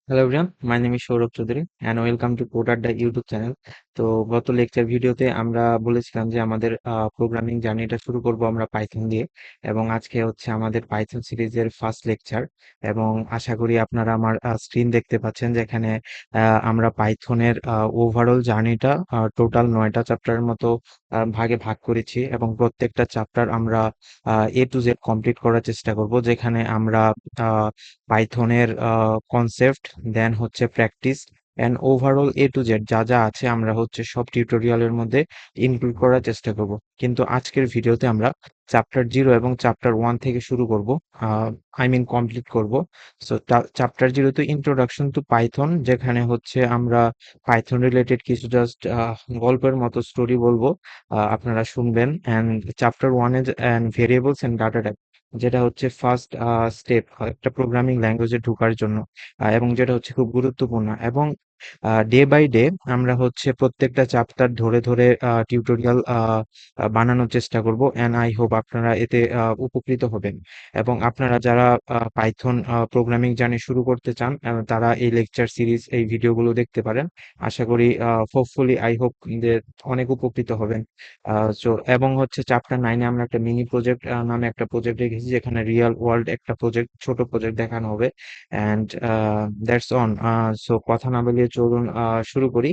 Hello everyone, my name is Sourav Chowdhury and welcome to code আড্ডা YouTube channel. তো গত lecture ভিডিওতে আমরা বলেছিলাম যে আমাদের প্রোগ্রামিং জার্নিটা শুরু করব আমরা পাইথন দিয়ে, এবং আজকে হচ্ছে আমাদের পাইথন সিরিজের ফার্স্ট লেকচার। এবং আশা করি আপনারা আমার স্ক্রিন দেখতে পাচ্ছেন, যেখানে আমরা পাইথনের ওভারঅল জার্নিটা টোটাল 9টা চ্যাপ্টারের মতো ভাগে ভাগ করেছি, এবং প্রত্যেকটা চ্যাপ্টার আমরা A to Z কমপ্লিট করার চেষ্টা করব, যেখানে আমরা পাইথনের কনসেপ্ট, দেন হচ্ছে practice and overall A to Z যা যা আছে আমরা হচ্ছে সব টিউটোরিয়ালের মধ্যে ইনক্লুড করার চেষ্টা করব। কিন্তু আজকের ভিডিওতে আমরা চ্যাপ্টার 0 এবং চ্যাপ্টার 1 থেকে শুরু করব, কমপ্লিট করব। So chapter 0 introduction to Python, যেখানে হচ্ছে আমরা পাইথন রিলেটেড কিছু জাস্ট গল্পের মতো স্টোরি বলবো, আপনারা শুনবেন। And chapter 1 is and variables and data, যেটা হচ্ছে ফার্স্ট স্টেপ একটা প্রোগ্রামিং ল্যাঙ্গুয়েজে ঢোকার জন্য, এবং যেটা হচ্ছে খুব গুরুত্বপূর্ণ। এবং ডে বাই ডে আমরা হচ্ছে প্রত্যেকটা চ্যাপ্টার ধরে ধরে টিউটোরিয়াল বানানোর চেষ্টা করব, এন্ড আই হোপ আপনারা এতে উপকৃত হবেন। এবং আপনারা যারা পাইথন প্রোগ্রামিং জার্নি শুরু করতে চান, তারা এই লেকচার সিরিজ, এই ভিডিওগুলো দেখতে পারেন। আশা করি হোপফুলি আই হোপ যে অনেক উপকৃত হবেন। এবং হচ্ছে চ্যাপ্টার 9-এ আমরা একটা মিনি প্রজেক্ট নামে একটা প্রজেক্ট রেখেছি, যেখানে রিয়েল ওয়ার্ল্ড একটা প্রজেক্ট, ছোট প্রজেক্ট দেখানো হবে। And that's on. সো কথা না বলিয়ে চলুন শুরু করি।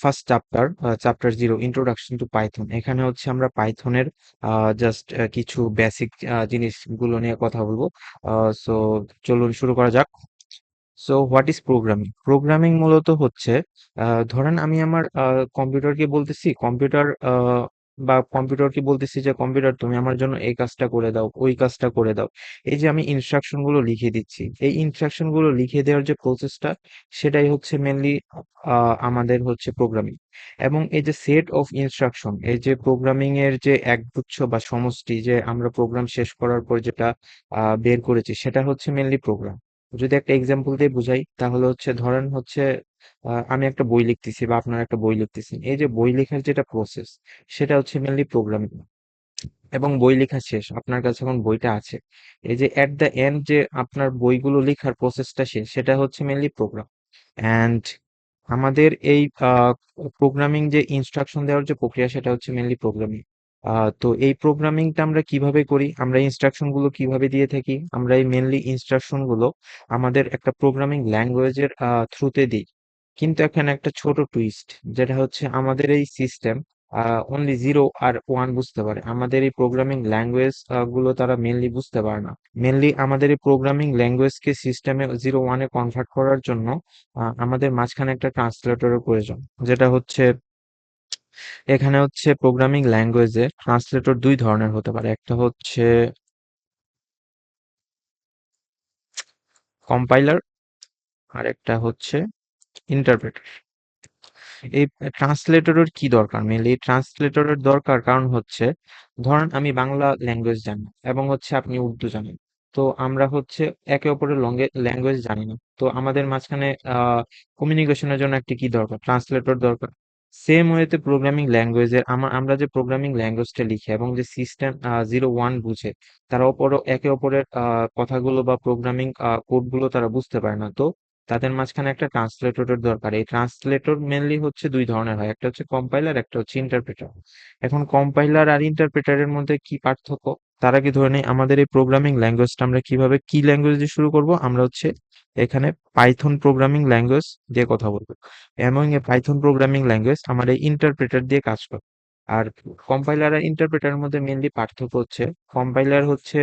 First chapter 0, introduction to Python. এখানে হচ্ছে আমরা পাইথনের জাস্ট কিছু বেসিক জিনিসগুলো নিয়ে কথা বলবো। সো চলুন শুরু করা যাক। So what is programming? Programming মূলত হচ্ছে, ধরেন আমি আমার কম্পিউটারকে বলতেছি, কম্পিউটারকে বলতেছি যে কম্পিউটার, তুমি আমার জন্য এই কাজটা করে দাও, ওই কাজটা করে দাও। এই যে আমি ইনস্ট্রাকশন গুলো লিখে দিচ্ছি, এই ইনস্ট্রাকশন গুলো লিখে দেওয়ার যে প্রসেসটা, সেটাই হচ্ছে মেনলি আমাদের হচ্ছে প্রোগ্রামিং। এবং এই যে সেট অফ ইনস্ট্রাকশন, এই যে প্রোগ্রামিং এর যে একগুচ্ছ বা সমষ্টি, যে আমরা প্রোগ্রাম শেষ করার পর যেটা বের করেছি, সেটা হচ্ছে মেনলি প্রোগ্রাম। যদি একটা এক্সাম্পল দিয়ে বুঝাই, তাহলে হচ্ছে ধরেন হচ্ছে আমি একটা বই লিখতেছি বা আপনারা একটা বই লিখতেছেন, এই যে বই লেখার যেটা প্রসেস, সেটা হচ্ছে মেনলি প্রোগ্রামিং। এবং বই লেখা শেষ, আপনার কাছে এখন বইটা আছে, এই যে এট দ্য এন্ড যে আপনার বইগুলো লেখার প্রসেসটা শেষ, সেটা হচ্ছে মেনলি প্রোগ্রাম। অ্যান্ড আমাদের এই প্রোগ্রামিং যে ইনস্ট্রাকশন দেওয়ার যে প্রক্রিয়া, সেটা হচ্ছে মেনলি প্রোগ্রামিং। তো এই প্রোগ্রামিংটা আমরা কিভাবে করি, আমরা ইনস্ট্রাকশন গুলো কিভাবে দিয়ে থাকি, আমরা এই মেনলি ইনস্ট্রাকশন গুলো আমাদের একটা প্রোগ্রামিং ল্যাঙ্গুয়েজের থ্রুতে দিই। কিন্তু এখানে একটা ছোট টুইস্ট, যেটা হচ্ছে আমাদের এই সিস্টেম অনলি 0 আর 1 বুঝতে পারে, আমাদের এই প্রোগ্রামিং ল্যাঙ্গুয়েজ গুলো তারা মেনলি বুঝতে পারে না। মেনলি আমাদের এই প্রোগ্রামিং ল্যাঙ্গুয়েজকে সিস্টেমে 0-1-এ কনভার্ট করার জন্য আমাদের মাঝখানে একটা ট্রান্সলেটরের প্রয়োজন, যেটা হচ্ছে, এখানে হচ্ছে প্রোগ্রামিং ল্যাঙ্গুয়েজে ট্রান্সলেটর দুই ধরনের হতে পারে। একটা হচ্ছে কম্পাইলার, আর একটা হচ্ছে ইন্টারপ্রেটার। এই ট্রান্সলেটরের কি দরকার? মেনলি ট্রান্সলেটরের দরকার কারণ হচ্ছে, ধরেন আমি বাংলা ল্যাঙ্গুয়েজ জানি এবং হচ্ছে আপনি উর্দু জানেন। তো আমরা হচ্ছে একে অপরের ল্যাঙ্গুয়েজ জানি না, তো আমাদের মাঝখানে কমিউনিকেশনের জন্য একটি কি দরকার? ট্রান্সলেটর দরকার। সেম ওয়েতে প্রোগ্রামিং ল্যাঙ্গুয়েজের আমরা যে প্রোগ্রামিং ল্যাঙ্গুয়েজটা লিখি এবং যে সিস্টেম 0-1 বুঝে, তারা একে অপরের কথাগুলো বা প্রোগ্রামিং কোডগুলো তারা বুঝতে পারে না। তো তাদের মাঝখানে একটা ট্রান্সলেটরের দরকার। এই ট্রান্সলেটর মেনলি হচ্ছে দুই ধরনের হয়, একটা হচ্ছে কম্পাইলার, একটা হচ্ছে ইন্টারপ্রেটার। এখন কম্পাইলার আর ইন্টারপ্রেটারের মধ্যে কি পার্থক্য, তার আগে ধরে নেই আমাদের এই প্রোগ্রামিং ল্যাঙ্গুয়েজটা আমরা কিভাবে, কি ল্যাঙ্গুয়েজ দিয়ে শুরু করব। আমরা হচ্ছে এখানে পাইথন প্রোগ্রামিং ল্যাঙ্গুয়েজ দিয়ে কথা বলবো, এবং এই পাইথন প্রোগ্রামিং ল্যাঙ্গুয়েজ আমার এই ইন্টারপ্রেটার দিয়ে কাজ করে। আর কম্পাইলার আর ইন্টারপ্রেটারের মধ্যে মেনলি পার্থক্য হচ্ছে, কম্পাইলার হচ্ছে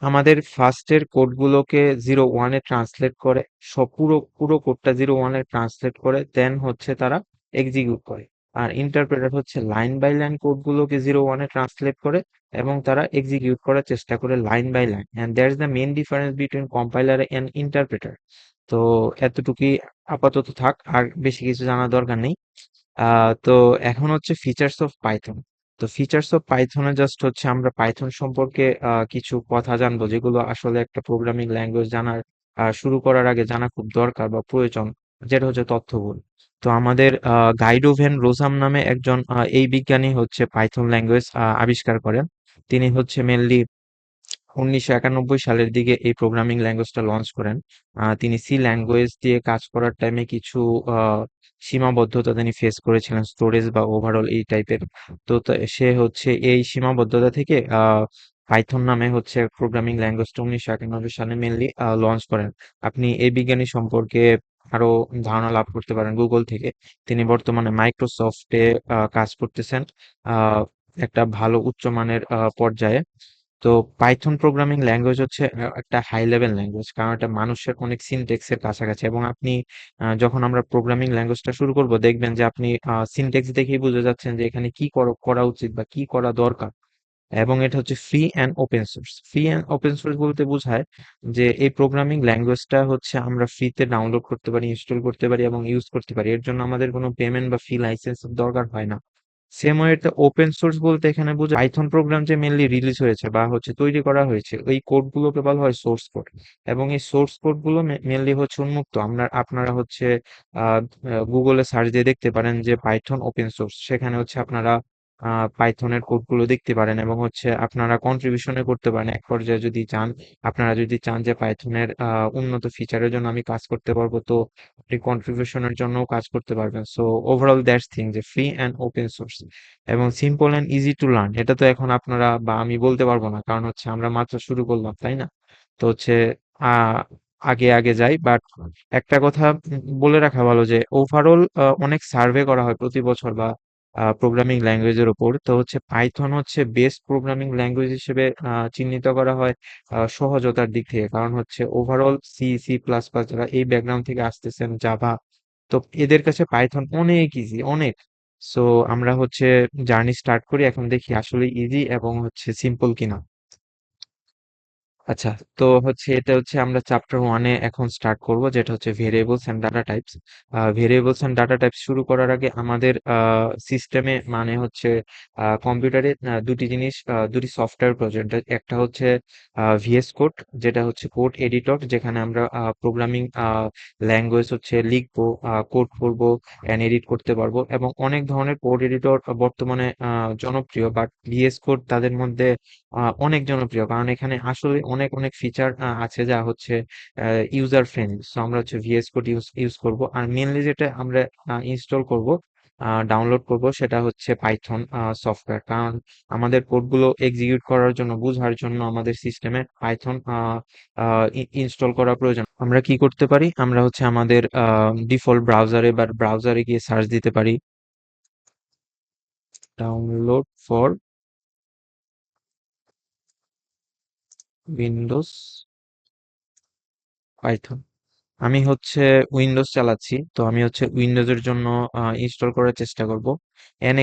আমাদের ফার্স্টের কোডগুলোকে 0-1-এ ট্রান্সলেট করে, সব পুরো পুরো কোডটা 0-1-এ ট্রান্সলেট করে, দেন হচ্ছে তারা এক্সিকিউট করে। আর ইন্টারপ্রেটার হচ্ছে লাইন বাই লাইন কোডগুলোকে 0-1-এ ট্রান্সলেট করে, এবং তারা এক্সিকিউট করার চেষ্টা করে line by line. And that's the main difference between compiler and interpreter. তো এতটুকুই আপাতত থাক, আর বেশি কিছু জানার দরকার নেই। তো এখন হচ্ছে ফিচার্স অফ পাইথন। তো ফিচার্স অফ পাইথনে জাস্ট হচ্ছে আমরা পাইথন সম্পর্কে কিছু কথা জানবো, যেগুলো আসলে একটা প্রোগ্রামিং ল্যাঙ্গুয়েজ জানার শুরু করার আগে জানা খুব দরকার বা প্রয়োজন, যেটা হচ্ছে তথ্যগুলো। তো আমাদের গাইডো ভ্যান রোসাম নামে একজন এই বিজ্ঞানী হচ্ছে পাইথন ল্যাঙ্গুয়েজ আবিষ্কার করেন। তিনি হচ্ছে মেনলি 1991 সালের দিকে এই প্রোগ্রামিং ল্যাঙ্গুয়েজটা লঞ্চ করেন। তিনি সি ল্যাঙ্গুয়েজ দিয়ে কাজ করার টাইমে কিছু আহ, সীমাবদ্ধতা তিনি ফেস করেছিলেন, স্টোরেজ বা ওভারঅল এই টাইপের। তো সে হচ্ছে এই সীমাবদ্ধতা থেকে পাইথন নামে হচ্ছে প্রোগ্রামিং ল্যাঙ্গুয়েজটা 1991 সালে মেনলি লঞ্চ করেন। আপনি এই বিজ্ঞানী সম্পর্কে আরো ধারণা লাভ করতে পারেন গুগল থেকে। তিনি বর্তমানে মাইক্রোসফটে কাজ করতেছেন একটা ভালো উচ্চমানের পর্যায়ে। তো পাইথন প্রোগ্রামিং ল্যাঙ্গুয়েজ হচ্ছে একটা হাই লেভেল ল্যাঙ্গুয়েজ, কারণ এটা মানুষের অনেক সিনটেক্স এর কাছাকাছি। এবং আপনি যখন আমরা প্রোগ্রামিং ল্যাঙ্গুয়েজটা শুরু করব দেখবেন যে আপনি সিনটেক্স দেখেই বুঝে যাচ্ছেন যে এখানে কি করা উচিত বা কি করা দরকার। এবং এটা হচ্ছে free and open source. Free and open source বলতে বোঝায় যে এই প্রোগ্রামিং ল্যাঙ্গুয়েজটা হচ্ছে আমরা ফ্রিতে ডাউনলোড করতে পারি, ইনস্টল করতে পারি এবং ইউজ করতে পারি। এর জন্য আমাদের কোনো পেমেন্ট বা ফি লাইসেন্স দরকার হয় না। সেম ওয়েতে ওপেন সোর্স বলতে এখানে বোঝায় পাইথন প্রোগ্রাম যে মেনলি রিলিজ হয়েছে বা হচ্ছে তৈরি করা হয়েছে, ওই কোড গুলোকে বলা হয় সোর্স কোড। এবং এই সোর্স কোড গুলো মেনলি হচ্ছে উন্মুক্ত। আপনারা হচ্ছে গুগলে সার্চ দিয়ে দেখতে পারেন যে পাইথন ওপেন সোর্স, সেখানে হচ্ছে আপনারা পাইথনের কোড গুলো দেখতে পারেন এবং হচ্ছে আপনারা কন্ট্রিবিউশনে করতে পারেন এক পর্যায়ে যদি চান। আপনারা যদি চান যে পাইথনের উন্নত ফিচারের জন্য আমি কাজ করতে পারবো, তো আপনি কন্ট্রিবিউশনের জন্যও কাজ করতে পারবেন। সো ওভারঅল দ্যাটস থিং যে ফ্রি অ্যান্ড ওপেন সোর্স এবং simple and easy to learn. এটা তো এখন আপনারা বা আমি বলতে পারবো না, কারণ হচ্ছে আমরা মাত্র শুরু করলাম, তাই না? তো হচ্ছে আহ আগে আগে যাই, বাট একটা কথা বলে রাখা ভালো যে ওভারঅল অনেক সার্ভে করা হয় প্রতি বছর বা প্রোগ্রামিং ল্যাঙ্গুয়েজের উপর। তো হচ্ছে পাইথন হচ্ছে বেস্ট প্রোগ্রামিং ল্যাঙ্গুয়েজ হিসেবে চিহ্নিত করা হয় সহজতার দিক থেকে। কারণ হচ্ছে overall C C plus plus যারা এই ব্যাকগ্রাউন্ড থেকে আসতেছেন, জাভা, তো এদের কাছে পাইথন অনেক ইজি, অনেক। সো আমরা হচ্ছে জার্নি স্টার্ট করি, এখন দেখি আসলে ইজি এবং হচ্ছে সিম্পল কিনা। আচ্ছা, তো হচ্ছে এটা হচ্ছে আমরা চ্যাপ্টার ওয়ানে এখন স্টার্ট করব, যেটা হচ্ছে variables and data types. Variables and data types শুরু করার আগে আমাদের সিস্টেমে মানে হচ্ছে কম্পিউটারে দুটি সফটওয়্যার প্রজেক্ট। একটা হচ্ছে ভিএস কোড, যেটা হচ্ছে কোড এডিটর, যেখানে আমরা প্রোগ্রামিং ল্যাঙ্গুয়েজ হচ্ছে লিখবো, কোড করবো এন্ড এডিট করতে পারবো। এবং অনেক ধরনের কোড এডিটর বর্তমানে জনপ্রিয়, বাট ভিএস কোড তাদের মধ্যে অনেক জনপ্রিয়, কারণ এখানে আসলে অনেক অনেক ফিচার আছে যা হচ্ছে ইউজার ফ্রেন্ডলি। সো আমরা হচ্ছে ভিএস কোড ইউজ করব। আর মেনলি যেটা আমরা ইনস্টল করব, ডাউনলোড করব, সেটা হচ্ছে পাইথন সফটওয়্যার। কারণ আমাদের কোডগুলো এক্সিকিউট করার জন্য, বোঝার জন্য আমাদের সিস্টেমে পাইথন ইনস্টল করা প্রয়োজন। আমরা কি করতে পারি, আমরা হচ্ছে আমাদের ডিফল্ট ব্রাউজারে গিয়ে সার্চ দিতে পারি ডাউনলোড ফর উইন্ডোজ পাইথন। আমি হচ্ছে উইন্ডোজ চালাচ্ছি, তো আমি হচ্ছে উইন্ডোজের জন্য ইনস্টল করার চেষ্টা করব।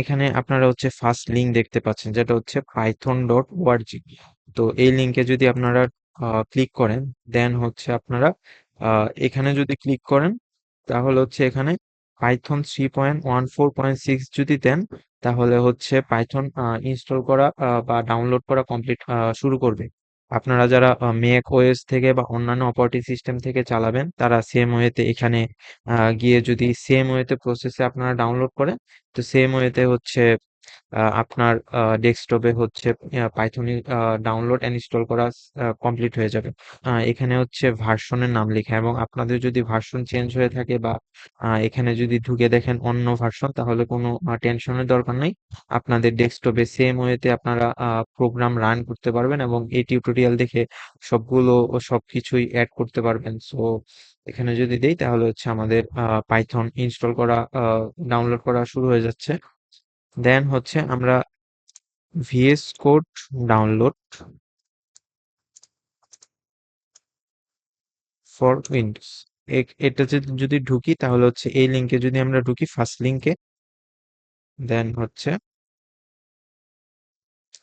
এখানে আপনারা হচ্ছে ফার্স্ট লিংক দেখতে পাচ্ছেন, যেটা হচ্ছে python.org। তো এই লিংকে যদি আপনারা ক্লিক করেন, দেন হচ্ছে আপনারা এখানে যদি ক্লিক করেন, তাহলে হচ্ছে এখানে পাইথন 3.14.6 যদি দেন, তাহলে হচ্ছে পাইথন ইনস্টল করা বা ডাউনলোড করা কমপ্লিট শুরু করবে। আপনারা যারা ম্যাক ওএস থেকে বা অন্যান্য অপারেটিং সিস্টেম থেকে চালাবেন, তারা সেম ওয়েতে এখানে গিয়ে যদি সেম ওয়েতে প্রসেসে আপনারা ডাউনলোড করেন, তো সেম ওয়েতে হচ্ছে আপনার ডেস্কটপে হচ্ছে পাইথন ডাউনলোড এন্ড ইনস্টল করা কমপ্লিট হয়ে যাবে। এখানে হচ্ছে ভার্সনের নাম লেখা, এবং আপনাদের যদি ভার্সন চেঞ্জ হয়ে থাকে বা এখানে যদি ঢুকে দেখেন অন্য ভার্সন, তাহলে কোনো টেনশনের দরকার নেই। আপনাদের ডেস্কটপে সেম ওয়েতে আপনারা প্রোগ্রাম রান করতে পারবেন এবং এই টিউটোরিয়াল দেখে সবকিছুই অ্যাড করতে পারবেন। সো এখানে যদি দেই, তাহলে হচ্ছে আমাদের পাইথন ইনস্টল করা ডাউনলোড করা শুরু হয়ে যাচ্ছে। দেন হচ্ছে আমরা VS code download for Windows, এটা যদি ঢুকি, তাহলে হচ্ছে এই লিংকে যদি আমরা ঢুকি, ফার্স্ট লিংকে, দেন হচ্ছে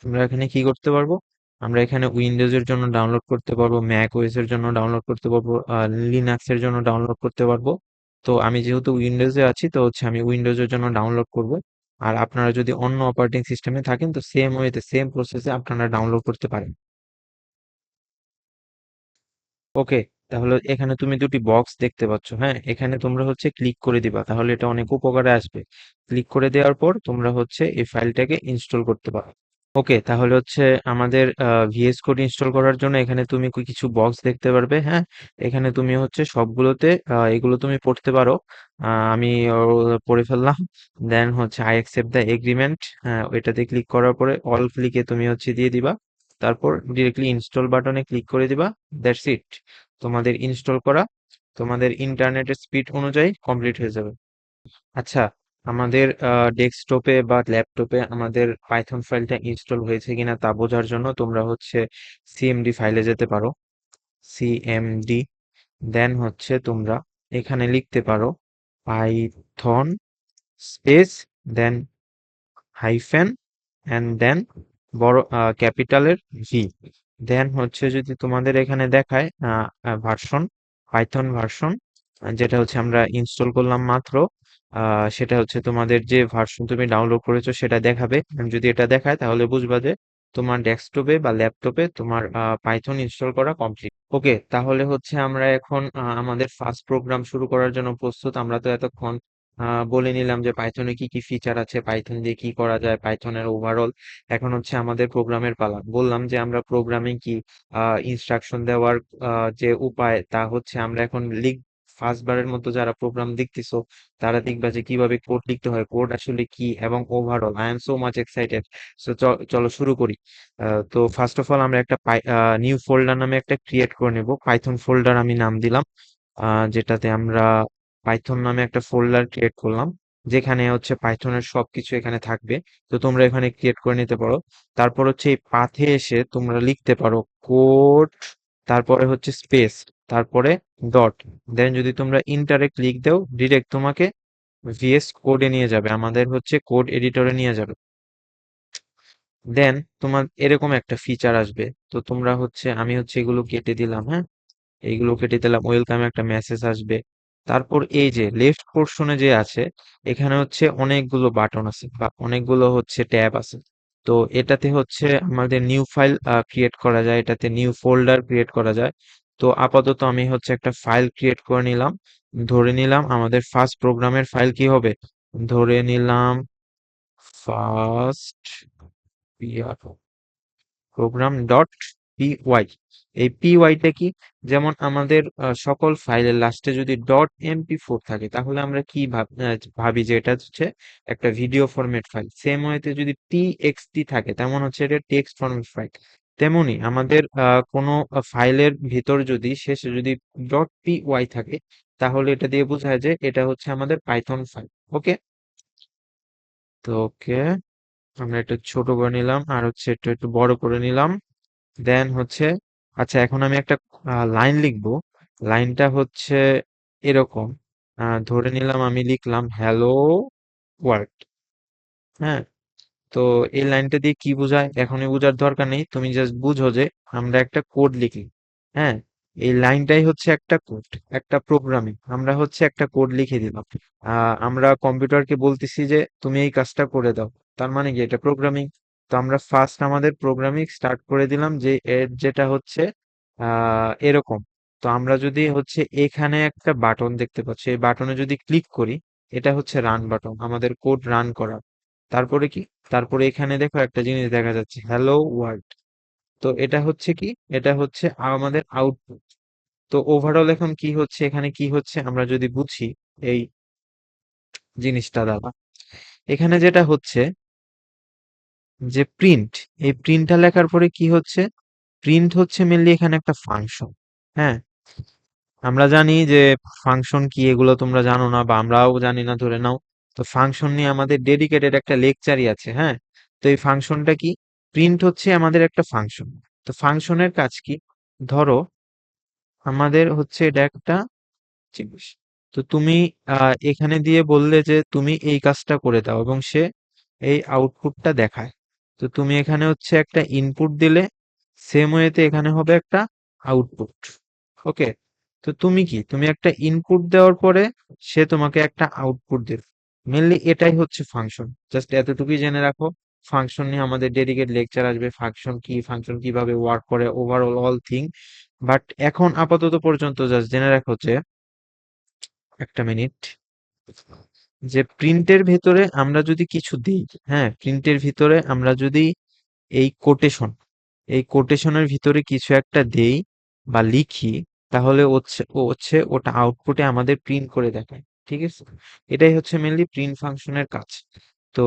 আমরা এখানে কি করতে পারবো, আমরা এখানে উইন্ডোজ এর জন্য ডাউনলোড করতে পারবো, ম্যাক ওএস এর জন্য ডাউনলোড করতে পারবো, লিনাক্স এর জন্য ডাউনলোড করতে পারবো। তো আমি যেহেতু উইন্ডোজে আছি, তো হচ্ছে আমি উইন্ডোজ এর জন্য ডাউনলোড করব। আর আপনারা যদি অন্য অপারেটিং সিস্টেমে থাকেন, তো সেম ওয়েতে সেম প্রসেসে আপনারা ডাউনলোড করতে পারেন। ওকে, তাহলে এখানে তুমি দুটি বক্স দেখতে পাচ্ছ, হ্যাঁ, এখানে তোমরা হচ্ছে ক্লিক করে দিবা, তাহলে এটা অনেক উপকারে আসবে। ক্লিক করে দেওয়ার পর তোমরা হচ্ছে এই ফাইলটাকে ইনস্টল করতে পারো। ওকে, তাহলে হচ্ছে আমাদের ভিএস কোড ইনস্টল করার জন্য এখানে তুমি কিছু বক্স দেখতে পারবে। হ্যাঁ, এখানে তুমি হচ্ছে সবগুলোতে এগুলো তুমি পড়তে পারো। আমি পড়ে ফেললাম। দেন হচ্ছে আই অ্যাকসেপ্ট দ্য এগ্রিমেন্ট, ওইটাতে ক্লিক করার পরে অল ক্লিকে তুমি হচ্ছে দিয়ে দিবা। তারপর ডিরেক্টলি ইনস্টল বাটনে ক্লিক করে দিবা। দ্যাটস ইট, তোমাদের ইনস্টল করা তোমাদের ইন্টারনেটের স্পিড অনুযায়ী কমপ্লিট হয়ে যাবে। আচ্ছা, আমাদের ডেস্কটপে বা ল্যাপটপে আমাদের পাইথন ফাইলটা ইনস্টল হয়েছে কিনা তা বোঝার জন্য তোমরা হচ্ছে সিএমডি ফাইলে যেতে পারো। সিএমডি, দেন হচ্ছে তোমরা এখানে লিখতে পারো Python space, then hyphen, and then বড় ক্যাপিটালের ভি। দেন হচ্ছে যদি তোমাদের এখানে দেখায় ভার্সন, পাইথন ভার্সন, যেটা হচ্ছে আমরা ইনস্টল করলাম মাত্র, সেটা হচ্ছে তোমাদের যে ভার্সন তুমি ডাউনলোড করেছো সেটা দেখাবে। যদি এটা দেখায় তাহলে বুঝবা যে তোমার ডেস্কটপে বা ল্যাপটপে তোমার পাইথন ইনস্টল করা কমপ্লিট। ওকে, তাহলে হচ্ছে আমরা এখন আমাদের ফার্স্ট প্রোগ্রাম শুরু করার জন্য প্রস্তুত। আমরা তো এতক্ষণ বলে নিলাম যে পাইথনে কি কি ফিচার আছে, পাইথন দিয়ে কি করা যায়, পাইথনের ওভারঅল। এখন হচ্ছে আমাদের প্রোগ্রামের পালা। বললাম যে আমরা প্রোগ্রামিং কি ইনস্ট্রাকশন দেওয়ার যে উপায় তা হচ্ছে আমরা এখন ফার্স্ট বারের মতো যারা প্রোগ্রাম দেখতেছো তারা দেখবা যে কিভাবে কোড লিখতে হয়, কোড আসলে কি, এবং overall I am so much excited. So চলো শুরু করি। তো ফার্স্ট অফ অল আমরা একটা নিউ ফোল্ডার নামে একটা ক্রিয়েট করে নেব। পাইথন ফোল্ডার আমি নাম দিলাম, যেটাতে আমরা পাইথন নামে একটা ফোল্ডার ক্রিয়েট করলাম, যেখানে হচ্ছে পাইথনের সবকিছু এখানে থাকবে। তো তোমরা এখানে ক্রিয়েট করে নিতে পারো। তারপর হচ্ছে এই পাথে এসে তোমরা লিখতে পারো কোড, তারপরে হচ্ছে স্পেস, তারপরে ডট। দেন যদি তোমরা ইন্টারে ক্লিক দাও ডিরেক্ট তোমাকে ভিএস কোডে নিয়ে যাবে, আমাদের হচ্ছে কোড এডিটরে নিয়ে যাবে। দেন তোমার এরকম একটা ফিচার আসবে। তো তোমরা হচ্ছে আমি হচ্ছে এগুলো কেটে দিলাম। হ্যাঁ, এইগুলো কেটে দিলাম, ওয়েলকামে একটা মেসেজ আসবে। তারপর এই যে লেফট পোর্শনে যে আছে, এখানে হচ্ছে অনেকগুলো বাটন আছে বা অনেকগুলো হচ্ছে ট্যাব আছে। তো এটাতে হচ্ছে আমাদের নিউ ফাইল ক্রিয়েট করা যায়, এটাতে নিউ ফোল্ডার ক্রিয়েট করা যায়। তো আপাতত আমি হচ্ছে একটা ফাইল ক্রিয়েট করে নিলাম। ধরে নিলাম আমাদের ফার্স্ট প্রোগ্রামের ফাইল কি হবে, ধরে নিলাম ফার্স্ট প্রোগ্রাম ডট পিওয়াই। এই পিওয়াইটা কি, যেমন আমাদের সকল ফাইলের লাস্টে যদি ডট এমপি4 থাকে তাহলে আমরা কি ভাবি যে এটা হচ্ছে একটা ভিডিও ফরম্যাট ফাইল। সেম ওয়েতে যদি টিএক্সটি থাকে তেমন হচ্ছে এটা টেক্সট ফরম্যাট ফাইল। তেমনি আমাদের কোনো ফাইলের ভিতর যদি শেষে যদি ডট পিওয়াই থাকে তাহলে এটা দিয়ে বোঝায় যে এটা হচ্ছে আমাদের পাইথন ফাইল। ওকে, তো ওকে, আমরা একটু ছোট করে নিলাম আর হচ্ছে একটু একটু বড় করে নিলাম। দেন হচ্ছে, আচ্ছা এখন আমি একটা লাইন লিখবো। লাইনটা হচ্ছে এরকম, ধরে নিলাম আমি লিখলাম হ্যালো ওয়ার্ল্ড। হ্যাঁ, তো এই লাইনটা দিয়ে কি বোঝায় এখনই বোঝার দরকার নেই, তুমি জাস্ট বুঝো যে আমরা একটা কোড লিখি। হ্যাঁ, এই লাইনটাই হচ্ছে একটা কোড, একটা প্রোগ্রামিং, আমরা হচ্ছে একটা কোড লিখে দিলাম। আমরা কম্পিউটারকে বলতেছি যে তুমি এই কাজটা করে দাও, তার মানে কি এটা প্রোগ্রামিং। তো আমরা ফার্স্ট আমাদের প্রোগ্রামিং স্টার্ট করে দিলাম যে এর যেটা হচ্ছে এরকম। তো আমরা যদি হচ্ছে এখানে একটা বাটন দেখতে পাচ্ছি, এই বাটনে যদি ক্লিক করি, এটা হচ্ছে রান বাটন, আমাদের কোড রান করা। তারপরে কি, তারপরে এখানে দেখো একটা জিনিস দেখা যাচ্ছে হ্যালো ওয়ার্ল্ড। তো এটা হচ্ছে কি, এটা হচ্ছে আমাদের আউটপুট। তো ওভারঅল এখন কি হচ্ছে, এখানে কি হচ্ছে আমরা যদি বুঝি এই জিনিসটা দ্বারা, এখানে যেটা হচ্ছে যে প্রিন্ট, এই প্রিন্টটা লেখার পরে কি হচ্ছে, প্রিন্ট হচ্ছে মেনলি এখানে একটা ফাংশন। হ্যাঁ, আমরা জানি যে ফাংশন কি, এগুলো তোমরা জানো না বা আমরাও জানি না ধরে নাও। তো ফাংশন নিয়ে আমাদের ডেডিকেটেড একটা লেকচারই আছে। হ্যাঁ, তো এই ফাংশনটা কি, প্রিন্ট হচ্ছে আমাদের একটা ফাংশন। তো ফাংশনের কাজ কি, ধরো আমাদের হচ্ছে এটা একটা জিনিস। তো তুমি এখানে দিয়ে বললে যে তুমি এই কাজটা করে দাও এবং সে এই আউটপুটটা দেখায়। তো তুমি এখানে হচ্ছে একটা ইনপুট দিলে, সেম ওয়েতে এখানে হবে একটা আউটপুট। ওকে, তো তুমি কি, তুমি একটা ইনপুট দেওয়ার পরে সে তোমাকে একটা আউটপুট দেবে। মেনলি এটাই হচ্ছে ফাংশন, জাস্ট এতটুকুই জেনে রাখো। ফাংশন নিয়ে আমাদের ডেডিকেট লেকচার আসবে, ফাংশন কি, ফাংশন কিভাবে ওয়ার্ক করে, ওভারঅল অল থিং। বাট এখন আপাতত পর্যন্ত জাস্ট জেনে রাখো যে, একটা মিনিট, যে প্রিন্টের ভেতরে আমরা যদি কিছু দিই, হ্যাঁ প্রিন্টের ভিতরে আমরা যদি এই কোটেশন, এই কোটেশনের ভিতরে কিছু একটা দেই বা লিখি, তাহলে হচ্ছে ওটা আউটপুটে আমাদের প্রিন্ট করে দেখায়। ঠিক আছে, এটাই হচ্ছে মেনলি প্রিন্ট ফাংশনের কাজ। তো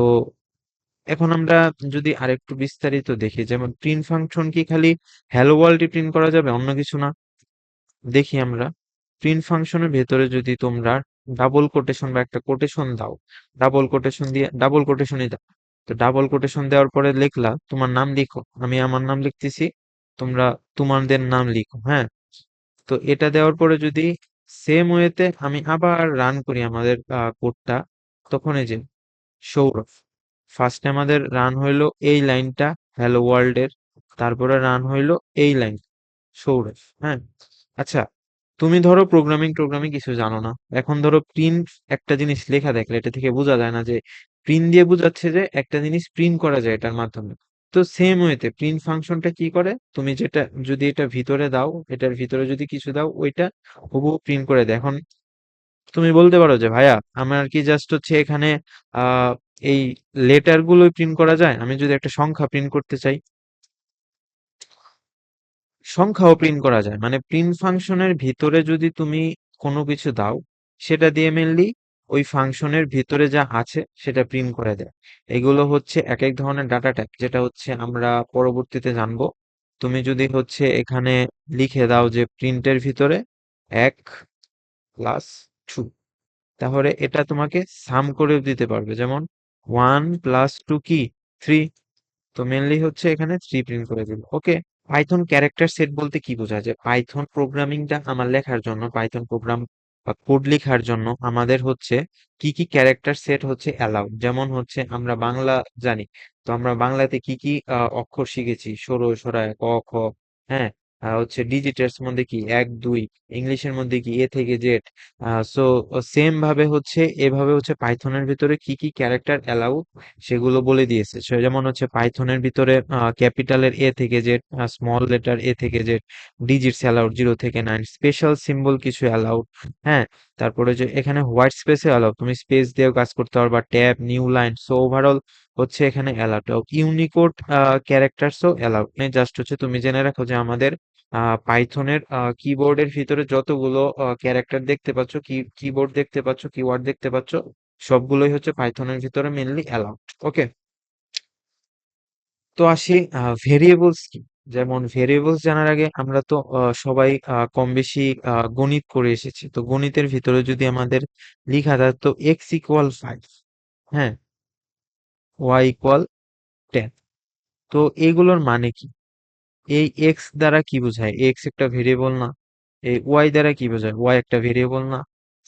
এখন আমরা যদি আরেকটু বিস্তারিত দেখি, যেমন প্রিন্ট ফাংশন কি খালি হ্যালো ওয়ার্ল্ডই প্রিন্ট করা যাবে, অন্য কিছু না? দেখি আমরা প্রিন্ট ফাংশনের ভেতরে যদি তোমরা ডাবল কোটেশন বা একটা কোটেশন দাও, ডাবল কোটেশনই দাও। তো ডাবল কোটেশন দেওয়ার পরে লিখলা তোমার নাম লিখো, আমি আমার নাম লিখতেছি, তোমরা তোমাদের নাম লিখো, হ্যাঁ। তো এটা দেওয়ার পরে যদি সেম ওয়েতে আমি আবার রান করি আমাদের কোডটা, তখন এই যে সৌরভ, ফার্স্টে আমাদের রান হইলো এই লাইনটা হ্যালো ওয়ার্ল্ড এর, তারপরে রান হইলো এই লাইন সৌরভ, হ্যাঁ। আচ্ছা, তুমি ধরো প্রোগ্রামিং টোগ্রামিং কিছু জানো না, এখন ধরো প্রিন্ট একটা জিনিস লেখা দেখলে এটা থেকে বোঝা যায় না যে প্রিন্ট দিয়ে বোঝাচ্ছে যে একটা জিনিস প্রিন্ট করা যায় এটার মাধ্যমে। তো সেম ওয়েতে প্রিন্ট ফাংশনটা কি করে, তুমি যেটা যদি এটা ভিতরে দাও, এটার ভিতরে যদি কিছু দাও, ওইটা হুবহু প্রিন্ট করে দেয়। এখন তুমি বলতে পারো যে ভাইয়া আমার কি জাস্ট হচ্ছে এখানে আহ এই লেটার গুলোই প্রিন্ট করা যায়, আমি যদি একটা সংখ্যা প্রিন্ট করতে চাই, সংখ্যাও প্রিন্ট করা যায়। মানে প্রিন্ট ফাংশনের ভিতরে যদি তুমি কোনো কিছু দাও, সেটা দিয়ে মেনলি ওই ফাংশনের ভিতরে যা আছে সেটা প্রিন্ট করে দেয়। এগুলো হচ্ছে এক এক ধরনের ডাটা টাইপ, যেটা হচ্ছে আমরা পরবর্তীতে জানবো। তুমি যদি হচ্ছে এখানে লিখে দাও যে প্রিন্টের ভিতরে 1+2, তাহলে এটা তোমাকে সাম করেও দিতে পারবে, যেমন 1+2 কি 3। তো মেনলি হচ্ছে এখানে 3 প্রিন্ট করে দিল, ওকে। পাইথন ক্যারেক্টার সেট বলতে কি বোঝায়, যে পাইথন প্রোগ্রামিংটা আমার লেখার জন্য, পাইথন প্রোগ্রাম বা কোড লেখার জন্য আমাদের হচ্ছে কি কি ক্যারেক্টার সেট হচ্ছে অ্যালাউড। যেমন হচ্ছে আমরা বাংলা জানি, তো আমরা বাংলাতে কি কি অক্ষর শিখেছি, সরো সরায় ক খ, হ্যাঁ। হচ্ছে ডিজিটের মধ্যে কি 1 2, ইংলিশের মধ্যে কি এ থেকে জেড। সো সেম ভাবে হচ্ছে এভাবে হচ্ছে পাইথনের ভিতরে কি কি ক্যারেক্টার অ্যালাউড সেগুলো বলে দিয়েছে। যেমন হচ্ছে পাইথনের ভিতরে ক্যাপিটালের এ থেকে জেড, স্মল লেটার এ থেকে জেড, ডিজিটস অ্যালাউড 0 থেকে 9, স্পেশাল সিম্বল কিছু অ্যালাউড, হ্যাঁ। তারপরে যে এখানে হোয়াইট স্পেসে অ্যালাউড, তুমি স্পেস দিয়েও কাজ করতে পারবা, tab new line. So overall হচ্ছে এখানে অ্যালাউড। ইউনিকোড ক্যারেক্টারসও অ্যালাউড নেই, জাস্ট হচ্ছে তুমি জেনে রাখো যে আমাদের পাইথনের কিবোর্ডের ভিতরে যতগুলো ক্যারেক্টার দেখতে পাচ্ছ, কিবোর্ড দেখতে পাচ্ছ, কিওয়ার্ড দেখতে পাচ্ছ, সবগুলোই হচ্ছে পাইথনের ভিতরে মেনলি অ্যালাউড, ওকে। তো আসি ভেরিয়েবলস কি। যেমন ভেরিয়েবলস জানার আগে আমরা তো সবাই কম বেশি গণিত করে এসেছি। তো গণিতের ভিতরে যদি আমাদের লিখা থাকতো x=5, হ্যাঁ, y=10, তো এগুলোর মানে কি? এই এক্স দ্বারা কি বোঝায়, এক্স একটা ভেরিয়েবল না? এই ওয়াই দ্বারা কি বোঝায়, ওয়াই একটা ভেরিয়েবল না?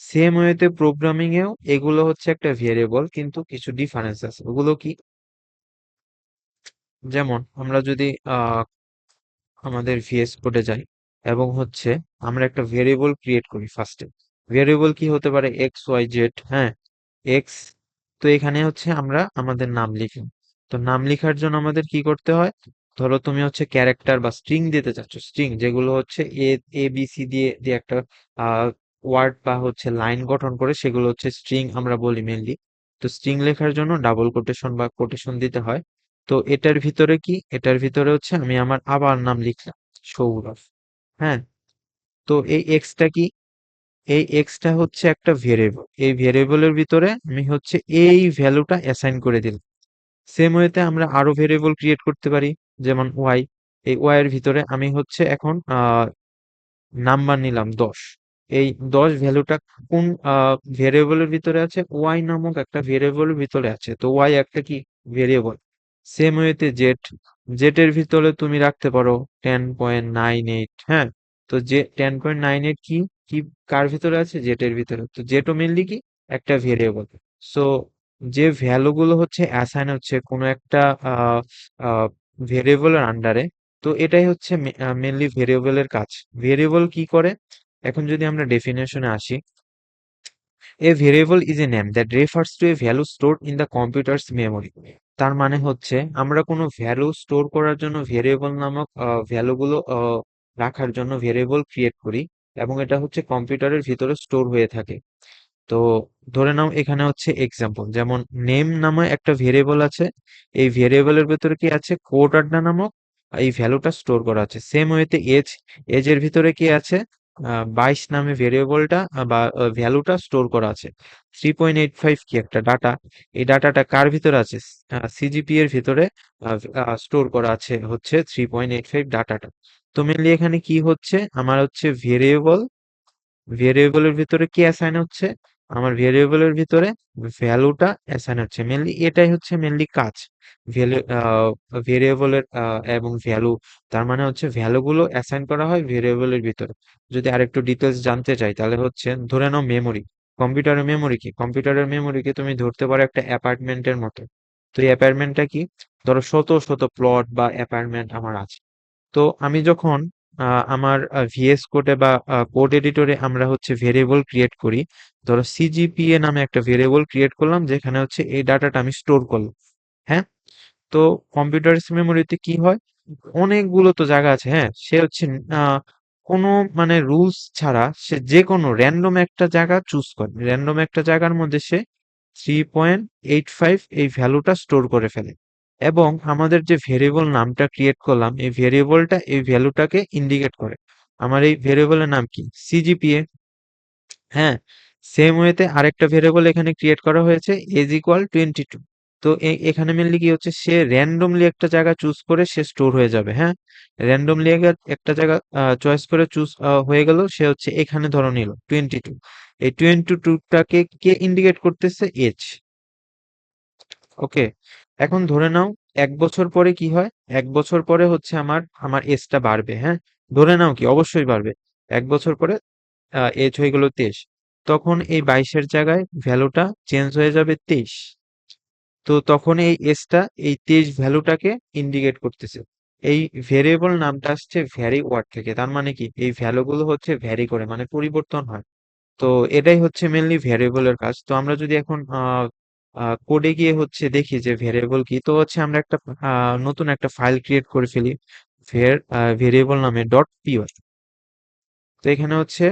সেম ওয়েতে প্রোগ্রামিং এও এগুলো হচ্ছে একটা ভেরিয়েবল, কিন্তু কিছু ডিফারেন্স আছে। ওগুলো কি? যেমন আমরা যদি আমাদের ভিএস কোডে যাই এবং হচ্ছে আমরা একটা ভেরিয়েবল ক্রিয়েট করি ফার্স্টে। ভেরিয়েবল কি হতে পারে, এক্স ওয়াই জেড, হ্যাঁ, এক্স। তো এখানে হচ্ছে আমরা আমাদের নাম লিখি। তো নাম লেখার জন্য আমাদের কি করতে হয়, ধরো তুমি হচ্ছে ক্যারেক্টার বা স্ট্রিং দিতে চাচ্ছ, স্ট্রিং যেগুলো হচ্ছে এ এ বি সি দিয়ে দিয়ে একটা ওয়ার্ড বা হচ্ছে লাইন গঠন করে, সেগুলো হচ্ছে স্ট্রিং আমরা বলি মেনলি। তো স্ট্রিং লেখার জন্য ডাবল কোটেশন বা কোটেশন দিতে হয়। তো এটার ভিতরে কি, এটার ভিতরে হচ্ছে আমি আমার আবার নাম লিখলাম সৌরভ, হ্যাঁ। তো এই এক্সটা কি, এই এক্সটা হচ্ছে একটা ভেরিয়েবল, এই ভেরিয়েবলের ভিতরে আমি হচ্ছে এই ভ্যালুটা অ্যাসাইন করে দিলাম। সেম ওয়েতে আমরা আরো ভেরিয়েবল ক্রিয়েট করতে পারি, যেমন ওয়াই। এই ওয়াই এর ভিতরে আমি হচ্ছে এখন নাম্বার নিলাম 10। এই 10 ভ্যালুটা কোন ভেরিয়েবলের ভিতরে আছে, ওয়াই নামক একটা ভেরিয়েবলের ভিতরে আছে। তো ওয়াই একটা কি ভেরিয়েবল। সেম ওয়েতে জেড, জেড এর ভিতরে তুমি রাখতে পারো 10.98, হ্যাঁ। তো যে 10.98 কি কি কার ভিতরে আছে, জেড এর ভিতরে। তো জেডও মেনলি কি একটা ভেরিয়েবল। সো যে ভ্যালু গুলো হচ্ছে অ্যাসাইন হচ্ছে কোনো একটা ভেরিয়েবলের আন্ডারে, তো এটাই হচ্ছে মেনলি ভেরিয়েবলের কাজ। ভেরিয়েবল কি করে, এখন যদি আমরা ডেফিনেশনে আসি, a variable is a name that refers to a value stored in the computer's memory. তার মানে হচ্ছে আমরা কোনো ভ্যালু স্টোর করার জন্য ভেরিয়েবল নামক ভ্যালুগুলো রাখার জন্য ভেরিয়েবল ক্রিয়েট করি, এবং এটা হচ্ছে কম্পিউটারের ভিতরে স্টোর হয়ে থাকে। তো ধরে নাও এখানে হচ্ছে এক্সাম্পল, যেমন নেম নামে একটা ভেরিয়েবল আছে, এই ভেরিয়েবলের ভেতরে কি আছে, কোড আড্ডা নামক এই ভ্যালুটা স্টোর করা আছে। সেম ওয়েতে এজের ভিতরে কি আছে, 22 নামে ভেরিয়েবলটা বা ভ্যালুটা স্টোর করা আছে। 3.85 কি একটা ডাটা, এই ডাটাটা কার ভিতরে আছে, সিজিপি এর ভিতরে স্টোর করা আছে হচ্ছে 3.85 ডাটাটা। তো মেনলি এখানে কি হচ্ছে, আমার হচ্ছে ভেরিয়েবলের ভিতরে কি অ্যাসাইন হচ্ছে, আমার ভেরিয়েবলের ভিতরে ভ্যালুটা অ্যাসাইন হচ্ছে। মেনলি এটাই হচ্ছে মেনলি কাজ ভেরিয়েবলের এবং ভ্যালু, তার মানে হচ্ছে ভ্যালু গুলো অ্যাসাইন করা হয় ভেরিয়েবলের ভিতরে। যদি আরেকটু ডিটেলস জানতে চাই তাহলে হচ্ছে ধরে নাও মেমোরি, কম্পিউটারের মেমোরিকে তুমি ধরতে পারো একটা অ্যাপার্টমেন্টের মতো। তো এই অ্যাপার্টমেন্টটা কি, ধরো শত শত প্লট বা অ্যাপার্টমেন্ট আমার আছে। তো আমি যখন আমার ভিএস কোডে বা কোড এডিটরে আমরা হচ্ছে ভেরিয়েবল ক্রিয়েট করি, ধরো সিজিপিএ নামে একটা ভেরিয়েবল ক্রিয়েট করলাম যেখানে হচ্ছে এই ডাটাটা আমি স্টোর করলাম। হ্যাঁ, তো কম্পিউটার মেমোরিতে কি হয়, অনেকগুলো তো জায়গা আছে। হ্যাঁ, সে হচ্ছে আহ, কোনো মানে রুলস ছাড়া সে যে কোনো র্যান্ডম একটা জায়গা চুজ করে, র্যান্ডম একটা জায়গার মধ্যে সে 3.85 এই ভ্যালুটা স্টোর করে ফেলে। এবং আমাদের যে ভেরিয়েবল নামটা ক্রিয়েট করলাম, এই ভেরিয়েবলটা এই ভ্যালুটাকে ইন্ডিকেট করে। আমার এই ভেরিয়েবলের নাম কি, সিজিপিএ। হ্যাঁ, সেম ওয়েতে আরেকটা ভেরিয়েবল এখানে ক্রিয়েট করা হয়েছে, এজ ইকুয়াল 22। তো এখানে মেনলি কি হচ্ছে, সে র্যান্ডমলি একটা জায়গা চুজ করে সে স্টোর হয়ে যাবে। হ্যাঁ, র্যান্ডমলি একটা জায়গা চয়েস করে চুজ হয়ে গেল, সে হচ্ছে এখানে ধরো নিল 22। এই 22টাকে কে ইন্ডিকেট করতেছে, এজ। ওকে, এখন ধরে নাও 1 বছর পরে কি হয়, 1 বছর পরে হচ্ছে আমার আমার এজটা বাড়বে। হ্যাঁ, ধরে নাও কি অবশ্যই বাড়বে। 1 বছর পরে এজ হয়ে গেল 23, তখন এই 22-এর জায়গায় ভ্যালুটা চেঞ্জ হয়ে যাবে 23। তো তখন এই এজটা এই 23 ভ্যালুটাকে ইন্ডিকেট করতেছে। এই ভেরিয়েবল নামটা আসছে ভ্যারি ওয়ার্ড থেকে, তার মানে কি এই ভ্যালুগুলো হচ্ছে ভ্যারি করে, মানে পরিবর্তন হয়। তো এটাই হচ্ছে মেনলি ভ্যারিয়েবলের কাজ। তো আমরা যদি এখন কোডে গিয়ে হচ্ছে দেখি যে ভ্যারিয়েবল কি, তো হচ্ছে আমরা একটা নতুন একটা ফাইল ক্রিয়েট করে ফেলি ভেরিয়েবল নামে .py। তো এখানে হচ্ছে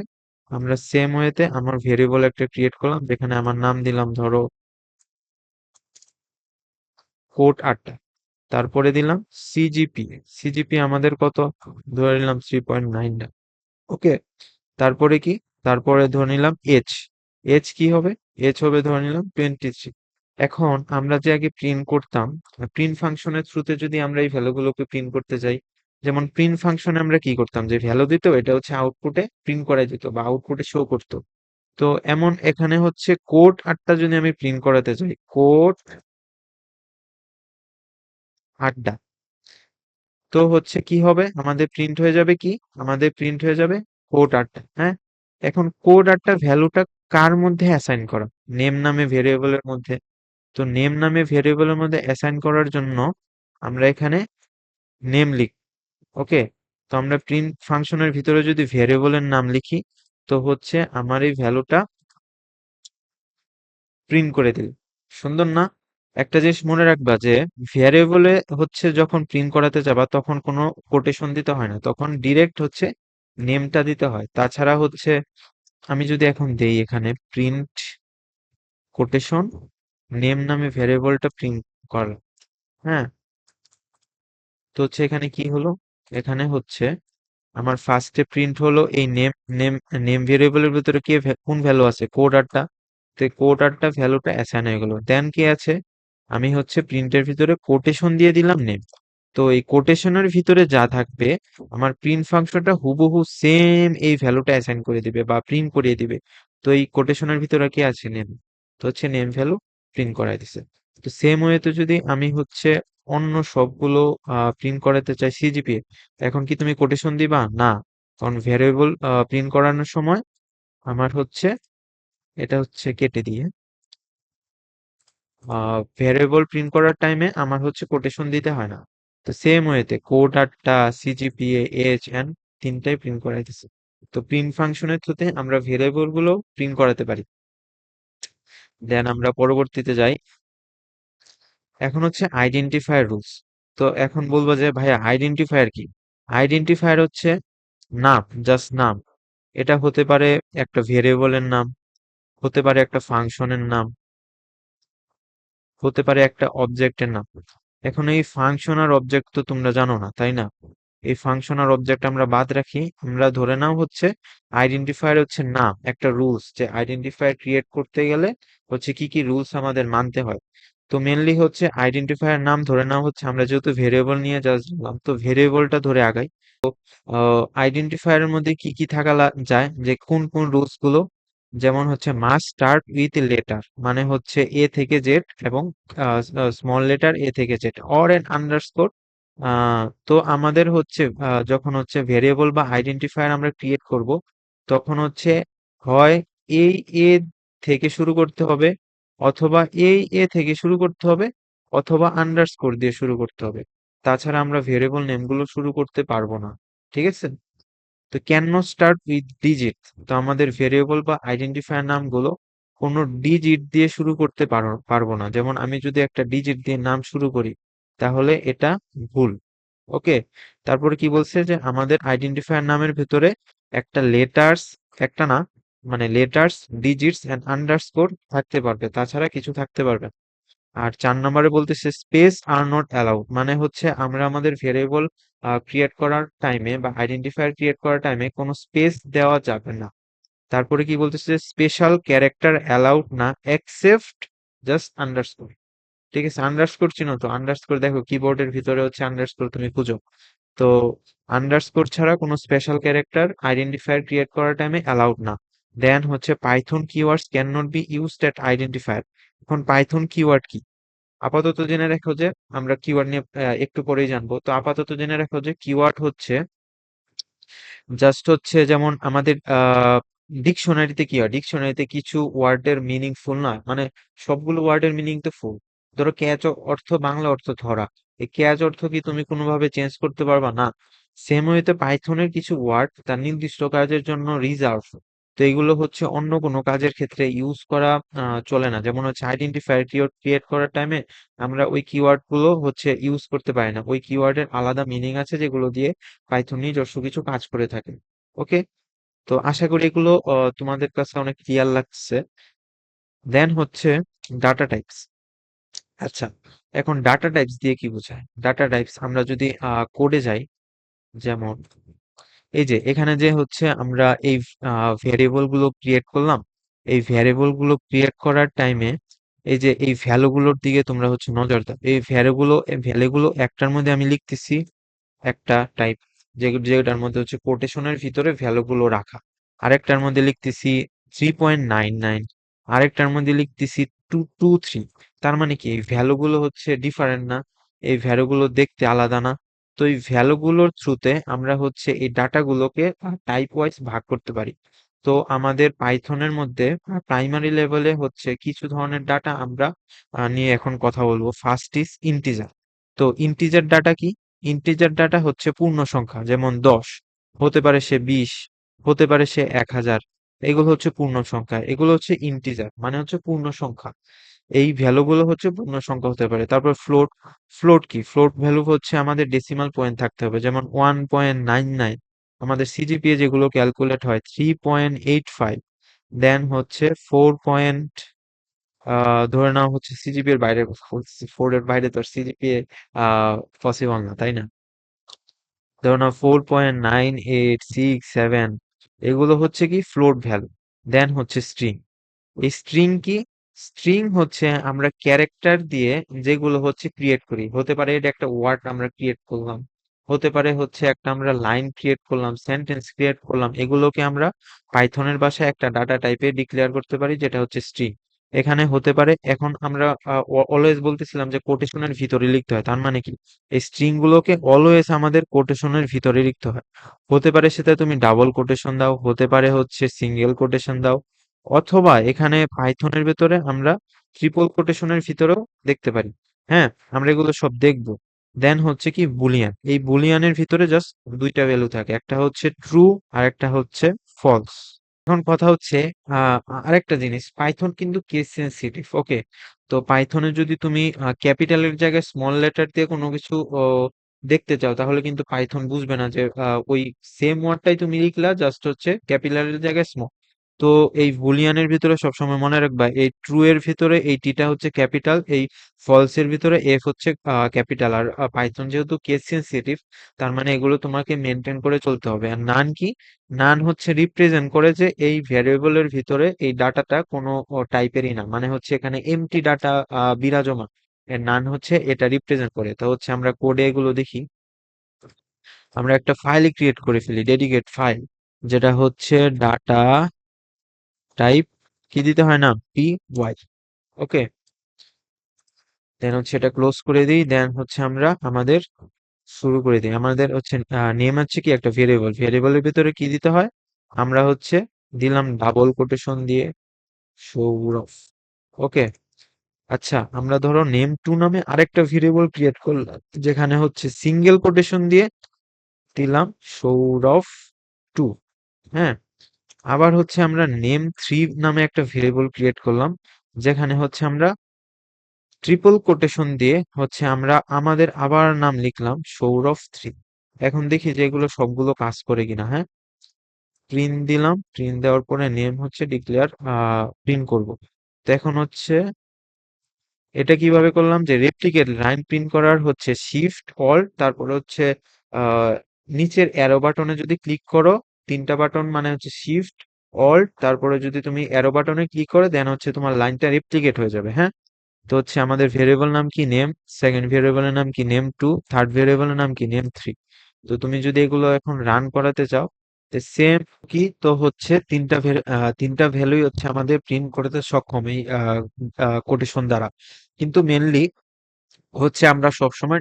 আমরা সেম ওয়েতে আমার ভেরিয়েবল একটা ক্রিয়েট করলাম যেখানে আমার নাম দিলাম ধরো কোড 8টা, তারপরে দিলাম সিজিপি আমাদের কত, ধরে নিলাম 3.9। ওকে, তারপরে কি, তারপরে ধরে নিলাম এইচ কি হবে, এইচ হবে ধরে নিলাম 23। এখন আমরা যে আগে প্রিন্ট করতাম, প্রিন্ট ফাংশনের থ্রুতে যদি আমরা এই ভ্যালুগুলোকে প্রিন্ট করতে যাই, যেমন প্রিন্ট ফাংশনে আমরা কি করতাম, যে ভ্যালু দিত এটা হচ্ছে আউটপুটে প্রিন্ট করা যেত বা আউটপুটে শো করতো। তো এমন এখানে হচ্ছে কোড 8টা যদি আমি প্রিন্ট করাতে চাই, কোড 8টা, তো হচ্ছে কি হবে, আমাদের প্রিন্ট হয়ে যাবে কি, আমাদের প্রিন্ট হয়ে যাবে কোড 8টা। হ্যাঁ, এখন কোড 8টা ভ্যালুটা কার মধ্যে অ্যাসাইন করা, নেম নামে ভেরিয়েবলের মধ্যে। তো নেম নামে ভেরিয়েবলের মধ্যে অ্যাসাইন করার জন্য আমরা এখানে নেম লিখ। ওকে, তো আমরা প্রিন্ট ফাংশনের ভিতরে যদি ভেরিয়েবলের নাম লিখি, তো হচ্ছে আমার এই ভ্যালুটা প্রিন্ট করে দিল। সুন্দর না? একটা জিনিস মনে রাখবা যে ভ্যারিয়েবলে হচ্ছে যখন প্রিন্ট করাতে যাবা তখন কোনো কোটেশন দিতে হয় না, তখন ডিরেক্ট হচ্ছে নেমটা দিতে হয়। তাছাড়া হচ্ছে আমি যদি এখন দেই এখানে প্রিন্ট কোটেশন নেম নামে ভ্যারিয়েবলটা প্রিন্ট কর। হ্যাঁ, তো হচ্ছে এখানে কি হলো, এখানে হচ্ছে আমার ফার্স্টে প্রিন্ট হলো এই নেম, নেম নেম ভেরিয়েবলের ভিতরে কি কোন ভ্যালু আছে, কোড আরটা। তো কোড আরটা ভ্যালুটা অ্যাসাইন হয়ে গেল। দেন কি আছে, আমি হচ্ছে প্রিন্টের ভিতরে কোটেশন দিয়ে দিলাম নেম। তো এই কোটেশনের ভিতরে যা থাকবে আমার প্রিন্ট ফাংশনটা হুবহু সেম এই ভ্যালুটা অ্যাসাইন করে দিবে বা প্রিন্ট করিয়ে দিবে। তো এই কোটেশনের ভিতরে কি আছে, নেম। তো হচ্ছে নেম ভ্যালু প্রিন্ট করাই দিছে। তো সেম ওয়েতে যদি আমি হচ্ছে অন্য সবগুলো প্রিন্ট করাতে চাই সিজিপিএ, এখন কি তুমি কোটেশন দিবা না, কারণ ভ্যারিয়েবল প্রিন্ট করানোর সময় আমার হচ্ছে এটা হচ্ছে কেটে দিয়ে ভ্যারিয়েবল প্রিন্ট করার টাইমে আমার হচ্ছে কোটেশন দিতে হয় না। তো সেম ওয়েতে কোড 8টা সিজিপিএ এইচ এন্ড তিনটাই প্রিন্ট করাইতেছে। তো প্রিন্ট ফাংশনের থ্রুতে আমরা ভেরিয়েবল গুলো প্রিন্ট করাতে পারি। দেন আমরা পরবর্তীতে যাই, এখন হচ্ছে আইডেন্টিফায়ার রুলস। তো এখন বলবো যে ভাইয়া আইডেন্টিফায়ার কি, আইডেন্টিফায়ার হচ্ছে নাম, জাস্ট নাম। এটা হতে পারে একটা ভেরিয়েবলের নাম, হতে পারে একটা ফাংশনের নাম, হতে পারে একটা অবজেক্টের নাম। এখন এই ফাংশন আর অবজেক্ট তো তোমরা জানো না, তাই না? এই ফাংশন আর অবজেক্ট আমরা বাদ রাখি, আমরা ধরে নাও হচ্ছে আইডেন্টিফায়ার হচ্ছে নাম, একটা রুলস, যে আইডেন্টিফায়ার ক্রিয়েট করতে গেলে হচ্ছে কি কি রুলস আমাদের মানতে হয়। তো মেনলি হচ্ছে আইডেন্টিফায়ার নাম ধরে নাও হচ্ছে, আমরা যেহেতু ভেরিয়েবল নিয়ে জাস্ট বললাম, তো ভেরিয়েবলটা ধরে আগাই। আইডেন্টিফায়ারের মধ্যে কি কি থাকা যায়, যে কোন কোন রুলস গুলো, যেমন হচ্ছে মাস্ট স্টার্ট উইথ লেটার, মানে হচ্ছে এ থেকে জেড, এবং স্মল লেটার এ থেকে জেড, অর এন আন্ডারস্কোর। তো আমাদের হচ্ছে যখন হচ্ছে ভেরিয়েবল বা আইডেন্টিফায়ার আমরা ক্রিয়েট করব, তখন হচ্ছে হয় এই এ থেকে শুরু করতে হবে, অথবা এই এ থেকে শুরু করতে হবে, অথবা আন্ডারস্কোর দিয়ে শুরু করতে হবে। তাছাড়া আমরা ভেরিয়েবল নেমগুলো শুরু করতে পারবো না। ঠিক আছে? তো can not start with digit, তো আমাদের ভেরিয়েবল বা আইডেন্টিফায়ার নামগুলো কোনো ডিজিট দিয়ে শুরু করতে পারবো না। যেমন আমি যদি একটা ডিজিট দিয়ে নাম শুরু করি, তাহলে এটা ভুল। ওকে, তারপরে কি বলছে, যে আমাদের আইডেন্টিফায়ার নামের ভেতরে একটা লেটার্স, একটা না, মানে লেটার্স, ডিজিটস এন্ড আন্ডারস্কোর থাকতে পারবে, তাছাড়া কিছু থাকতে পারবে না। আর 4 নম্বরে বলতেছে স্পেস আর নট অ্যালাউড, মানে হচ্ছে আমরা আমাদের ভেরিয়েবল ক্রিয়েট করার টাইমে বা আইডেন্টিফায়ার ক্রিয়েট করার টাইমে কোনো স্পেস দেওয়া যাবে না। তারপরে কি বলতেছে, স্পেশাল ক্যারেক্টার অ্যালাউড না এক্সেপ্ট জাস্ট আন্ডারস্কোর। ঠিক আছে? আন্ডারস্কোর চিনো তো? আন্ডারস্কোর দেখো কিবোর্ডের ভিতরে হচ্ছে আন্ডারস্কোর, তুমি খুঁজো। তো আন্ডারস্কোর ছাড়া কোনো স্পেশাল ক্যারেক্টার আইডেন্টিফায়ার ক্রিয়েট করার টাইমে অ্যালাউড না। দেন হচ্ছে Python keywords can not be used at identifier. এখন পাইথন কিওয়ার্ড কি? আপাতত জেনে রাখো যে, আমরা কিওয়ার্ড নিয়ে একটু পরেই জানবো, তো আপাতত জেনে রাখো যে কিওয়ার্ড হচ্ছে জাস্ট হচ্ছে, যেমন আমাদের ডিকশনারিতে কি হয়, ডিকশনারিতে কিছু ওয়ার্ডের মিনিং ফুল না, মানে সবগুলো ওয়ার্ডের মিনিং তো ফুল। ধরো ক্যাচ অর্থ বাংলা অর্থ ধরা, এই ক্যাচ অর্থ কি তুমি কোনোভাবে চেঞ্জ করতে পারবা না? সেম ওয়েতে পাইথনের কিছু ওয়ার্ড তার নির্দিষ্ট কাজের জন্য রিজার্ভ, তো এগুলো হচ্ছে অন্য কোনো কাজের ক্ষেত্রে ইউজ করা চলে না। যেমন হচ্ছে আইডেন্টিফায়ার ক্রিয়েট করার টাইমে আমরা ওই কিওয়ার্ড গুলো হচ্ছে ইউজ করতে পারি না, ওই কিওয়ার্ডের আলাদা মিনিং আছে যেগুলো দিয়ে পাইথন নিজস্ব কিছু কাজ করে থাকে। ওকে, তো আশা করি এগুলো তোমাদের কাছে অনেক ক্লিয়ার লাগছে। দেন হচ্ছে ডাটা টাইপস। আচ্ছা, এখন ডাটা টাইপস দিয়ে কি বোঝায়? ডাটা টাইপস আমরা যদি কোডে যাই, যেমন এই যে এখানে যে হচ্ছে আমরা এই ভেরিয়েবল গুলো ক্রিয়েট করলাম, এই ভেরিয়েবল গুলো ক্রিয়েট করার টাইমে এই যে এই ভ্যালু গুলোর দিকে তোমরা হচ্ছে নজর দাও। এই ভ্যালু গুলো একটার মধ্যে আমি লিখতেছি একটা টাইপ, যেটার মধ্যে হচ্ছে কোটেশনের ভিতরে ভ্যালু গুলো রাখা, আরেকটার মধ্যে লিখতেছি 3.99, আরেকটার মধ্যে লিখতেছি 223। তার মানে কি এই ভ্যালু গুলো হচ্ছে ডিফারেন্ট না? এই ভ্যালু গুলো দেখতে আলাদা না? তো এই ভ্যালু গুলোর থ্রুতে আমরা হচ্ছে এই ডাটা গুলোকে টাইপ ওয়াইজ ভাগ করতে পারি। তো আমাদের পাইথনের মধ্যে প্রাইমারি লেভেলে হচ্ছে কিছু ধরনের ডাটা আমরা নিয়ে এখন কথা বলবো। First is integer. তো ইন্টিজার ডাটা কি? ইন্টিজার ডাটা হচ্ছে পূর্ণ সংখ্যা, যেমন 10, হতে পারে সে 20, হতে পারে সে 1000। এগুলো হচ্ছে পূর্ণ সংখ্যা, এগুলো হচ্ছে ইন্টিজার, মানে হচ্ছে পূর্ণ সংখ্যা। এই ভ্যালু গুলো হচ্ছে পূর্ণ সংখ্যা হতে পারে। তারপর ফ্লোট। ফ্লোট কি? ফ্লোট ভ্যালু হচ্ছে আমাদের ডেসিমাল পয়েন্ট থাকতে হবে, যেমন 1.99। আমাদের সিজিপিএ যেগুলো ক্যালকুলেট হয় 3.85। দেন হচ্ছে 4 ধরে নাও হচ্ছে সিজিপি এর বাইরে কথা বলছি, 4 এর বাইরে তো সিজিপিএ পসিবল না, তাই না? ধরো না 4.9867, এগুলো হচ্ছে কি ফ্লোট ভ্যালু। দেন হচ্ছে স্ট্রিং। এই স্ট্রিং কি? স্ট্রিং হচ্ছে আমরা ক্যারেক্টার দিয়ে যেগুলো হচ্ছে ক্রিয়েট করি, হতে পারে এটা একটা ওয়ার্ড আমরা ক্রিয়েট করলাম, হতে পারে হচ্ছে একটা আমরা লাইন ক্রিয়েট করলাম, সেন্টেন্স ক্রিয়েট করলাম, এগুলোকে আমরা পাইথনের ভাষায় একটা ডাটা টাইপে ডিক্লেয়ার করতে পারি, যেটা হচ্ছে স্ট্রিং। এখানে হতে পারে, এখন আমরা অলওয়েজ বলতেছিলাম যে কোটেশনের ভিতরে লিখতে হয়, তার মানে কি এই স্ট্রিং গুলোকে অলওয়েজ আমাদের কোটেশনের ভিতরে লিখতে হয়। হতে পারে সেটা তুমি ডাবল কোটেশন দাও, হতে পারে হচ্ছে সিঙ্গেল কোটেশন দাও, অথবা এখানে পাইথনের ভেতরে আমরা ট্রিপল কোটেশনের ভিতরেও দেখতে পারি। হ্যাঁ, আমরা এগুলো সব দেখবো। দেন হচ্ছে কি বুলিয়ান। এই বুলিয়ানের ভিতরে জাস্ট দুইটা ভ্যালু থাকে, একটা হচ্ছে ট্রু আর একটা হচ্ছে ফলস। এখন কথা হচ্ছে আহ আরেকটা জিনিস, পাইথন কিন্তু কেস সেনসিটিভ। ওকে, তো পাইথনে যদি তুমি ক্যাপিটালের জায়গায় স্মল লেটার দিয়ে কোনো কিছু দেখতে চাও, তাহলে কিন্তু পাইথন বুঝবে না যে ওই সেম ওয়ার্ডটাই তুমি লিখলা, জাস্ট হচ্ছে ক্যাপিটালের জায়গায় স্মল। তো এই বুলিয়ানের ভিতরে সবসময় মনে রাখবা, এই ট্রু এর ভিতরে এই টিটা হচ্ছে ক্যাপিটাল, এই ফলস এর ভিতরে এফ হচ্ছে ক্যাপিটাল। আর পাইথন যেহেতু কেস সেনসিটিভ, তার মানে এগুলো তোমাকে মেনটেন করে চলতে হবে। আর নান কি? নান হচ্ছে রিপ্রেজেন্ট করে যে এই ভ্যারিয়েবলের ভিতরে এই ডাটাটা কোনো টাইপেরই না, মানে হচ্ছে এখানে এমটি ডাটা বিরাজমান। এর নান হচ্ছে এটা রিপ্রেজেন্ট করে। তো হচ্ছে আমরা কোডে এগুলো দেখি। আমরা একটা ফাইল ক্রিয়েট করে ফেলি, ডেডিকেট ফাইল, যেটা হচ্ছে ডাটা টাইপ কি দিতে হয় না, পি ওয়াই। ওকে, দেন হচ্ছে এটা ক্লোজ করে দিই। দেন হচ্ছে আমরা আমাদের শুরু করে দিই। আমাদের হচ্ছে নেম হচ্ছে কি একটা ভেরিয়েবল, ভেরিয়েবলের ভিতরে কি দিতে হয়, আমরা হচ্ছে দিলাম ডাবল কোটেশন দিয়ে সৌরভ। ওকে, আচ্ছা আমরা ধরো নেম টু নামে আরেকটা ভেরিয়েবল ক্রিয়েট করলাম, যেখানে হচ্ছে সিঙ্গেল কোটেশন দিয়ে দিলাম সৌরভ টু। হ্যাঁ, আবার হচ্ছে আমরা নেম থ্রি নামে একটা ভেরিয়েবল ক্রিয়েট করলাম, যেখানে হচ্ছে আমরা ট্রিপল কোটেশন দিয়ে হচ্ছে আমরা আমাদের আবার নাম লিখলাম সৌরভ থ্রি। এখন দেখি যে এগুলো সবগুলো কাজ করে কিনা। হ্যাঁ, প্রিন্ট দিলাম, প্রিন্ট দেওয়ার পরে নেম হচ্ছে ডিক্লেয়ার প্রিন্ট করব। তো এখন হচ্ছে এটা কিভাবে করলাম, যে রেপ্লিকেট লাইন প্রিন্ট করার হচ্ছে শিফট অল্ট, তারপরে হচ্ছে আহ নিচের অ্যারো বাটনে যদি ক্লিক করো, তিনটা বাটন মানে হচ্ছে শিফট অল্ট, তারপরে যদি তুমি অ্যারো বাটনে ক্লিক করো, দেন হচ্ছে তোমার লাইনটা রেপ্লিকেট হয়ে যাবে। হ্যাঁ, তো হচ্ছে আমাদের ভেরিয়েবল নাম কি নেম, সেকেন্ড ভেরিয়েবলের নাম কি নেম টু, থার্ড ভেরিয়েবলের নাম কি নেম থ্রি। তো তুমি যদি এগুলো এখন রান করাতে চাও, তো সেম কি, তো হচ্ছে তিনটা ভ্যালুই হচ্ছে আমাদের প্রিন্ট করতে সক্ষম এই কোটেশন দ্বারা। কিন্তু মেনলি হচ্ছে আমরা সবসময়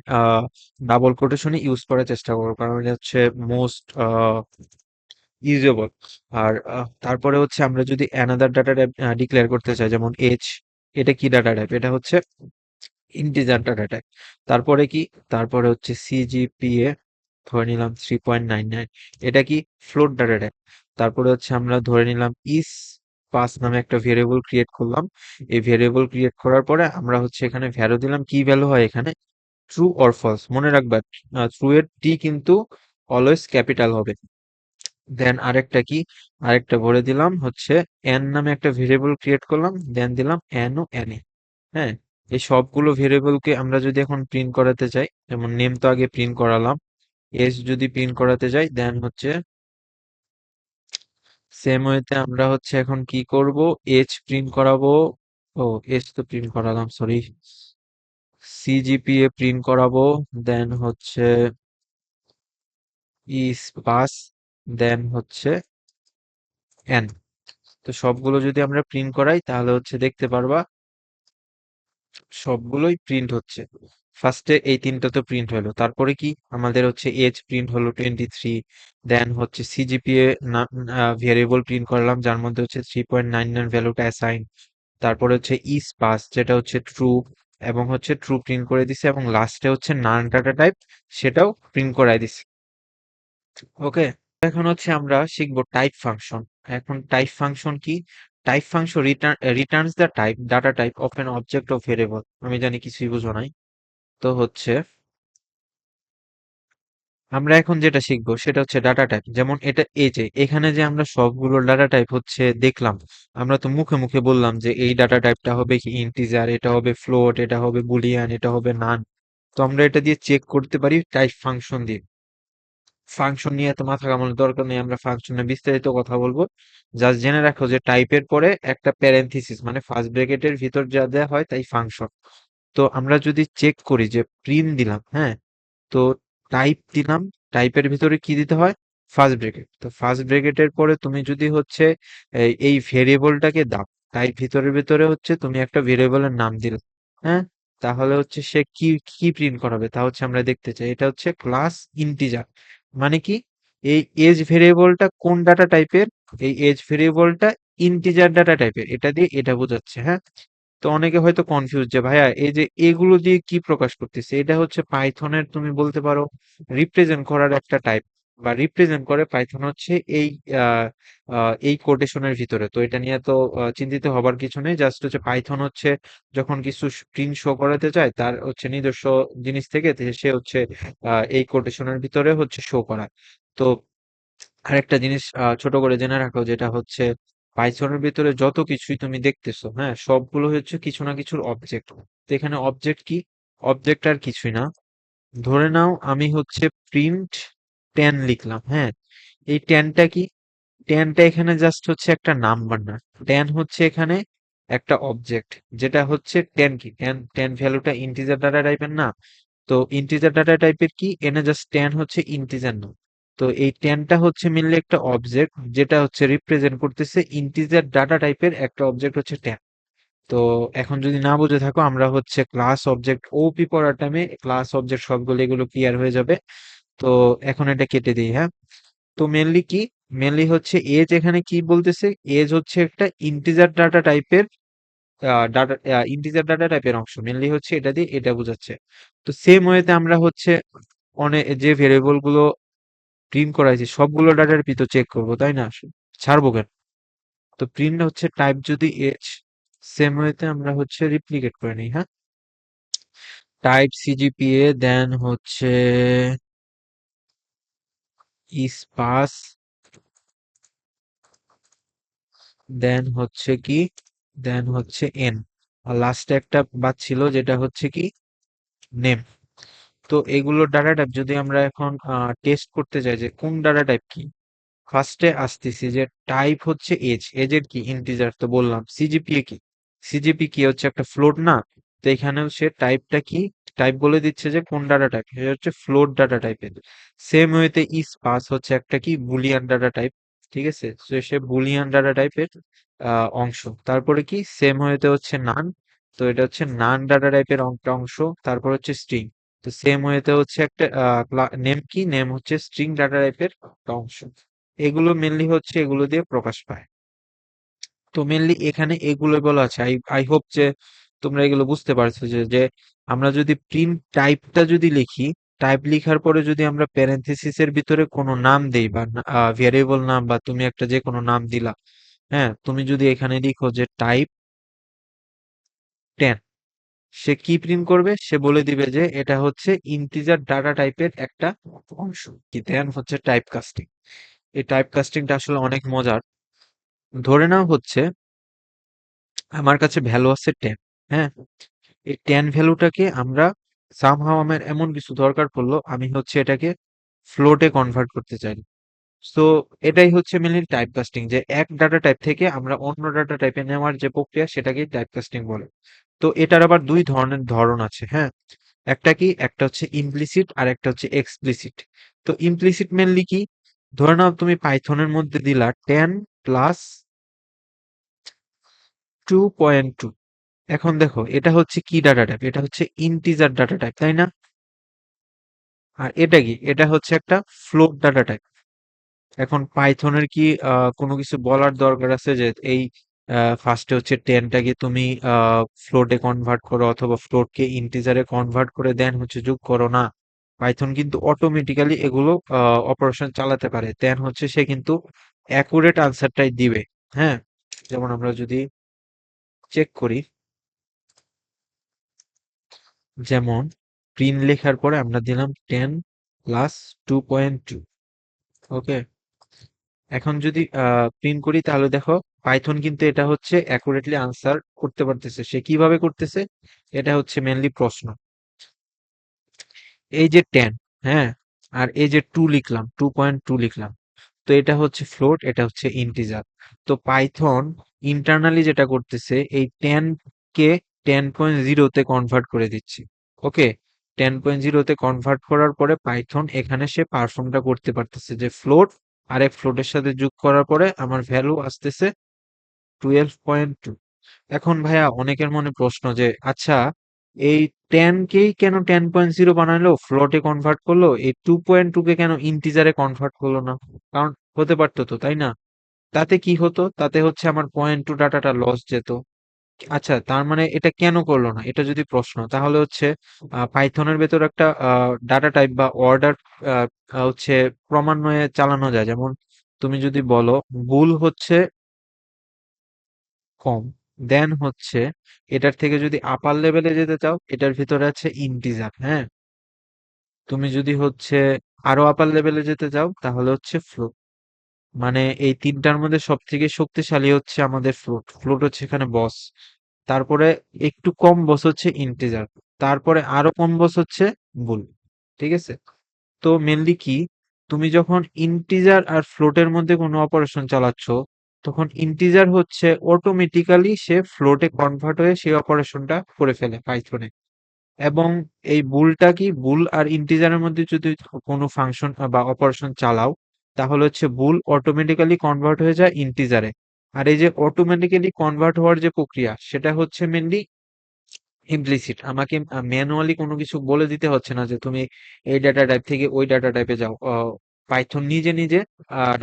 ডাবল কোটেশনই ইউজ করার চেষ্টা করবো, কারণ এটা হচ্ছে মোস্ট ইউজেবল। আর তারপরে হচ্ছে আমরা যদি অ্যানাদার ডাটা টাইপ ডিক্লেয়ার করতে চাই, যেমন এইচ, এটা কি ডাটা টাইপ, এটা হচ্ছে ইন্টিজার ডাটা টাইপ। তারপরে কি, তারপরে হচ্ছে সিজিপিএ ধরে নিলাম 3.99, এটা কি ফ্লোট ডাটা টাইপ। তারপরে হচ্ছে আমরা ধরে নিলাম ইস পাস নামে একটা ভেরিয়েবল ক্রিয়েট করলাম। এই ভেরিয়েবল ক্রিয়েট করার পরে আমরা হচ্ছে এখানে ভ্যালু দিলাম, কি ভ্যালু হয় এখানে, ট্রু অর ফলস। মনে রাখবা ট্রু এর টি কিন্তু অলওয়েজ ক্যাপিটাল হবে। দেন আরেকটা কি, আরেকটা ভরে দিলাম হচ্ছে এন নামে একটা ভেরিয়েবল ক্রিয়েট করলাম, দেন দিলাম এন ও এন এ। হ্যাঁ, এই সবগুলো ভেরিয়েবলকে আমরা যদি এখন প্রিন্ট করাতে চাই, যেমন নেম তো আগে প্রিন্ট করালাম, এস যদি প্রিন্ট করাতে যাই, দেন হচ্ছে সেম ওয়েতে আমরা হচ্ছে এখন কি করব, এইচ প্রিন্ট করাবো। ও, এইচ তো প্রিন্ট করালাম, সরি। সিজিপিএ প্রিন্ট করাবো, দেন হচ্ছে ইস পাস, দেন হচ্ছে এন। তো সবগুলো যদি আমরা প্রিন্ট করাই, তাহলে হচ্ছে দেখতে পারবা সবগুলোই প্রিন্ট হচ্ছে। ফার্স্টে এই তিনটা তো প্রিন্ট হলো, তারপরে কি আমাদের হচ্ছে এজ প্রিন্ট হলো 23। দেন হচ্ছে সিজিপিএ ভেরিয়েবল প্রিন্ট করলাম, যার মধ্যে হচ্ছে 3.99 ভ্যালুটা অ্যাসাইন। তারপরে হচ্ছে ইস পাস, যেটা হচ্ছে ট্রু, এবং হচ্ছে ট্রু প্রিন্ট করে দিছে, এবং লাস্টে হচ্ছে নান ডাটা টাইপ, সেটাও প্রিন্ট করাই দিছে। ওকে, এখন হচ্ছে আমরা শিখবো টাইপ ফাংশন। এখন টাইপ ফাংশন কি, type function Returns the type data type of an object of variable. আমি জানি কিছুই বুঝো নাই। তো হচ্ছে আমরা এখন যেটা শিখবো সেটা হচ্ছে ডাটা টাইপ। যেমন এটা, এই যে এখানে যে আমরা সবগুলো ডাটা টাইপ হচ্ছে দেখলাম, আমরা তো মুখে মুখে বললাম যে এই ডাটা টাইপটা হবে কি ইন্টিজার, এটা হবে ফ্লোট, এটা হবে বুলিয়ান, এটা হবে নান। তো আমরা এটা দিয়ে চেক করতে পারি টাইপ ফাংশন দিয়ে। ফাংশন নিয়ে এত মাথা ঘামানোর দরকার নেই, আমরা ফাংশনে বিস্তারিত কথা বলবো। জাস্ট জেনে রাখো যে টাইপের পরে একটা প্যারেনথিসিস মানে ফার্স্ট ব্র্যাকেটের ভিতর যা দেওয়া হয় তাই ফাংশন। তো আমরা যদি চেক করি যে প্রিন্ট দিলাম, হ্যাঁ, তো টাইপ দিলাম, টাইপের ভিতরে কি দিতে হয়, ফার্স্ট ব্র্যাকেট। তো ফার্স্ট ব্র্যাকেটের পরে তুমি যদি হচ্ছে এই ভেরিয়েবলটাকে দাও, টাইপ ভিতরে ভিতরে হচ্ছে তুমি একটা ভেরিয়েবলের নাম দিলে, হ্যাঁ, তাহলে হচ্ছে সে কি কি প্রিন্ট করাবে তা হচ্ছে আমরা দেখতে চাই। এটা হচ্ছে ক্লাস ইন্টিজার, মানে কি, এই এজ ভেরিয়েবলটা কোন ডাটা টাইপের, এই এজ ভেরিয়েবলটা ইন্টিজার ডাটা টাইপের, এটা দিয়ে এটা বোঝাচ্ছে। হ্যাঁ, তো অনেকে হয়তো কনফিউজ যে ভাইয়া এই যে এগুলো দিয়ে কি প্রকাশ করতেছে, এটা হচ্ছে পাইথনের তুমি বলতে পারো রিপ্রেজেন্ট করার একটা টাইপ, বা রিপ্রেজেন্ট করে পাইথন হচ্ছে এই আহ, এই কোটেশনের ভিতরে। তো এটা নিয়ে তো চিন্তিত হবার কিছু নেই, জাস্ট হচ্ছে পাইথন হচ্ছে যখন কিছু প্রিন্ট শো করাতে চায় তার হচ্ছে নিজস্ব জিনিস থেকে সে হচ্ছে এই কোটেশনের ভিতরে হচ্ছে শো করায়। তো আরেকটা জিনিস ছোট করে জেনে রাখো, যেটা হচ্ছে পাইথনের ভিতরে যত কিছুই তুমি দেখতেছো, হ্যাঁ, সবগুলো হচ্ছে কিছু না কিছুর অবজেক্ট। তো এখানে অবজেক্ট কি? অবজেক্ট আর কিছুই না। ধরে নাও আমি হচ্ছে প্রিন্ট 10 লিখলাম, হ্যাঁ। এই 10টা কি? 10টা এখানে জাস্ট হচ্ছে একটা নাম্বার না। 10 হচ্ছে এখানে একটা অবজেক্ট, যেটা হচ্ছে 10 কি 10 ভ্যালুটা ইন্টিজার ডাটা টাইপের না। তো ইন্টিজার ডাটা টাইপের কি এনে জাস্ট 10 হচ্ছে ইন্টিজার না। তো এই 10টা হচ্ছে মেনলি একটা অবজেক্ট, যেটা হচ্ছে রিপ্রেজেন্ট করতেছে ইন্টিজার ডাটা টাইপের একটা অবজেক্ট হচ্ছে 10। তো এখন যদি না বুঝে থাকো, আমরা হচ্ছে ক্লাস অবজেক্ট ওপি পড়ার টাইমে ক্লাস অবজেক্ট সবগুলো এগুলো ক্লিয়ার হয়ে যাবে। তো এখন এটা কেটে দিই, হ্যাঁ। তো মেনলি কি? মেনলি হচ্ছে এজ এখানে কি বলতেছে? এজ হচ্ছে একটা ইন্টিজার ডাটা টাইপের ডাটা ইন্টিজার ডাটা টাইপের অংশ। মেনলি হচ্ছে এটা দিয়ে এটা বোঝাচ্ছে। তো সেম ওয়েতে আমরা হচ্ছে অনেক যে ভেরিয়েবল গুলো প্রিন্ট করাইছি সবগুলো ডাটার ভিতর চেক করব, তাই না? ছাড়বো কেন? তো প্রিন্ট হচ্ছে টাইপ যদি এজ, সেম ওয়েতে আমরা হচ্ছে রিপ্লিকেট করে নিই, হ্যাঁ। টাইপ সিজিপিএ দেন হচ্ছে ইস্পাস দেন হচ্ছে কি দেন হচ্ছে এন, আর লাস্টে একটা বাদ ছিল যেটা হচ্ছে কি নেম। তো এগুলোর ডাটা টাইপ যদি আমরা এখন টেস্ট করতে চাই যে কোন ডাটা টাইপ কি, ফার্স্টে আসতেছি যে টাইপ হচ্ছে এজ, এজের কি ইন্টিজার তো বললাম। সিজিপিএ কি? সিজিপি কি হচ্ছে একটা ফ্লোট না? তো এখানেও সে টাইপটা কি টাইপ বলে দিচ্ছে যে কোন ডাটা টাইপ, সেটা হচ্ছে ফ্লোট ডাটা টাইপের। সেম ওয়েতে ইস পাস হচ্ছে একটা কি বুলিয়ান ডাটা টাইপ। ঠিক আছে, তো সে বুলিয়ান ডাটা টাইপের অংশ। তারপরে কি সেম ওয়েতে হচ্ছে নান, তো এটা হচ্ছে নান ডাটা টাইপের অংশ। তারপর হচ্ছে স্ট্রিং, তো সেম ওয়েতে হচ্ছে একটা নেম কি নেম হচ্ছে স্ট্রিং ডাটা টাইপের অংশ। এগুলো মেনলি হচ্ছে এগুলো দিয়ে প্রকাশ পায়। তো মেনলি এখানে এগুলো বলা আছে। আই আই হোপ যে তোমরা এগুলো বুঝতে পারছো যে যে আমরা যদি প্রিন্ট টাইপটা যদি লিখি, টাইপ লিখার পরে যদি আমরা প্যারেনথেসিস এর ভিতরে কোনো নাম দেই বা ভেরিয়েবল নাম বা তুমি একটা যে কোনো নাম দিলা, হ্যাঁ, তুমি যদি এখানে লিখো যে টাইপ 10, সে কি প্রিন্ট করবে? সে বলে দিবে যে এটা হচ্ছে ইন্টিজার ডাটা টাইপের একটা অংশ। কি দেন হচ্ছে টাইপ কাস্টিং। এই টাইপ কাস্টিংটা আসলে অনেক মজার। ধরে নাও হচ্ছে আমার কাছে ভ্যালু আছে 10, হ্যাঁ। এই 10 ভ্যালুটাকে আমরা সামহাও আমার এমন কিছু দরকার পড়লো, আমি হচ্ছে এটাকে ফ্লোটে কনভার্ট করতে চাই। সো এটাই হচ্ছে মেনলি টাইপ কাস্টিং, যে এক ডাটা টাইপ থেকে আমরা অন্য ডাটা টাইপে নেওয়ার যে প্রক্রিয়া সেটাকে টাইপ কাস্টিং বলে। তো এটার আবার দুই ধরনের ধরন আছে, হ্যাঁ। একটা কি একটা হচ্ছে ইমপ্লিসিট আর একটা হচ্ছে এক্সপ্লিসিট। তো ইমপ্লিসিট মেনলি কি? ধরে নাও তুমি পাইথনের মধ্যে দিলা 10 প্লাস 2.2। এখন দেখো এটা হচ্ছে কি ডাটা টাইপ? এটা হচ্ছে ইন্টিজার ডাটা টাইপ, তাই না? আর এটা কি? এটা হচ্ছে একটা ফ্লোট ডাটা টাইপ। এখন পাইথনের কি কোনো কিছু বলার দরকার আছে যে এই ফার্স্টে হচ্ছে 10টাকে তুমি ফ্লোটে কনভার্ট করো অথবা ফ্লোটকে ইন্টিজারে কনভার্ট করে দেন হচ্ছে যোগ করো না? পাইথন কিন্তু অটোমেটিক্যালি এগুলো অপারেশন চালাতে পারে, দেন হচ্ছে সে কিন্তু অ্যাকুরেট আনসারটাই দিবে, হ্যাঁ। যেমন আমরা যদি চেক করি, যেমন প্রিন্ট লেখার পরে আমরা দিলাম 10 প্লাস 2.2, ওকে। এখন যদি প্রিন্ট করি তাহলে দেখো পাইথন কিন্তু এটা হচ্ছে অ্যাকুরেটলি আনসার করতে পারতেছে। সে কিভাবে করতেছে? এটা হচ্ছে মেনলি প্রশ্ন। এই যে 10, হ্যাঁ, আর এই যে 2 লিখলাম, 2.2 লিখলাম, তো এটা হচ্ছে ফ্লোট, এটা হচ্ছে ইন্টিজার। তো পাইথন ইন্টারনালি যেটা করতেছে এই 10 কে 10.0 তে কনভার্ট করে দিচ্ছে, ওকে। 10.0 তে কনভার্ট করার পরে পাইথন এখানে সে পারফর্মটা করতে পারতেছে যে ফ্লোট আরেক ফ্লোটের সাথে যোগ করার পরে আমার ভ্যালু আসতেছে 12.2। এখন ভাইয়া অনেকের মনে প্রশ্ন যে আচ্ছা, এই 10 কেই কেন 10.0 বানালো, ফ্লোটে কনভার্ট করলো, এই 2.2 কে কেন ইন্টিজারে কনভার্ট করলো না? কারণ হতে পারতো তো, তাই না? তাতে কি হতো? তাতে হচ্ছে আমার 0.2 ডাটাটা লস যেত। আচ্ছা, তার মানে এটা কেন করলো না, এটা যদি প্রশ্ন, তাহলে হচ্ছে পাইথনের ভেতর একটা ডাটা টাইপ বা অর্ডার হচ্ছে ক্রমান্বয়ে চালানো যায়। যেমন তুমি যদি বলো বুল হচ্ছে কম, দেন হচ্ছে এটার থেকে যদি আপার লেভেলে যেতে চাও এটার ভিতরে আছে ইন্টিজার, হ্যাঁ। তুমি যদি হচ্ছে আরো আপার লেভেলে যেতে চাও তাহলে হচ্ছে ফ্লোট। মানে এই তিনটার মধ্যে সব থেকে শক্তিশালী হচ্ছে আমাদের ফ্লোট। ফ্লোট হচ্ছে এখানে বস। তারপরে একটু কম বস হচ্ছে ইন্টিজার। তারপরে আরো কম বস হচ্ছে বুল। ঠিক আছে? তো মেনলি কি, তুমি যখন ইন্টিজার আর ফ্লোটের মধ্যে কোনো অপারেশন চালাচ্ছ, তখন ইন্টিজার হচ্ছে অটোমেটিক্যালি সে ফ্লোটে কনভার্ট হয়ে সেই অপারেশনটা করে ফেলে পাইথনে। এবং এই বুলটা কি, বুল আর ইন্টিজারের মধ্যে যদি কোনো ফাংশন বা অপারেশন চালাও, তাহলে হচ্ছে বুল অটোমেটিক্যালি কনভার্ট হয়ে যায় ইন্টিজারে। আর এই যে অটোমেটিক্যালি কনভার্ট হওয়ার যে প্রক্রিয়া, সেটা হচ্ছে মেনলি ইমপ্লিসিট। আমাকে ম্যানুয়ালি কোনো কিছু বলে দিতে হচ্ছে না যে তুমি এই ডাটা টাইপ থেকে ওই ডাটা টাইপে যাও। পাইথন নিজে নিজে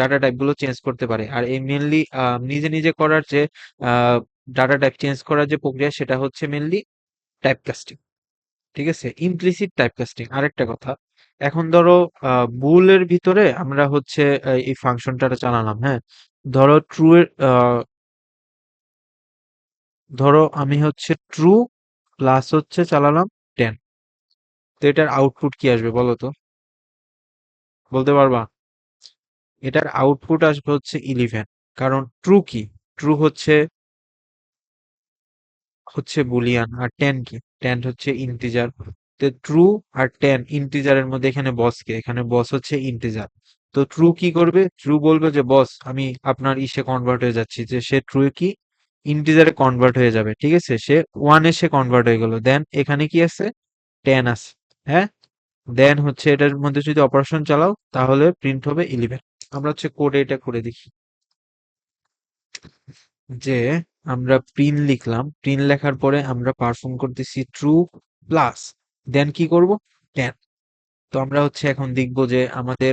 ডাটা টাইপ গুলো চেঞ্জ করতে পারে। আর এই মেনলি নিজে নিজে করার যে ডাটা টাইপ চেঞ্জ করার যে প্রক্রিয়া, সেটা হচ্ছে মেনলি টাইপ কাস্টিং। ঠিক আছে? Implicit type casting. আরেকটা কথা, এখন ধরো বুলের ভিতরে আমরা হচ্ছে এই ফাংশনটা চালালাম, হ্যাঁ? ধরো ট্রু এর ধরো আমি হচ্ছে ট্রু প্লাস হচ্ছে চালালাম 10। তো এটার আউটপুট কি আসবে বলো তো? বলতে পারবা? এটার আউটপুট আসবে হচ্ছে 11। কারণ ট্রু কি? ট্রু হচ্ছে হচ্ছে বুলিয়ান, আর 10 কি? 10 হচ্ছে ইন্টিজার। তো ট্রু আর 10 ইন্টিজারের মধ্যে এখানে বস কে? এখানে বস হচ্ছে ইন্টিজার। তো ট্রু কি করবে? ট্রু বলবে যে বস আমি আপনার ইসে কনভার্ট হয়ে যাচ্ছি, যে সে ট্রু কি ইন্টিজারে কনভার্ট হয়ে যাবে। ঠিক আছে? সে 1 এ সে কনভার্ট হয়ে গেল। দেন এখানে কি আছে? 10 আছে। হ্যাঁ? দেন হচ্ছে এটার মধ্যে যদি অপারেশন চালাও, তাহলে প্রিন্ট হবে 11। আমরা হচ্ছে কোডে এটা করে দেখি যে আমরা প্রিন্ট লিখলাম, প্রিন্ট লেখার পরে আমরা পারফর্ম করতেছি ট্রু প্লাস, দেন কি করব? 10। তো আমরা হচ্ছে এখন দেখব যে আমাদের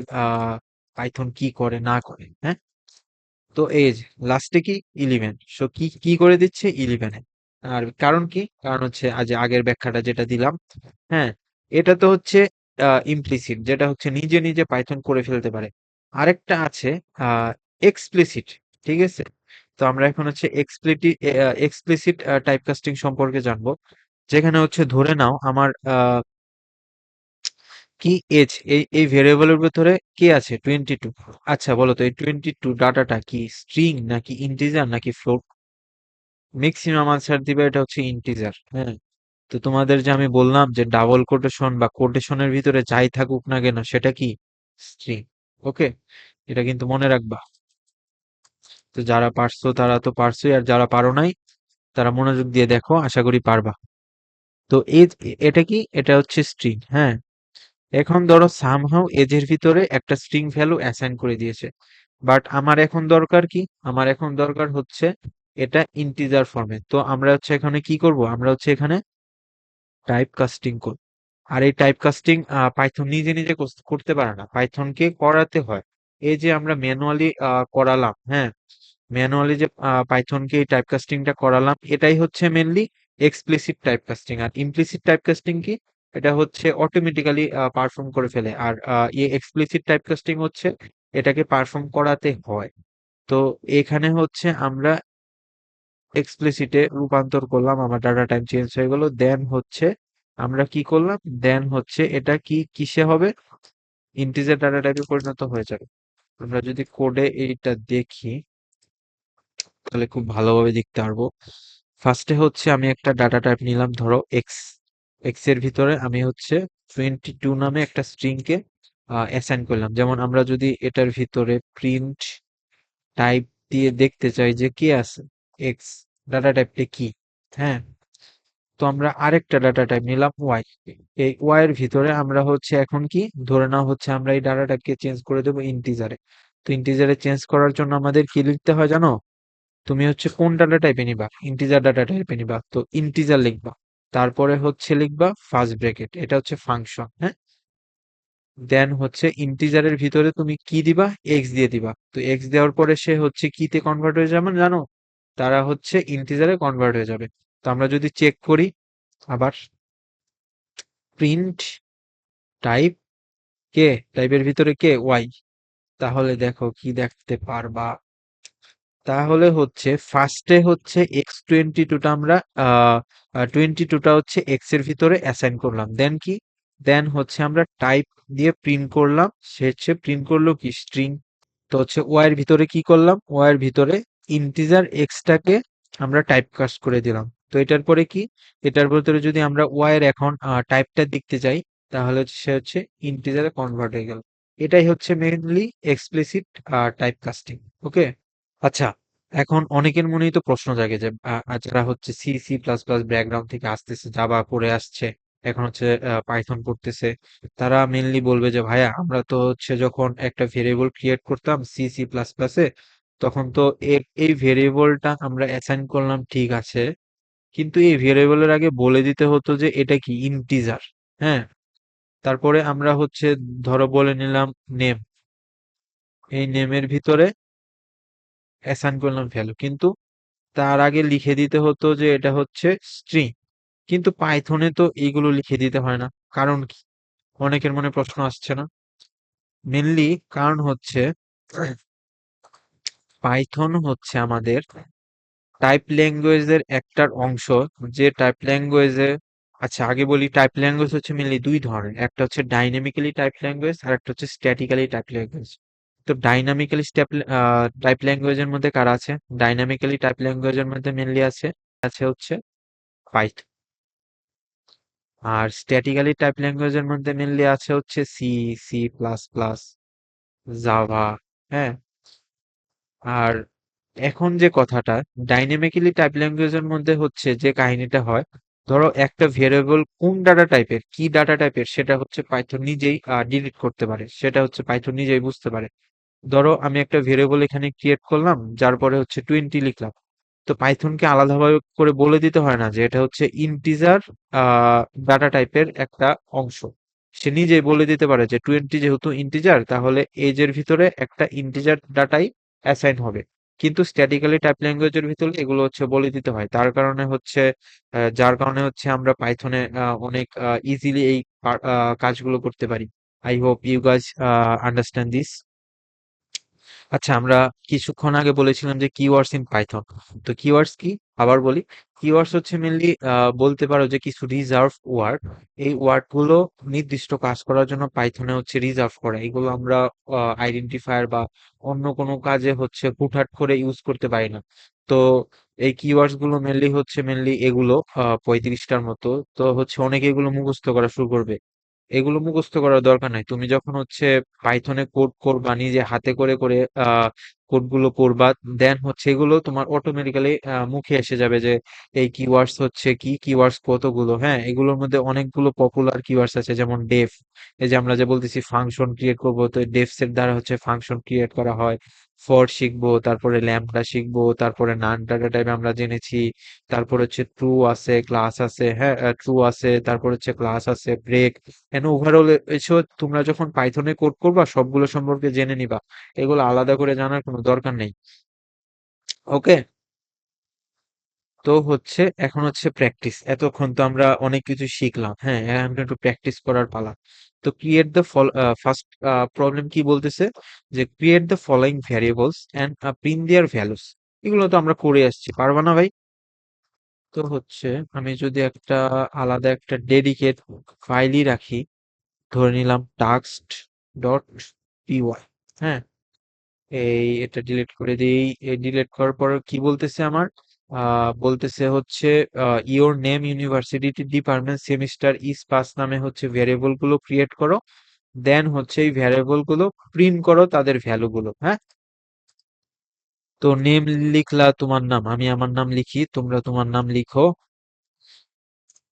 পাইথন কি করে না করে। হ্যাঁ? তো এই যে লাস্টে কি 11, সো কি কি করে দিচ্ছে 11 এ। আর কারণ কি? কারণ হচ্ছে আজ আগের ব্যাখ্যাটা যেটা দিলাম, হ্যাঁ, এটা তো হচ্ছে ইমপ্লিসিট, যেটা হচ্ছে নিজে নিজে পাইথন করে ফেলতে পারে। আরেকটা আছে এক্সপ্লিসিট। ঠিক আছে? তো আমরা এখন হচ্ছে এক্সপ্লিসিট টাইপ কাস্টিং সম্পর্কে জানবো। যেখানে হচ্ছে ধরে নাও আমার কি এজ, এই ভেরিয়েবলের ভিতরে কি আছে 22। আচ্ছা বলো তো এই 22 ডাটাটা কি স্ট্রিং নাকি ইন্টিজার নাকি ফ্লোট? ম্যাক্সিমাম আনসার দিবে এটা হচ্ছে ইন্টিজার। হ্যাঁ? তো তোমাদের যে আমি বললাম যে ডাবল কোটেশন বা কোটেশনের ভিতরে যাই থাকুক না কেন, সেটা কি স্ট্রিং। ওকে, এটা কিন্তু মনে রাখবা। তো যারা পারছো তারা তো পারছোই, আর যারা পারো নাই তারা মনোযোগ দিয়ে দেখো, আশা করি পারবা। তো এজ, এটা কি? এটা হচ্ছে স্ট্রিং। হ্যাঁ? এখন ধরো সামহাউ এজের ভিতরে একটা স্ট্রিং ভ্যালু অ্যাসাইন করে দিয়েছে, বাট আমার এখন দরকার কি? আমার এখন দরকার হচ্ছে এটা ইন্টিজার ফর্মে। তো আমরা হচ্ছে এখানে কি করব? আমরা হচ্ছে এখানে টাইপ কাস্টিং করব। আর এই টাইপ কাস্টিং পাইথন নিজে নিজে করতে পারে না, পাইথনকে করাতে হয়। এই যে আমরা ম্যানুয়ালি করালাম, হ্যাঁ, ম্যানুয়ালি যে পাইথনকে এই টাইপ কাস্টিংটা করালাম, এটাই হচ্ছে মেনলি এক্সপ্লিসিট টাইপ কাস্টিং। আর ইমপ্লিসিট টাইপ কাস্টিং কি? এটা হচ্ছে অটোমেটিক্যালি পারফর্ম করে ফেলে। আর এই এক্সপ্লিসিট টাইপ কাস্টিং হচ্ছে এটাকে পারফর্ম করাতে হয়। তো এখানে হচ্ছে আমরা এক্সপ্লিসিটে রূপান্তর করলাম, আমার ডাটা টাইপ চেঞ্জ হয়ে গেল। দেন হচ্ছে আমরা কি করলাম? দেন হচ্ছে এটা কি কিসে হবে? ইন্টিজার ডাটা টাইপে পরিণত হয়ে যাবে। আমরা যদি কোডে এইটা দেখি, তাহলে খুব ভালোভাবে দেখতে পারবো। ফার্স্টে হচ্ছে আমি একটা ডাটা টাইপ নিলাম, ধরো এক্স। এক্স এর ভিতরে আমি হচ্ছে 22 নামে একটা স্ট্রিং কে অ্যাসাইন করলাম। যেমন আমরা যদি এটার ভিতরে প্রিন্ট টাইপ দিয়ে দেখতে চাই যে কি আছে, এক্স ডাটা টাইপটা কি। হ্যাঁ? তো আমরা আরেকটা ডাটা টাইপ নিলাম ওয়াই। এই ওয়াই এর ভিতরে আমরা হচ্ছে এখন কি ধরে নাও হচ্ছে আমরা এই ডাটা টাইপকে চেঞ্জ করে দেবো ইন্টিজারে। তো ইন্টিজারে চেঞ্জ করার জন্য আমাদের কি লিখতে হয় জানো? তুমি হচ্ছে কোন ডাটা টাইপে নিবা? ইন্টিজার ডাটা টাইপে নিবা, তো ইন্টিজার লিখবা। তারপরে হচ্ছে লিখবা ফার্স্ট ব্র্যাকেট, এটা হচ্ছে ফাংশন। হ্যাঁ? দেন হচ্ছে ইন্টিজারের ভিতরে তুমি কি দিবা? এক্স দিয়ে দিবা। তো এক্স দেওয়ার পরে সে হচ্ছে কিতে কনভার্ট হয়ে যাবে জানো? তারা হচ্ছে ইন্টিজারে কনভার্ট হয়ে যাবে। তো আমরা যদি চেক করি আবার, প্রিন্ট টাইপ কে, টাইপের ভিতরে কে ওয়াই, তাহলে দেখো কি দেখতে পারবা? তাহলে হচ্ছে ফার্স্টে হচ্ছে x22টা আমরা 22টা হচ্ছে এক্স এর ভিতরে অ্যাসাইন করলাম। দেন কি? দেন হচ্ছে আমরা টাইপ দিয়ে প্রিন্ট করলাম, সে হচ্ছে প্রিন্ট করলো কি স্ট্রিং। তো হচ্ছে ওয়াই এর ভিতরে কি করলাম, ওয়াই এর ভিতরে ইন্টিজার এক্সটাকে আমরা টাইপ কাস্ট করে দিলাম। তো এটার পরে কি, এটার ভিতরে যদি আমরা ওয়াই এর এখন টাইপটা দেখতে চাই, তাহলে সে হচ্ছে ইন্টিজারে কনভার্ট হয়ে গেল। এটাই হচ্ছে মেইনলি এক্সপ্লিসিট টাইপ কাস্টিং। ওকে। আচ্ছা, এখন অনেকের মনেই তো প্রশ্ন জাগে যে যারা হচ্ছে C C plus plus background থেকে আসতেছে, জাভা করে আসছে, এখন হচ্ছে পাইথন করতেছে, তারা মেনলি বলবে যে ভাইয়া আমরা তো হচ্ছে যখন একটা ভেরিয়েবল ক্রিয়েট করতাম সি সি প্লাস প্লাসে, তখন তো এই ভেরিয়েবলটা আমরা অ্যাসাইন করলাম ঠিক আছে, কিন্তু এই ভেরিয়েবলের আগে বলে দিতে হতো যে এটা কি ইন্টিজার। হ্যাঁ, তারপরে আমরা হচ্ছে ধরো বলে নিলাম নেম, এই নেমের ভিতরে অ্যাসাইন করলাম ভ্যালু, কিন্তু তার আগে লিখে দিতে হতো যে এটা হচ্ছে স্ট্রিং। কিন্তু পাইথনে তো এইগুলো লিখে দিতে হয় না। কারণ কি, অনেকের মনে প্রশ্ন আসছে না? মেনলি কারণ হচ্ছে পাইথন হচ্ছে আমাদের টাইপ ল্যাঙ্গুয়েজের একটার অংশ, যে টাইপ ল্যাঙ্গুয়েজে, আচ্ছা আগে বলি, টাইপ ল্যাঙ্গুয়েজ হচ্ছে মেনলি দুই ধরনের, একটা হচ্ছে ডাইনামিক্যালি টাইপ ল্যাঙ্গুয়েজ আর একটা হচ্ছে স্ট্যাটিক্যালি টাইপ ল্যাঙ্গুয়েজ। তো ডাইনামিক্যালি টাইপ ল্যাঙ্গুয়েজের মধ্যে কারা আছে? ডাইনামিক্যালি টাইপ ল্যাঙ্গুয়েজের মধ্যে মেনলি আছে আছে হচ্ছে পাইথন। আর স্ট্যাটিক্যালি টাইপ ল্যাঙ্গুয়েজের মধ্যে মেনলি আছে হচ্ছে C, C plus plus, Java. হ্যাঁ। আর এখন যে কথাটা, ডাইনামিক্যালি টাইপ ল্যাঙ্গুয়েজের মধ্যে হচ্ছে যে কাহিনীটা হয়, ধরো একটা ভেরিয়েবল কোন ডাটা টাইপের, কি ডাটা টাইপের, সেটা হচ্ছে পাইথন নিজেই ডিলিট করতে পারে, সেটা হচ্ছে পাইথন নিজেই বুঝতে পারে। ধরো আমি একটা ভেরিয়েবল এখানে ক্রিয়েট করলাম, যার পরে হচ্ছে 20 লিখলাম, তো পাইথনকে আলাদাভাবে করে বলে দিতে হয় না যে এটা হচ্ছে ইন্টিজার ডাটা টাইপের একটা অংশ। সে নিজেই বলে দিতে পারে যে 20 যেহেতু ইন্টিজার, তাহলে এজ এর ভিতরে একটা ইন্টিজার ডাটাই অ্যাসাইন হবে। কিন্তু স্ট্যাটিক্যালি টাইপ ল্যাঙ্গুয়েজের ভিতরে এগুলো হচ্ছে বলে দিতে হয়, তার কারণে হচ্ছে যার কারণে হচ্ছে আমরা পাইথনে অনেক ইজিলি এই কাজগুলো করতে পারি। I hope you guys understand this. আচ্ছা, আমরা কিছুক্ষণ আগে বলেছিলাম যে কিওয়ার্ডস ইন পাইথন। তো কিওয়ার্ডস কি, আবার বলি। কিওয়ার্ডস হচ্ছে মেনলি বলতে পারো যে কিছু রিজার্ভ ওয়ার্ড। এই ওয়ার্ড গুলো নির্দিষ্ট কাজ করার জন্য পাইথনে হচ্ছে রিজার্ভ করা, এগুলো আমরা আইডেন্টিফায়ার বা অন্য কোনো কাজে হচ্ছে হুটহাট করে ইউজ করতে পারি না। তো এই কিওয়ার্ডস গুলো মেনলি এগুলো 35টার মতো। তো হচ্ছে অনেকে এগুলো মুখস্থ করা শুরু করবে। এগুলো মুখস্থ করার দরকার নাই, তুমি যখন হচ্ছে পাইথনে কোড করবা, নিজে হাতে করে করে কোড গুলো করবা, দেন হচ্ছে এগুলো তোমার অটোমেটিক্যালি মুখে এসে যাবে যে এই কিওয়ার্ডস হচ্ছে কি, কিওয়ার্ডস কতগুলো। হ্যাঁ, এগুলোর মধ্যে অনেকগুলো পপুলার কিওয়ার্ডস আছে, যেমন ডেফ। এই যে আমরা যে বলতেছি ফাংশন ক্রিয়েট করবো, তো ডেফস এর দ্বারা হচ্ছে ফাংশন ক্রিয়েট করা হয়। ফর শিখবো, তারপরে ল্যাম্বডা শিখবো, তারপরে নান ডাটা টাইপ আমরা জেনেছি। তারপর হচ্ছে ট্রু আছে, ক্লাস আছে। হ্যাঁ, ট্রু আছে, তারপর হচ্ছে ক্লাস আছে, ব্রেক। এন্ড ওভারঅল এসো, তোমরা যখন পাইথনে কোড করবা সবগুলো সম্পর্কে জেনে নিবা, এগুলো আলাদা করে জানার কোনো দরকার নেই। ওকে। তো হচ্ছে এখন হচ্ছে প্র্যাকটিস, এতক্ষণ তো আমরা অনেক কিছু শিখলাম, হ্যাঁ এখন একটু প্র্যাকটিস করার পালা। তো ক্রিয়েট দ্য ফার্স্ট প্রবলেম কি বলতেছে, যে create the following variables and print their values. এগুলো তো আমরা করে আসছি, পারবা না ভাই? তো হচ্ছে আমি যদি একটা আলাদা একটা ডেডিকেট ফাইলই রাখি, ধরে নিলাম টাক্সট ডট পিওয়াই। হ্যাঁ, এটা ডিলিট করে দিই। এই ডিলিট করার পর কি বলতেছে আমার, বলতেছে হচ্ছে your name, university, department, semester, is pass নামে হচ্ছে ভ্যারিয়েবল গুলো ক্রিয়েট করো। দেন হচ্ছে এই ভ্যারিয়েবল গুলো প্রিন্ট করো তাদের ভ্যালু গুলো। হ্যাঁ, তো নেম লিখলা, তোমার নাম, আমি আমার নাম লিখি, তোমরা তোমার নাম লিখো।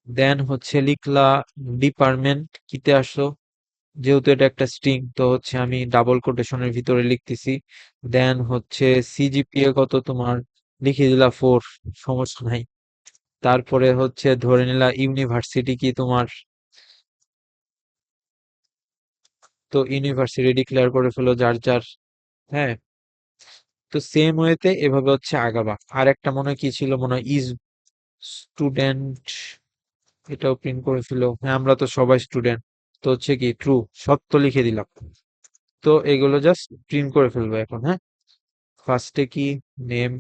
দেন হচ্ছে লিখলা ডিপার্টমেন্ট, কিতে আসো, যেহেতু এটা একটা স্ট্রিং, তো হচ্ছে আমি ডাবল কোটেশনের ভিতরে লিখতেছি। দেন হচ্ছে সিজিপিএ কত তোমার, লিখে দিলা 4, সমস্যা নাই। তারপরে হচ্ছে ধরে নিলা ইউনিভার্সিটি কি তোমার, তো ইউনিভার্সিটি ডিক্লেয়ার করে ফেলো যার যার। হ্যাঁ, তো সেম ওয়েতে এভাবে হচ্ছে আগাবা। আর একটা মনে হয় কি ছিল, মনে হয় ইজ স্টুডেন্ট, এটাও প্রিন্ট করে ফেলো। হ্যাঁ, আমরা তো সবাই স্টুডেন্ট, তো হচ্ছে কি ট্রু, সত্য লিখে দিলাম। তো এগুলো জাস্ট প্রিন্ট করে ফেলবো এখন। হ্যাঁ, ফার্স্টে কি নেম,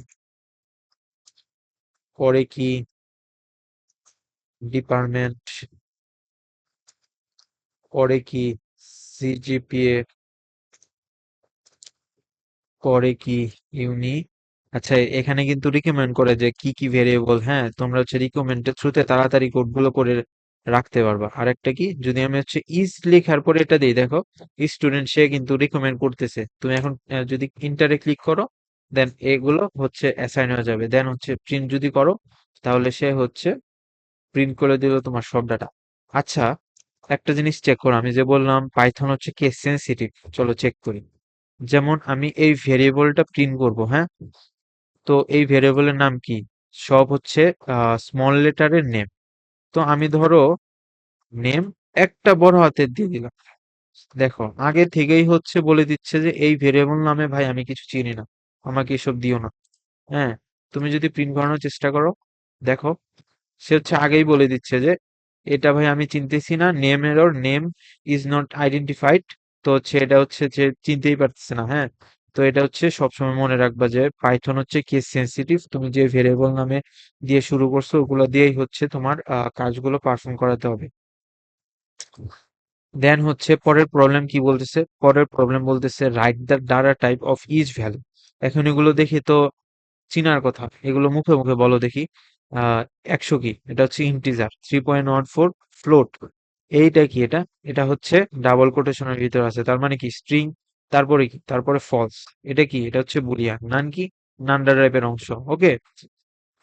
পরে কি ডিপার্টমেন্ট, পরে কি সিজিপিএ, পরে কি ইউনি, আচ্ছা এখানে কিন্তু রিকমেন্ড করে যে কি কি ভেরিয়েবল, হ্যাঁ তোমরা হচ্ছে রিকমেন্ডের থ্রুতে তাড়াতাড়ি কোডগুলো করে রাখতে পারবা। আরেকটা কি, যদি আমি হচ্ছে ইজ লেখার পরে এটা দিই, দেখো স্টুডেন্ট সে কিন্তু রিকমেন্ড করতেছে। তুমি এখন যদি ইন্টারে ক্লিক করো, দেন এগুলো হচ্ছে অ্যাসাইন হয়ে যাবে। দেন হচ্ছে প্রিন্ট যদি করো, তাহলে সে হচ্ছে প্রিন্ট করে দিল তোমার সব ডাটা। আচ্ছা, একটা জিনিস চেক করো, আমি যে বললাম পাইথন হচ্ছে কেস সেনসিটিভ, চলো চেক করি। যেমন আমি এই ভেরিয়েবলটা প্রিন্ট করব, হ্যাঁ, তো এই ভেরিয়েবলের নাম কি, সব হচ্ছে স্মল লেটারের নেম। তো আমি ধরো নেম একটা বড় হাতের দিয়ে দিলাম। দেখো আগে থেকেই হচ্ছে বলে দিচ্ছে যে এই ভেরিয়েবল নামে ভাই আমি কিছু চিনি না, আমাকে এসব দিও না। হ্যাঁ, তুমি যদি প্রিন্ট করানোর চেষ্টা করো, দেখো সে হচ্ছে আগেই বলে দিচ্ছে যে এটা ভাই আমি চিনতেছি না, name error, name is not identified. তো হচ্ছে এটা হচ্ছে যে চিনতেই পারতেছে না। হ্যাঁ, তো এটা হচ্ছে সবসময় মনে রাখবা যে পাইথন হচ্ছে কেস সেনসিটিভ। তুমি যে ভেরিয়েবল নামে দিয়ে শুরু করছো ওগুলো দিয়েই হচ্ছে তোমার কাজগুলো পারফর্ম করাতে হবে। দেন হচ্ছে পরের প্রবলেম কি বলতেছে, পরের প্রবলেম বলতেছে write the data type of each value. এখন এগুলো দেখি তো চিনার কথা, এগুলো মুখে মুখে বলো দেখি। 100 কি, এটা হচ্ছে ইন্টিজার। 3.14 ফ্লোট, এইটা কি, এটা এটা হচ্ছে ডাবল কোটেশনের ভিতর আছে, তার মানে কি স্ট্রিং। তারপরে কি, তারপরে ফলস, এটা কি, এটা হচ্ছে বুলিয়ান। নান কি, নান টাইপের অংশ। ওকে,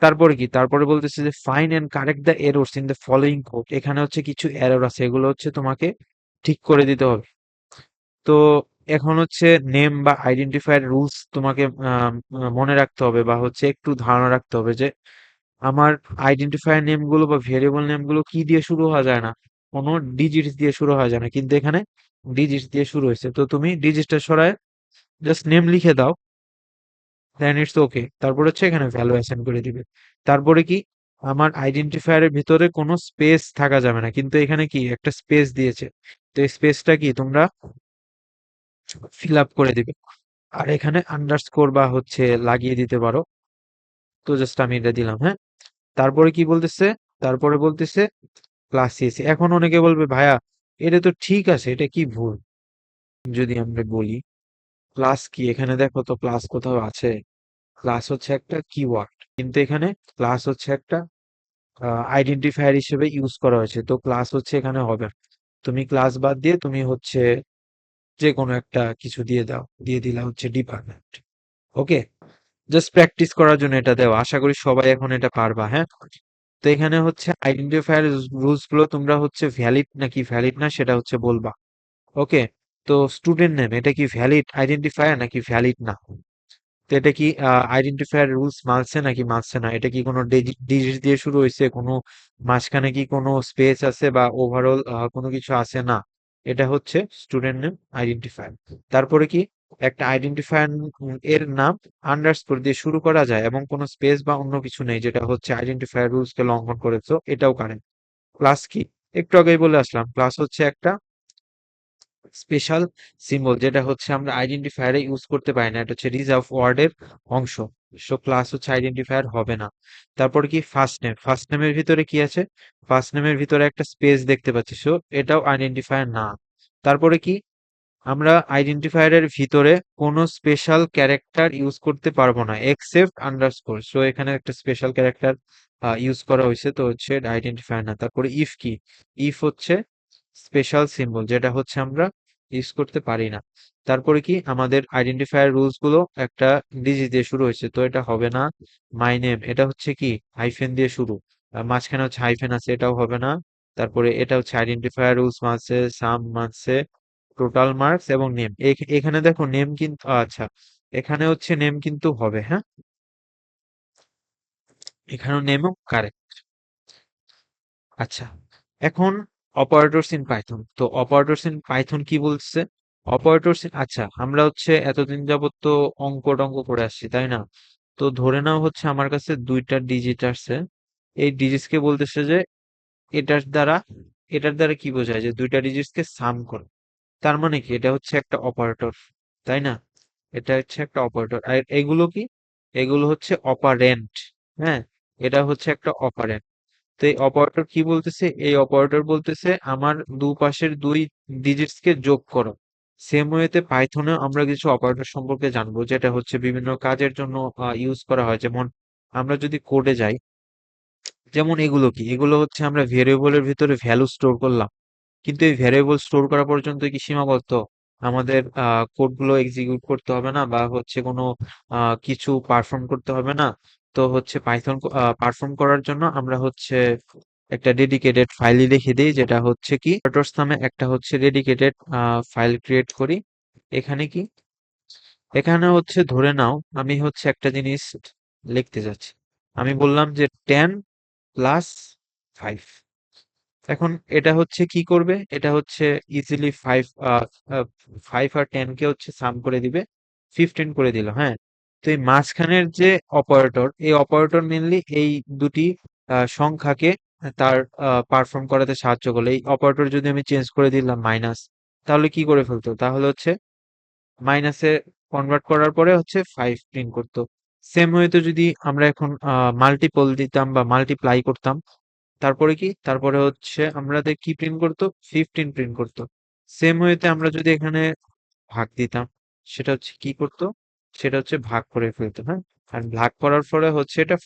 তারপরে কি, তারপরে বলতেছে যে find and correct the errors in the following code. এখানে হচ্ছে কিছু এরর আছে, এগুলো হচ্ছে তোমাকে ঠিক করে দিতে হবে। তো এখন হচ্ছে নেম বা আইডেন্টিফায়ার রুলস তোমাকে মনে রাখতে হবে, বা হচ্ছে একটু ধারণা রাখতে হবে যে আমার আইডেন্টিফায়ার নেম গুলো বা ভেরিয়েবল নেম গুলো কি দিয়ে শুরু হওয়া যায় না, কোনো ডিজিটস দিয়ে শুরু হওয়া যায় না, কিন্তু এখানে ডিজিটস দিয়ে শুরু হয়েছে। তো তুমি ডিজিটটা সরায় জাস্ট নেম লিখে দাও, দেন ইটস ওকে। তারপর হচ্ছে এখানে ভ্যালু অ্যাসাইন করে দিবে। তারপরে কি, আমার আইডেন্টিফায়ারের ভিতরে কোনো স্পেস থাকা যাবে না, কিন্তু এখানে কি একটা স্পেস দিয়েছে। তো এই স্পেসটা কি তোমরা ফিল আপ করে দিবে। আর এখানে আন্ডারস্কোর বা হচ্ছে লাগিয়ে দিতে পারো। তো জাস্ট আমি এটা দিলাম, হ্যাঁ। তারপরে কি বলতেছে, তারপরে বলতেছে ক্লাস সিএসসি। এখন অনেকে বলবে ভাইয়া এটা তো ঠিক আছে, এটা কি ভুল। যদি আমরা বলি ক্লাস কি, এখানে দেখো তো ক্লাস কোথাও আছে? ক্লাস হচ্ছে একটা কিওয়ার্ড, কিন্তু এখানে ক্লাস হচ্ছে একটা আইডেন্টিফায়ার হিসেবে ইউজ করা হয়েছে। তো ক্লাস হচ্ছে এখানে হবে না। তুমি ক্লাস বাদ দিয়ে তুমি হচ্ছে যে কোনো একটা কিছু দিয়ে দাও, দিয়ে দিলা হচ্ছে ডিপার্টমেন্ট। ওকে, জাস্ট প্র্যাকটিস করার জন্য এটা দেওয়া, আশা করি সবাই এখন এটা পারবা। হ্যাঁ, তো এখানে হচ্ছে আইডেন্টিফায়ার রুলস গুলো তোমরা হচ্ছে ভ্যালিড নাকি ভ্যালিড না সেটা হচ্ছে বলবা। ওকে, তো স্টুডেন্ট নেম এটা কি ভ্যালিড আইডেন্টিফায়ার নাকি ভ্যালিড না? তো এটা কি আইডেন্টিফায়ার রুলস মানছে নাকি মানছে না? এটা কি কোনো ডিজিট দিয়ে শুরু হয়েছে, কোনো মাঝখানে কি কোনো স্পেস আছে বা ওভারঅল কোনো কিছু আছে না? এটা হচ্ছে স্টুডেন্ট নেম আইডেন্টিফায়ার। তারপরে কি, একটা আইডেন্টিফায়ার এর নাম আন্ডারস্কোর দিয়ে শুরু করা যায় এবং কোনো স্পেস বা অন্য কিছু নেই, যেটা হচ্ছে আইডেন্টিফায়ার রুলস কে লঙ্ঘন করেছো, এটাও কারেক্ট। ক্লাস কি, একটু আগেই বলে আসলাম, ক্লাস হচ্ছে একটা স্পেশাল সিম্বল, যেটা হচ্ছে আমরা আইডেন্টিফায়ারে ইউজ করতে পারি না, এটা হচ্ছে রিজার্ভ ওয়ার্ডের অংশ। সো ক্লাস হচ্ছে আইডেন্টিফায়ার হবে না। তারপর কি, ফার্স্ট নেম, ফার্স্ট নেমের ভিতরে কি আছে, ফার্স্ট নেমের ভিতরে একটা স্পেস দেখতে পাচ্ছি, সো এটাও আইডেন্টিফায়ার না। তারপরে কি, আমরা আইডেন্টিফায়ারের ভিতরে কোনো স্পেশাল ক্যারেক্টার ইউজ করতে পারবো না এক্সেপ্ট আন্ডারস্কোর। সো এখানে একটা স্পেশাল ক্যারেক্টার ইউজ করা হয়েছে, তো হচ্ছে আইডেন্টিফায়ার না। তারপরে ইফ কি, ইফ হচ্ছে স্পেশাল সিম্বল, যেটা হচ্ছে আমরা ইউজ করতে পারি না। তারপরে কি, আমাদের আইডেন্টিফায়ার রুলস গুলো একটা ডিজিট দিয়ে শুরু হয়েছে, তো এটা হবে না। মাই নেম এটা হচ্ছে কি হাইফেন দিয়ে শুরু, মাঝখানে হচ্ছে হাইফেন আছে, এটাও হবে না। তারপরে এটা হচ্ছে আইডেন্টিফায়ার রুলস মানছে, সাম মানছে, টোটাল মার্কস এবং নেম। এখানে দেখো নেম কিন্তু, আচ্ছা এখানে হচ্ছে নেম কিন্তু হবে, হ্যাঁ, এখানেও নেমও কারেক্ট। আচ্ছা, এখন অপারেটরস ইন পাইথন। তো অপারেটরস ইন পাইথন কি বলছে, অপারেটরস, আচ্ছা আমরা হচ্ছে এতদিন যাবত তো অঙ্ক টঙ্ক করে আসছি তাই না? তো ধরে নাও হচ্ছে আমার কাছে দুইটা ডিজিট আছে, এই ডিজিটস কে বলতেছে যে এটার দ্বারা, এটার দ্বারা কি বোঝায় যে দুইটা ডিজিটস কে সাম করো। তার মানে কি, এটা হচ্ছে একটা অপারেটর, তাই না? এটা হচ্ছে একটা অপারেটর। আর এগুলো কি, এগুলো হচ্ছে অপারেন্ট। হ্যাঁ, এটা হচ্ছে একটা অপারেন্ট। তো এই অপারেটর কি বলতেছে, এই অপারেটর বলতেছে আমার দুপাশের দুই ডিজিটস কে যোগ করো। সেম ওয়েতে পাইথনে আমরা কিছু অপারেটর সম্পর্কে জানবো, যেটা হচ্ছে বিভিন্ন কাজের জন্য ইউজ করা হয়। যেমন আমরা যদি কোডে যাই, যেমন এগুলো কি, এগুলো হচ্ছে আমরা ভেরিয়েবলের ভিতরে ভ্যালু স্টোর করলাম, কিন্তু এই ভ্যারিয়েবল স্টোর করা পর্যন্ত কি সীমাবদ্ধ? আমাদের কোডগুলো এক্সিকিউট করতে হবে না, বা হচ্ছে কোনো কিছু পারফর্ম করতে হবে না? তো হচ্ছে পাইথন পারফর্ম করার জন্য আমরা হচ্ছে একটা ডেডিকেটেড ফাইলই রেখে দিই, যেটা হচ্ছে কি অপারেটরস নামে একটা হচ্ছে ডেডিকেটেড ফাইল ক্রিয়েট করি। এখানে কি, এখানে হচ্ছে ধরে নাও আমি হচ্ছে একটা জিনিস লিখতে যাচ্ছি। আমি বললাম যে 10 + 5। এখন এটা হচ্ছে কি করবে, এটা হচ্ছে ইজিলি 5 আর 10 কে হচ্ছে সাম করে দিবে, 15 করে দিল। হ্যাঁ, তো এই মাঝখানের যে অপারেটর, এই অপারেটর মেনলি এই দুটি সংখ্যাকে তার পারফর্ম করাতে সাহায্য করলো। এই অপারেটর যদি আমি চেঞ্জ করে দিলাম মাইনাস, তাহলে কি করে ফেলতো? তাহলে হচ্ছে মাইনাসে কনভার্ট করার পরে হচ্ছে 5 প্রিন্ট করতো। সেম হয়তো যদি আমরা এখন মাল্টিপল দিতাম বা মাল্টিপ্লাই করতাম, তারপরে কি, তারপরে হচ্ছে আমাদের কি প্রিন্ট করতো? 15 প্রিন্ট করতো। সেম ওয়েতে আমরা যদি এখানে ভাগ দিতাম, সেটা হচ্ছে কি করতো? সেটা হচ্ছে ভাগ করে ফেলতো। হ্যাঁ, আর ভাগ করার ফলে হচ্ছে এটা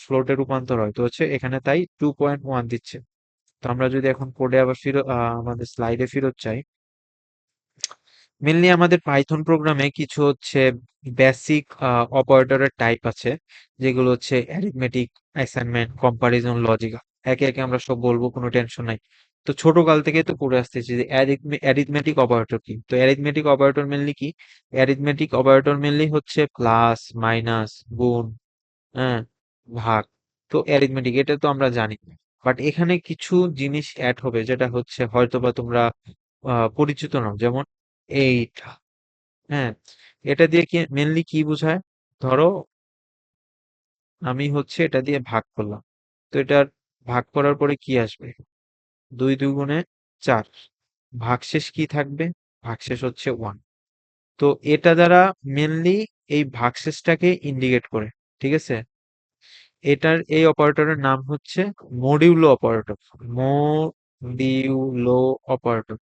ফ্লোটে রূপান্তর হয়, তো হচ্ছে এখানে তাই 2.1 দিচ্ছে। তো আমরা যদি এখন কোডে আবার ফিরত আমাদের স্লাইডে ফিরত চাই, মেনলি আমাদের পাইথন প্রোগ্রামে কিছু হচ্ছে বেসিক অপারেটরের টাইপ আছে, যেগুলো হচ্ছে অ্যারিথমেটিক, অ্যাসাইনমেন্ট, কম্পারিজন, লজিক। একে একে আমরা সব বলবো, কোনো টেনশন নাই। তো ছোট কাল থেকে তো পড়ে আসতেছি যে অ্যারিথমেটিক অপারেটর কি। তো অ্যারিথমেটিক অপারেটর মেনলি কি, অ্যারিথমেটিক অপারেটর মেনলি হচ্ছে প্লাস, মাইনাস, গুণ, হ্যাঁ, ভাগ। তো অ্যারিথমেটিক এটা তো আমরা জানি, বাট এখানে কিছু জিনিস অ্যাড হবে, যেটা হচ্ছে হয়তোবা তোমরা পরিচিত নাও। যেমন এইটা, হ্যাঁ, এটা দিয়ে কি মেনলি কি বোঝায়? ধরো আমি হচ্ছে এটা দিয়ে ভাগ করলাম, তো এটার ভাগ করার পরে কি আসবে? 2 × 2 = 4। ভাগশেষ কি থাকবে? ভাগশেষ হচ্ছে 1। তো এটা দ্বারা মেনলি এই ভাগশেষটাকে ইন্ডিকেট করে, ঠিক আছে? এটার এই অপারেটরের নাম হচ্ছে মডিউলো অপারেটর। মডিউলো অপারেটর,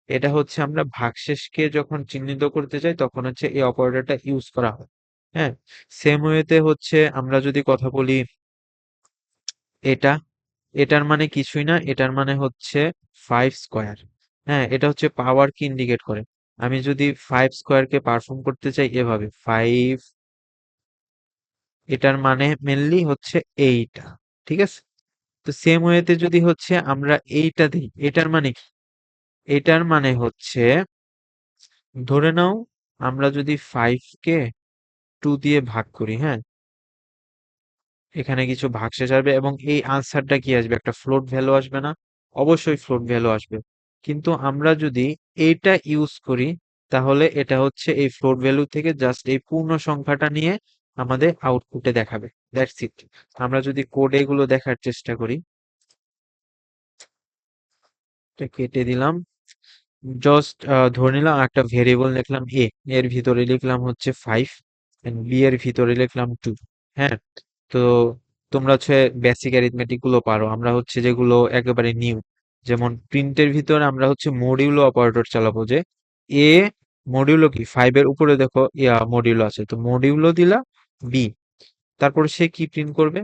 এটা হচ্ছে আমরা ভাগশেষকে যখন চিহ্নিত করতে চাই তখন হচ্ছে এই অপারেটরটা ইউজ করা হয়। হ্যাঁ, সেম ওয়েতে হচ্ছে আমরা যদি কথা বলি এটা, এটার মানে কিছুই না, এটার মানে হচ্ছে 5 স্কোয়ার। হ্যাঁ, এটা হচ্ছে পাওয়ার কি ইন্ডিকেট করে। আমি যদি 5 স্কোয়ারকে পারফর্ম করতে চাই এভাবে 5, এটার মানে মেনলি হচ্ছে এইটা, ঠিক আছে? তো সেম ওয়েতে যদি হচ্ছে আমরা এইটা দিই, এটার মানে কি? এটার মানে হচ্ছে ধরে নাও আমরা যদি 5 কে 2 দিয়ে ভাগ করি, হ্যাঁ, এখানে কিছু ভাগশেষ আসবে এবং এই আনসারটা কি আসবে? একটা ফ্লোট ভ্যালু আসবে না? অবশ্যই ফ্লোট ভ্যালু আসবে। কিন্তু আমরা যদি এইটা ইউজ করি, তাহলে এটা হচ্ছে এই ফ্লোট ভ্যালু থেকে জাস্ট এই পূর্ণ সংখ্যাটা নিয়ে আমাদের আউটপুটে দেখাবে। That's it. আমরা যদি কোড এগুলো দেখার চেষ্টা করি, এটা কেটে দিলাম, জাস্ট ধরে নিলাম একটা ভেরিয়েবল লিখলাম এ, এর ভিতরে লিখলাম হচ্ছে 5, বি এর ভিতরে লিখলাম 2। হ্যাঁ, তো তোমরা হচ্ছে বেসিক অ্যারিথমেটিক গুলো পারো, আমরা হচ্ছে যেগুলো একেবারে নিউ, যেমন প্রিন্টের ভিতরে আমরা হচ্ছে মডিউলো অপারেটর চালাবো। যে এ মডিউলো কি, 5 এর উপরে দেখো মডিউলো আছে, তো মডিউলো দিলা বি, তারপরে সে কি প্রিন্ট করবে?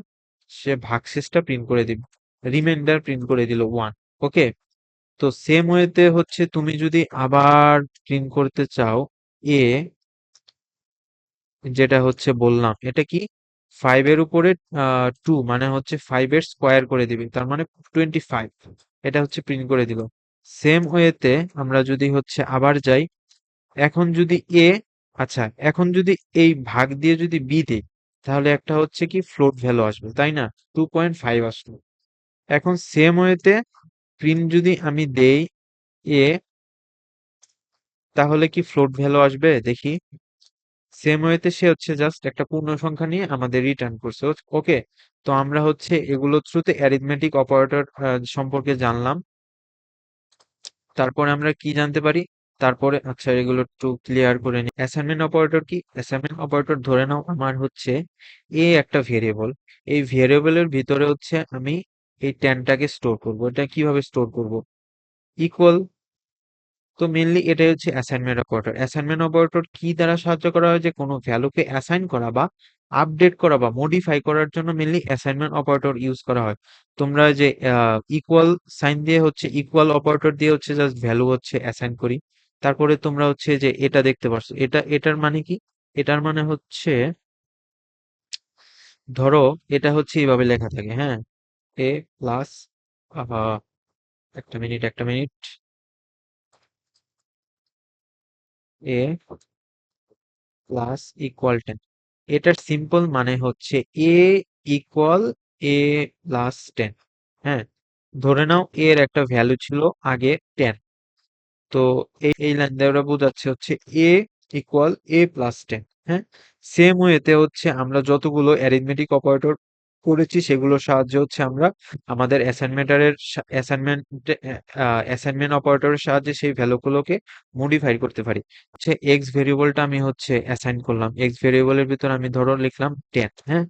সে ভাগশেষটা প্রিন্ট করে দিবে, রিমাইন্ডার প্রিন্ট করে দিল 1। ওকে, তো সেম ওয়েতে হচ্ছে তুমি যদি আবার প্রিন্ট করতে চাও এ, যেটা হচ্ছে বললাম এটা কি, 5 এর উপরে 2 মানে হচ্ছে 5 এর স্কোয়ার করে দিবে, তার মানে 25। এটা হচ্ছে প্রিন্ট করে দিল। সেম ওয়েতে আমরা যদি হচ্ছে আবার যাই, এখন যদি এ, আচ্ছা, এখন যদি এই ভাগ দিয়ে যদি বি দিই, তাহলে একটা হচ্ছে কি ফ্লোট ভ্যালু আসবে, তাই না? 2.5 আসলো। এখন সেম ওয়েতে প্রিন্ট যদি আমি দেই এ, তাহলে কি ফ্লোট ভ্যালু আসবে দেখি? সেম ওয়েতে সে হচ্ছে জাস্ট একটা পূর্ণ সংখ্যা নিয়ে আমাদের রিটার্ন করছে। ওকে, তো আমরা হচ্ছে এগুলো থ্রুতে অ্যারিথমেটিক অপারেটর সম্পর্কে জানলাম। তারপরে আমরা কি জানতে পারি? তারপরে আচ্ছা, এগুলো একটু ক্লিয়ার করে নি। অ্যাসাইনমেন্ট অপারেটর কি? অ্যাসাইনমেন্ট অপারেটর ধরে নাও আমার হচ্ছে এ একটা ভেরিয়েবল, এই ভেরিয়েবলের ভিতরে হচ্ছে আমি এই 10টাকে স্টোর করব। এটা কিভাবে স্টোর করব? ইকুয়াল তো মেইনলি এটাই হচ্ছে অ্যাসাইনমেন্ট অপারেটর। অ্যাসাইনমেন্ট অপারেটর কি দ্বারা সাহায্য করা হয়, যে কোনো ভ্যালুকে অ্যাসাইন করা বা আপডেট করা বা মডিফাই করার জন্য মেইনলি অ্যাসাইনমেন্ট অপারেটর ইউজ করা হয়। তোমরা যে ইকুয়াল সাইন দিয়ে হচ্ছে, ইকুয়াল অপারেটর দিয়ে হচ্ছে জাস্ট ভ্যালু হচ্ছে অ্যাসাইন করি। তারপরে তোমরা হচ্ছে যে এটা দেখতে পারছো, এটার মানে কি, এটার মানে হচ্ছে ধরো এটা হচ্ছে এইভাবে লেখা থাকে, হ্যাঁ, এ প্লাস, একটা মিনিট, এ প্লাস ইকুয়াল 10। এটার সিম্পল মানে হচ্ছে এ ইকুয়াল এ প্লাস 10। হ্যাঁ, ধরে নাও এর একটা ভ্যালু ছিল আগে 10। তো এই লাইন দিয়ে ওরা বোঝাচ্ছে হচ্ছে এ ইকুয়াল এ প্লাস 10। হ্যাঁ, সেম ওয়েতে হচ্ছে আমরা যতগুলো অ্যারিথমেটিক অপারেটর করেছি সেগুলোর সাহায্যে হচ্ছে আমরা আমাদের অ্যাসাইনমেন্ট অপারেটরের সাহায্যে সেই ভ্যালুগুলোকে মডিফাই করতে পারি। হচ্ছে এক্স ভেরিয়েবলটা আমি হচ্ছে অ্যাসাইন করলাম, এক্স ভেরিয়েবলের ভিতর আমি ধরো লিখলাম 10। হ্যাঁ,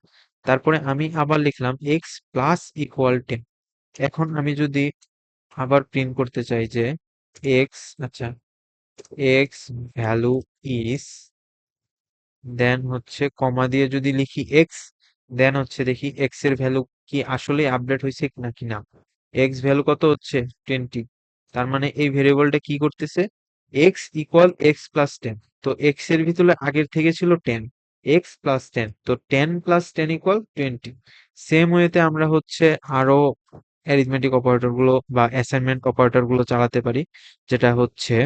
তারপরে আমি আবার লিখলাম এক্স প্লাস ইকুয়াল 10। এখন আমি যদি আবার প্রিন্ট করতে চাই যে এক্স, আচ্ছা, এক্স ভ্যালু ইজ, দেন হচ্ছে কমা দিয়ে যদি লিখি এক্স, দেন হচ্ছে দেখি এক্স এর ভ্যালু কি আসলে আপডেট হয়েছে নাকি না। এক্স ভ্যালু কত হচ্ছে 20। তার মানে এই ভেরিয়েবলটা কি করতেছে, এক্স ইকুয়াল এক্স প্লাস 10। তো এক্স এর ভিতরে আগের থেকে ছিল 10, এক্স প্লাস 10, তো 10 প্লাস 10 ইকুয়াল 20। সেম ওয়েতে আমরা হচ্ছে আরো অ্যারিথমেটিক অপারেটর গুলো বা অ্যাসাইনমেন্ট অপারেটর গুলো চালাতে পারি, যেটা হচ্ছে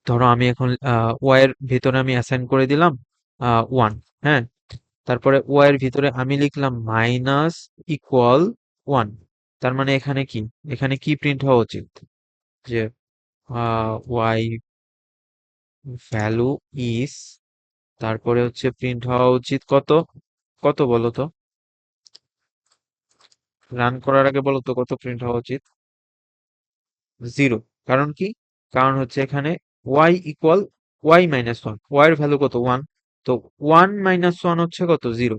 ধরো আমি এখন ওয়াই এর ভিতরে আমি অ্যাসাইন করে দিলাম 1। হ্যাঁ, তারপরে ওয়াই এর ভিতরে আমি লিখলাম মাইনাস ইকুয়াল 1। তার মানে এখানে কি, এখানে কি প্রিন্ট হওয়া উচিত, যে ওয়াই ভ্যালু ইজ, তারপরে হচ্ছে প্রিন্ট হওয়া উচিত কত, কত বলো তো, রান করার আগে বলো তো কত প্রিন্ট হওয়া উচিত, 0। কারণ কি, কারণ হচ্ছে এখানে Y equal Y minus 1, Y এর ভ্যালু কত 1, তো 1 মাইনাস 1 হচ্ছে কত 0।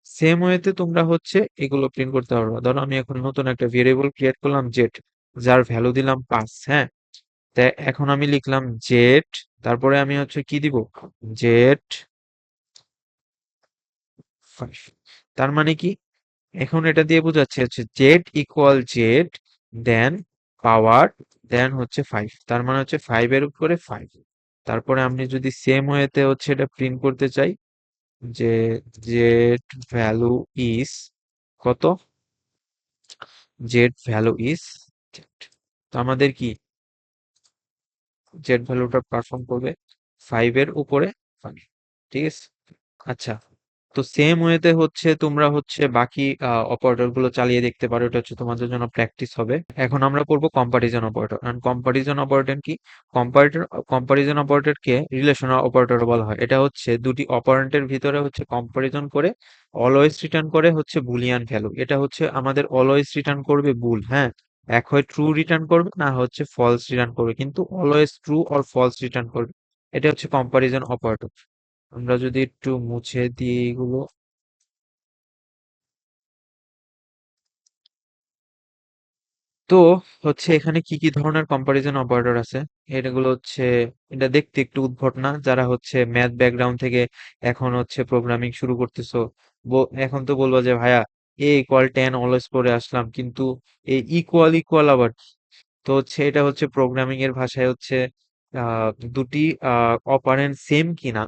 সেম ওয়েতে তোমরা হচ্ছে এগুলো প্রিন্ট করতে পারবে। ধরো আমি এখন নতুন একটা ভেরিয়েবল ক্রিয়েট করলাম জেড, যার ভ্যালু দিলাম 5। হ্যাঁ, তা এখন আমি লিখলাম জেড, তারপরে আমি হচ্ছে কি দিব, জেড 5। তার মানে কি, এখন এটা দিয়ে বোঝাচ্ছে হচ্ছে জেড ইকুয়াল জেড, দেন পাওয়ার, দেন হচ্ছে 5। তার মানে হচ্ছে 5 এর উপরে 5। তারপরে আমি যদি সেম ওয়েতে হচ্ছে এটা প্রিন্ট করতে চাই, যে জেড ভ্যালু ইজ কত, জেড ভ্যালু ইজ, তো আমাদের কি জেড ভ্যালুটা পারফর্ম করবে 5 এর উপরে 5। ঠিক আছে, আচ্ছা। তো সেম ওয়েতে হচ্ছে তোমরা হচ্ছে বাকি অপারেটর গুলো চালিয়ে দেখতে পারো, এটা হচ্ছে তোমাদের জন্য প্র্যাকটিস হবে। এখন আমরা করব comparison operator. And comparison operator কি, কম্পারেটর কম্পারিজন অপারেটরকে রিলেশনাল অপারেটর বলা হয়। এটা হচ্ছে দুটি অপারেন্টের ভিতরে হচ্ছে কম্পারিজন করে অলওয়েজ রিটার্ন করে হচ্ছে বুলিয়ান ভ্যালু। এটা হচ্ছে আমাদের অলওয়েজ রিটার্ন করবে বুল, হ্যাঁ, এক হয় ট্রু রিটার্ন করবে না হচ্ছে ফলস রিটার্ন করবে, কিন্তু always true or false return করবে। এটা হচ্ছে কম্পারিজন অপারেটর। আমরা যদি একটু মুছে দিই এগুলো, তো হচ্ছে এখানে কি কি ধরনের কম্পারিজন অপারেটর আছে, এগুলো হচ্ছে, এটা দেখতে একটু উদ্ভট না, যারা হচ্ছে ম্যাথ ব্যাকগ্রাউন্ড থেকে এখন হচ্ছে প্রোগ্রামিং শুরু করতেছো, এখন তো বলবো যে ভাইয়া এ ইকুয়াল 10 অলওয়েজ পড়ে আসলাম, কিন্তু এই ইকুয়াল ইকুয়াল আবার কি? তো হচ্ছে এটা হচ্ছে প্রোগ্রামিং এর ভাষায় হচ্ছে দুটি অপারেন্ড সেম কিনা,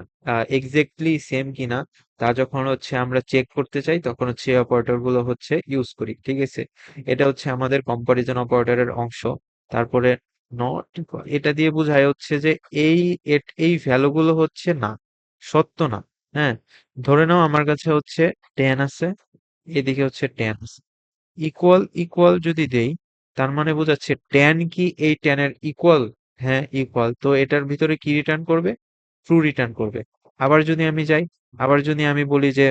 এক্স্যাক্টলি সেম কিনা, তা যখন হচ্ছে আমরা চেক করতে চাই তখন হচ্ছে এই অপারেটর গুলো হচ্ছে ইউজ করি। ঠিক আছে, এটা হচ্ছে আমাদের কম্পারিজন অপারেটরের অংশ। তারপরে নট, এটা দিয়ে বোঝায় হচ্ছে যে এই এই ভ্যালু গুলো হচ্ছে না, সত্য না। হ্যাঁ, ধরে নাও আমার কাছে হচ্ছে 10 আছে, এদিকে হচ্ছে 10 আছে, ইকুয়াল ইকুয়াল যদি দেই, তার মানে বোঝাচ্ছে 10 কি এই 10 এর ইকুয়াল, হ্যাঁ ইকুয়াল, তো এটার ভিতরে কি রিটার্ন করবে, ট্রু রিটার্ন করবে। আবার যদি আমি যাই, আবার যদি আমি বলি যে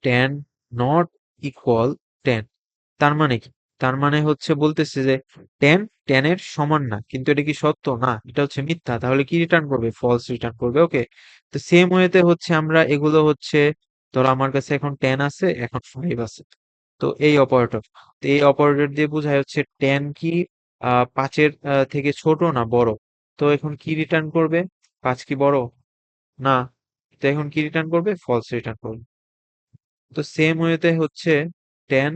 10 নট ইকুয়াল 10, তার মানে কি, তার মানে হচ্ছে বলতেছে যে 10 10 এর সমান না, কিন্তু এটা কি সত্য না, এটা হচ্ছে মিথ্যা, তাহলে কি রিটার্ন করবে, ফলস রিটার্ন করবে। ওকে, তো সেম ওয়েতে হচ্ছে আমরা এগুলো হচ্ছে, ধরো আমার কাছে এখন 10 আছে, এখন 5 আছে, তো এই অপারেটর, তো এই অপারেটর দিয়ে বোঝায় হচ্ছে 10 কি পাঁচের থেকে ছোট না বড়? তো এখন কি রিটার্ন করবে? পাঁচ কি বড়? না। তো এখন কি রিটার্ন করবে? ফলস রিটার্ন করবে। তো সেম ওয়েতে হচ্ছে টেন,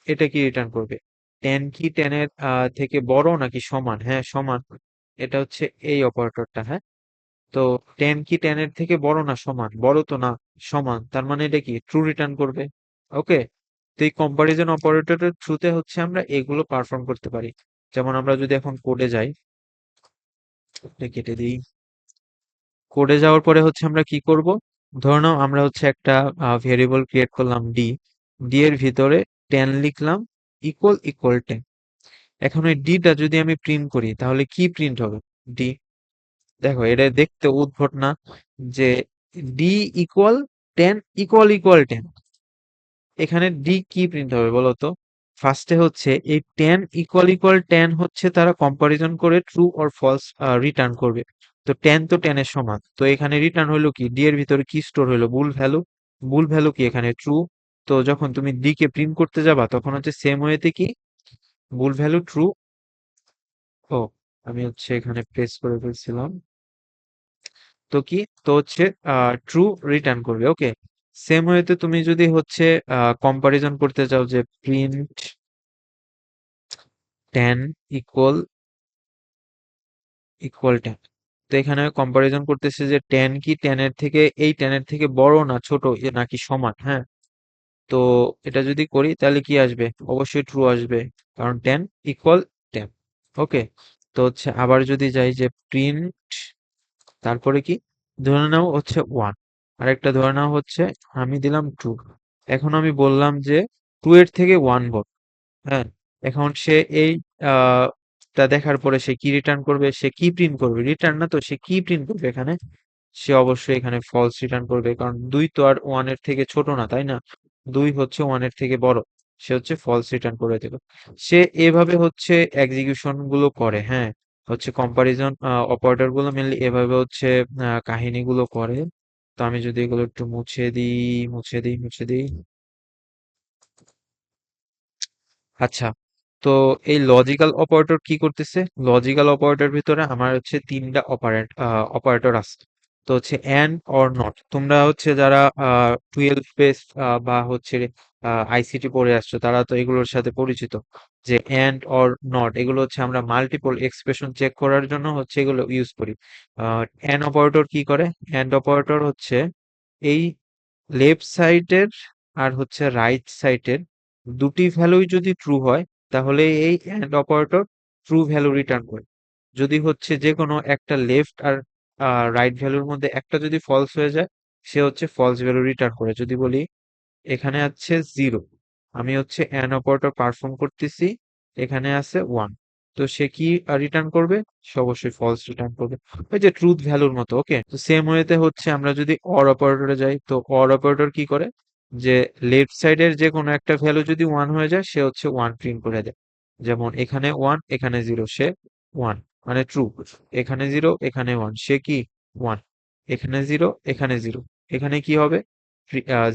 এটা কি রিটার্ন করবে? টেন কি টেনের থেকে বড় নাকি সমান? হ্যাঁ, সমান। এটা হচ্ছে এই অপারেটরটা, হ্যাঁ। তো টেন কি টেনের থেকে বড় না সমান? বড় তো না, সমান। তার মানে এটা কি ট্রু রিটার্ন করবে। ওকে। তো এই কম্পারিজন অপারেটরের থ্রুতে হচ্ছে আমরা এগুলো পারফর্ম করতে পারি। যেমন আমরা যদি এখন কোডে যাই, এটা কেটে দিই। কোডে যাওয়ার পরে হচ্ছে আমরা কি করব? ধরে নাও আমরা হচ্ছে একটা ভেরিয়েবল ক্রিয়েট করলাম ডি, ডি এর ভিতরে টেন লিখলাম, ইকুয়াল ইকুয়াল টেন। এখন ওই ডিটা যদি আমি প্রিন্ট করি তাহলে কি প্রিন্ট হবে? ডি। দেখো এটা দেখতে উদ্ভট না, যে D equal ten equal equal ten, এখানে ডি কি প্রিন্ট হবে বলো তো? ফার্স্টে হচ্ছে এই টেন ইকুয়াল ইকুয়াল টেন হচ্ছে তারা কম্পারিজন করে ট্রু অর ফলস রিটার্ন করবে। তো টেন তো টেনের সমান, তো এখানে রিটার্ন হলো কি? ডি এর ভিতরে কি স্টোর হলো? বুল ভ্যালু। বুল ভ্যালু কি এখানে? ট্রু। তো যখন তুমি ডি কে প্রিন্ট করতে যাবা তখন হচ্ছে সেম ওয়েতে কি বুল ভ্যালু ট্রু। ও, আমি হচ্ছে এখানে প্রেস করে ফেলছিলাম। তো কি, তো হচ্ছে ট্রু রিটার্ন করবে। ওকে। সেম ওয়েতে তুমি যদি হচ্ছে কম্পারিজন করতে চাও যে print ten equal equal ten, তো এখানে কম্পারিজন করতেছে যে টেন কি টেনের থেকে, এই টেনের থেকে বড় না ছোট, নাকি সমান, হ্যাঁ। তো এটা যদি করি তাহলে কি আসবে? অবশ্যই ট্রু আসবে, কারণ টেন ইকুয়াল টেন। ওকে। তো হচ্ছে আবার যদি যাই যে প্রিন্ট, তারপরে কি ধরে নাও হচ্ছে ওয়ান, আরেকটা ধরে নাও হচ্ছে আমি দিলাম ট্রু। এখন আমি বললাম যে টু এর থেকে ওয়ান বড়, হ্যাঁ। এখন সে এই আহ টা দেখার পরে সে কি রিটার্ন করবে? সে কি প্রিন্ট করবে? রিটার্ন না, তো সে কি প্রিন্ট করবে এখানে? সে অবশ্যই এখানে ফলস রিটার্ন করবে, কারণ দুই তো আর ওয়ান এর থেকে ছোট না, তাই না? দুই হচ্ছে ওয়ান এর থেকে বড়। সে হচ্ছে ফলস রিটার্ন করে দিল। সে এভাবে হচ্ছে এক্সিকিউশন গুলো করে, হ্যাঁ। হচ্ছে কম্পারিজন অপারেটর গুলো মেনলি এভাবে হচ্ছে কাহিনীগুলো করে। তো আমি যদি এগুলো একটু মুছে দিই, মুছে দিই। আচ্ছা, তো এই লজিক্যাল অপারেটর কি করতেছে? লজিক্যাল অপারেটর ভিতরে আমার হচ্ছে তিনটা অপারেটর আছে। তো হচ্ছে এন্ড অর নট। তোমরা হচ্ছে যারা 12 বেস বা হচ্ছে আইসিটি পড়ে আসছো তারা তো এগুলোর সাথে পরিচিত, যে এন্ড অর নট এগুলো হচ্ছে আমরা মাল্টিপল এক্সপ্রেশন চেক করার জন্য হচ্ছে এগুলো ইউজ করি। এন্ড অপারেটর কি করে? এন্ড অপারেটর হচ্ছে এই লেফট সাইডের আর হচ্ছে রাইট সাইডের দুটি ভ্যালুই যদি ট্রু হয় তাহলে এই and operator true value return করে। যদি হচ্ছে যে কোনো একটা লেফট আর রাইট ভ্যালুর মধ্যে একটা যদি ফলস হয়ে যায়, সে হচ্ছে ফলস ভ্যালু রিটার্ন করে। যদি বলি এখানে আছে জিরো, আমি হচ্ছে অ্যান অপারেটর পারফর্ম করতেছি, এখানে আছে ওয়ান, তো সে কি রিটার্ন করবে? সে অবশ্যই ফলস রিটার্ন করবে, ওই যে ট্রুথ ভ্যালুর মতো। ওকে। তো সেম ওয়েতে হচ্ছে আমরা যদি অর অপারেটরে যাই, তো অর অপারেটর কি করে? যে লেফট সাইডের যে কোনো একটা ভ্যালু যদি ওয়ান হয়ে যায় সে হচ্ছে ওয়ান প্রিন্ট করে দেয়। যেমন এখানে ওয়ান এখানে জিরো, সে ওয়ান, মানে ট্রু। এখানে জিরো এখানে ওয়ান, সে কি ওয়ান। এখানে জিরো এখানে জিরো, এখানে কি হবে?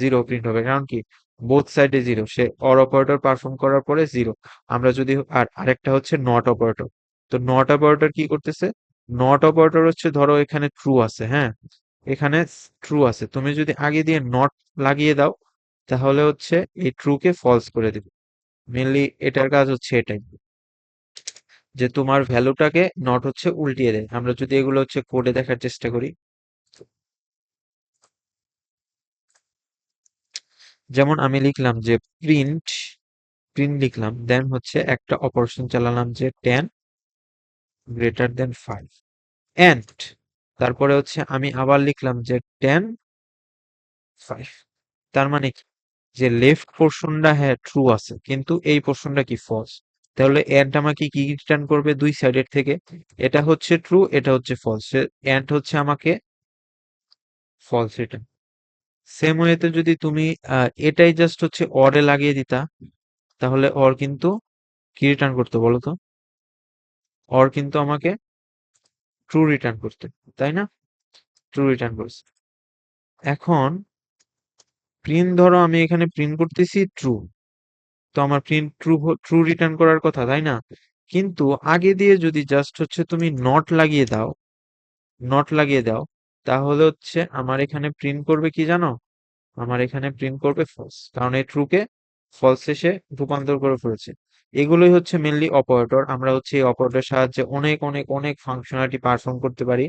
জিরো প্রিন্ট হবে, কারণ কি বোথ সাইডে zero, say or operator perform করার পরে জিরো। আমরা যদি আরেকটা হচ্ছে নট অপারেটর। তো নট অপারেটর কি করতেছে? নট অপারেটর হচ্ছে ধরো এখানে ট্রু আছে, হ্যাঁ। এখানে ট্রু আছে, তুমি যদি আগে দিয়ে নট লাগিয়ে দাও তাহলে হচ্ছে এই ট্রু কে ফলস করে দিবে। মেনলি এটার কাজ হচ্ছে এটাই, যে তোমার ভ্যালুটাকে নট হচ্ছে উল্টিয়ে দেয়। আমরা যদি এগুলো হচ্ছে কোডে দেখার চেষ্টা করি, যেমন আমি লিখলাম যে প্রিন্ট, প্রিন্ট লিখলাম, দেন হচ্ছে একটা অপারেশন চালালাম যে ten greater then five, and তারপরে হচ্ছে আমি আবার লিখলাম যে টেন ফাইভ। তার মানে কি, যে লেফট পোর্শনটা হ্যাঁ ট্রু আছে কিন্তু এই পোর্শনটা কি ফলস। তাহলে এন্ড আমাকে কি রিটার্ন করবে দুই সাইডের থেকে? এটা হচ্ছে ট্রু, এটা হচ্ছে ফলস, এন্ড হচ্ছে আমাকে ফলস রিটার্ন। সেম ওয়েতে যদি তুমি এটাই জাস্ট হচ্ছে অরে লাগিয়ে দিতা তাহলে অর কিন্তু কি রিটার্ন করতে বলো তো? অর কিন্তু আমাকে ট্রু রিটার্ন করতে, তাই না? ট্রু রিটার্ন করছে। এখন প্রিন্ট, ধরো আমি এখানে প্রিন্ট করতেছি ট্রু, তো আমার প্রিন্ট ট্রু ট্রু রিটার্ন করার কথা, তাই না? কিন্তু আগে দিয়ে যদি জাস্ট হচ্ছে তুমি নট লাগিয়ে দাও, তাহলে হচ্ছে আমার এখানে প্রিন্ট করবে কি জানো? আমার এখানে প্রিন্ট করবে ফলস, কারণ এই ট্রুকে ফলসে সে রূপান্তর করে ফেলেছে। এগুলোই হচ্ছে মেনলি অপারেটর। আমরা হচ্ছে এই অপারেটরের সাহায্যে অনেক অনেক অনেক ফাংশনালিটি পারফর্ম করতে পারি।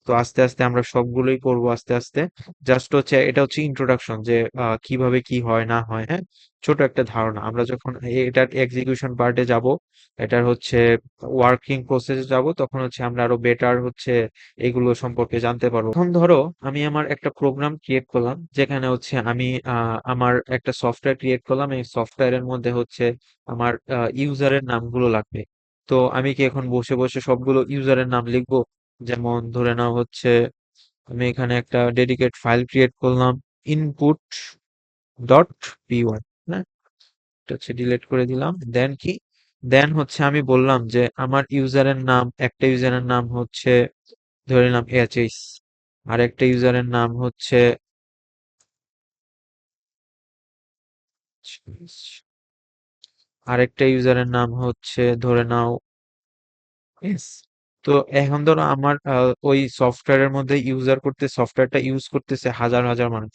তো আস্তে আস্তে আমরা সবগুলোই করব আস্তে আস্তে। জাস্ট হচ্ছে এটা হচ্ছে ইন্ট্রোডাকশন যে কিভাবে কি হয় না হয়, হ্যাঁ, ছোট একটা ধারণা। আমরা যখন এটার এক্সিকিউশন পার্টে যাব, এটার হচ্ছে ওয়ার্কিং প্রসেসে যাব, তখন হচ্ছে আমরা আরো বেটার হচ্ছে এগুলো সম্পর্কে জানতে পারবো। এখন ধরো আমি আমার একটা প্রোগ্রাম ক্রিয়েট করলাম, যেখানে হচ্ছে আমি আমার একটা সফটওয়্যার ক্রিয়েট করলাম। এই সফটওয়্যারের মধ্যে হচ্ছে আমার ইউজারের নামগুলো লাগবে। তো আমি কি এখন বসে বসে সবগুলো ইউজারের নাম লিখবো? যেমন ধরে নাও হচ্ছে আমি এখানে একটা ডেডিকেট ফাইল ক্রিয়েট করলাম, ইনপুট ডট পি1। হ্যাঁ, এটা হচ্ছে ডিলিট করে দিলাম। দেন কি, দেন হচ্ছে আমি বললাম যে আমার ইউজারের নাম, একটা ইউজারের নাম হচ্ছে ধরে নিলাম এইচ, আর একটা ইউজারের নাম হচ্ছে আরেকটা ইউজারের নাম হচ্ছে ধরে নাও এস। তো এখন ধরো আমার ওই সফটওয়্যারের মধ্যে সফটওয়্যারটা ইউজ করতেছে হাজার হাজার মানুষ।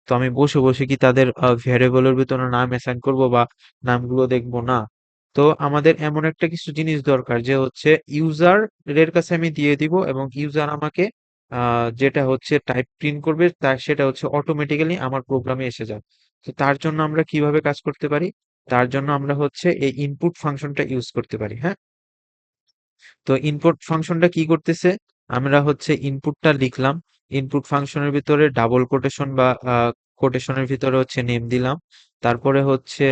তো আমি বসে বসে কি তাদের ভ্যারিয়েবলের ভিতরে নাম অ্যাসাইন করব বা নামগুলো দেখবো না? তো আমাদের এমন একটা কিছু জিনিস দরকার যে হচ্ছে ইউজার এর কাছে আমি দিয়ে দিব, এবং ইউজার আমাকে যেটা হচ্ছে টাইপ প্রিন্ট করবে তার সেটা হচ্ছে অটোমেটিক্যালি আমার প্রোগ্রামে এসে যাবে। তো তার জন্য আমরা কিভাবে কাজ করতে পারি? তার জন্য আমরা হচ্ছে এই ইনপুট ফাংশনটা ইউজ করতে পারি, হ্যাঁ। তো ইনপুট ফাংশনটা কি করতেছে? আমরা হচ্ছে ইনপুটটা লিখলাম, ইনপুট ফাংশনের ভিতরে ডাবল কোটেশন বা কোটেশনের ভিতরে হচ্ছে নেম দিলাম। তারপরে হচ্ছে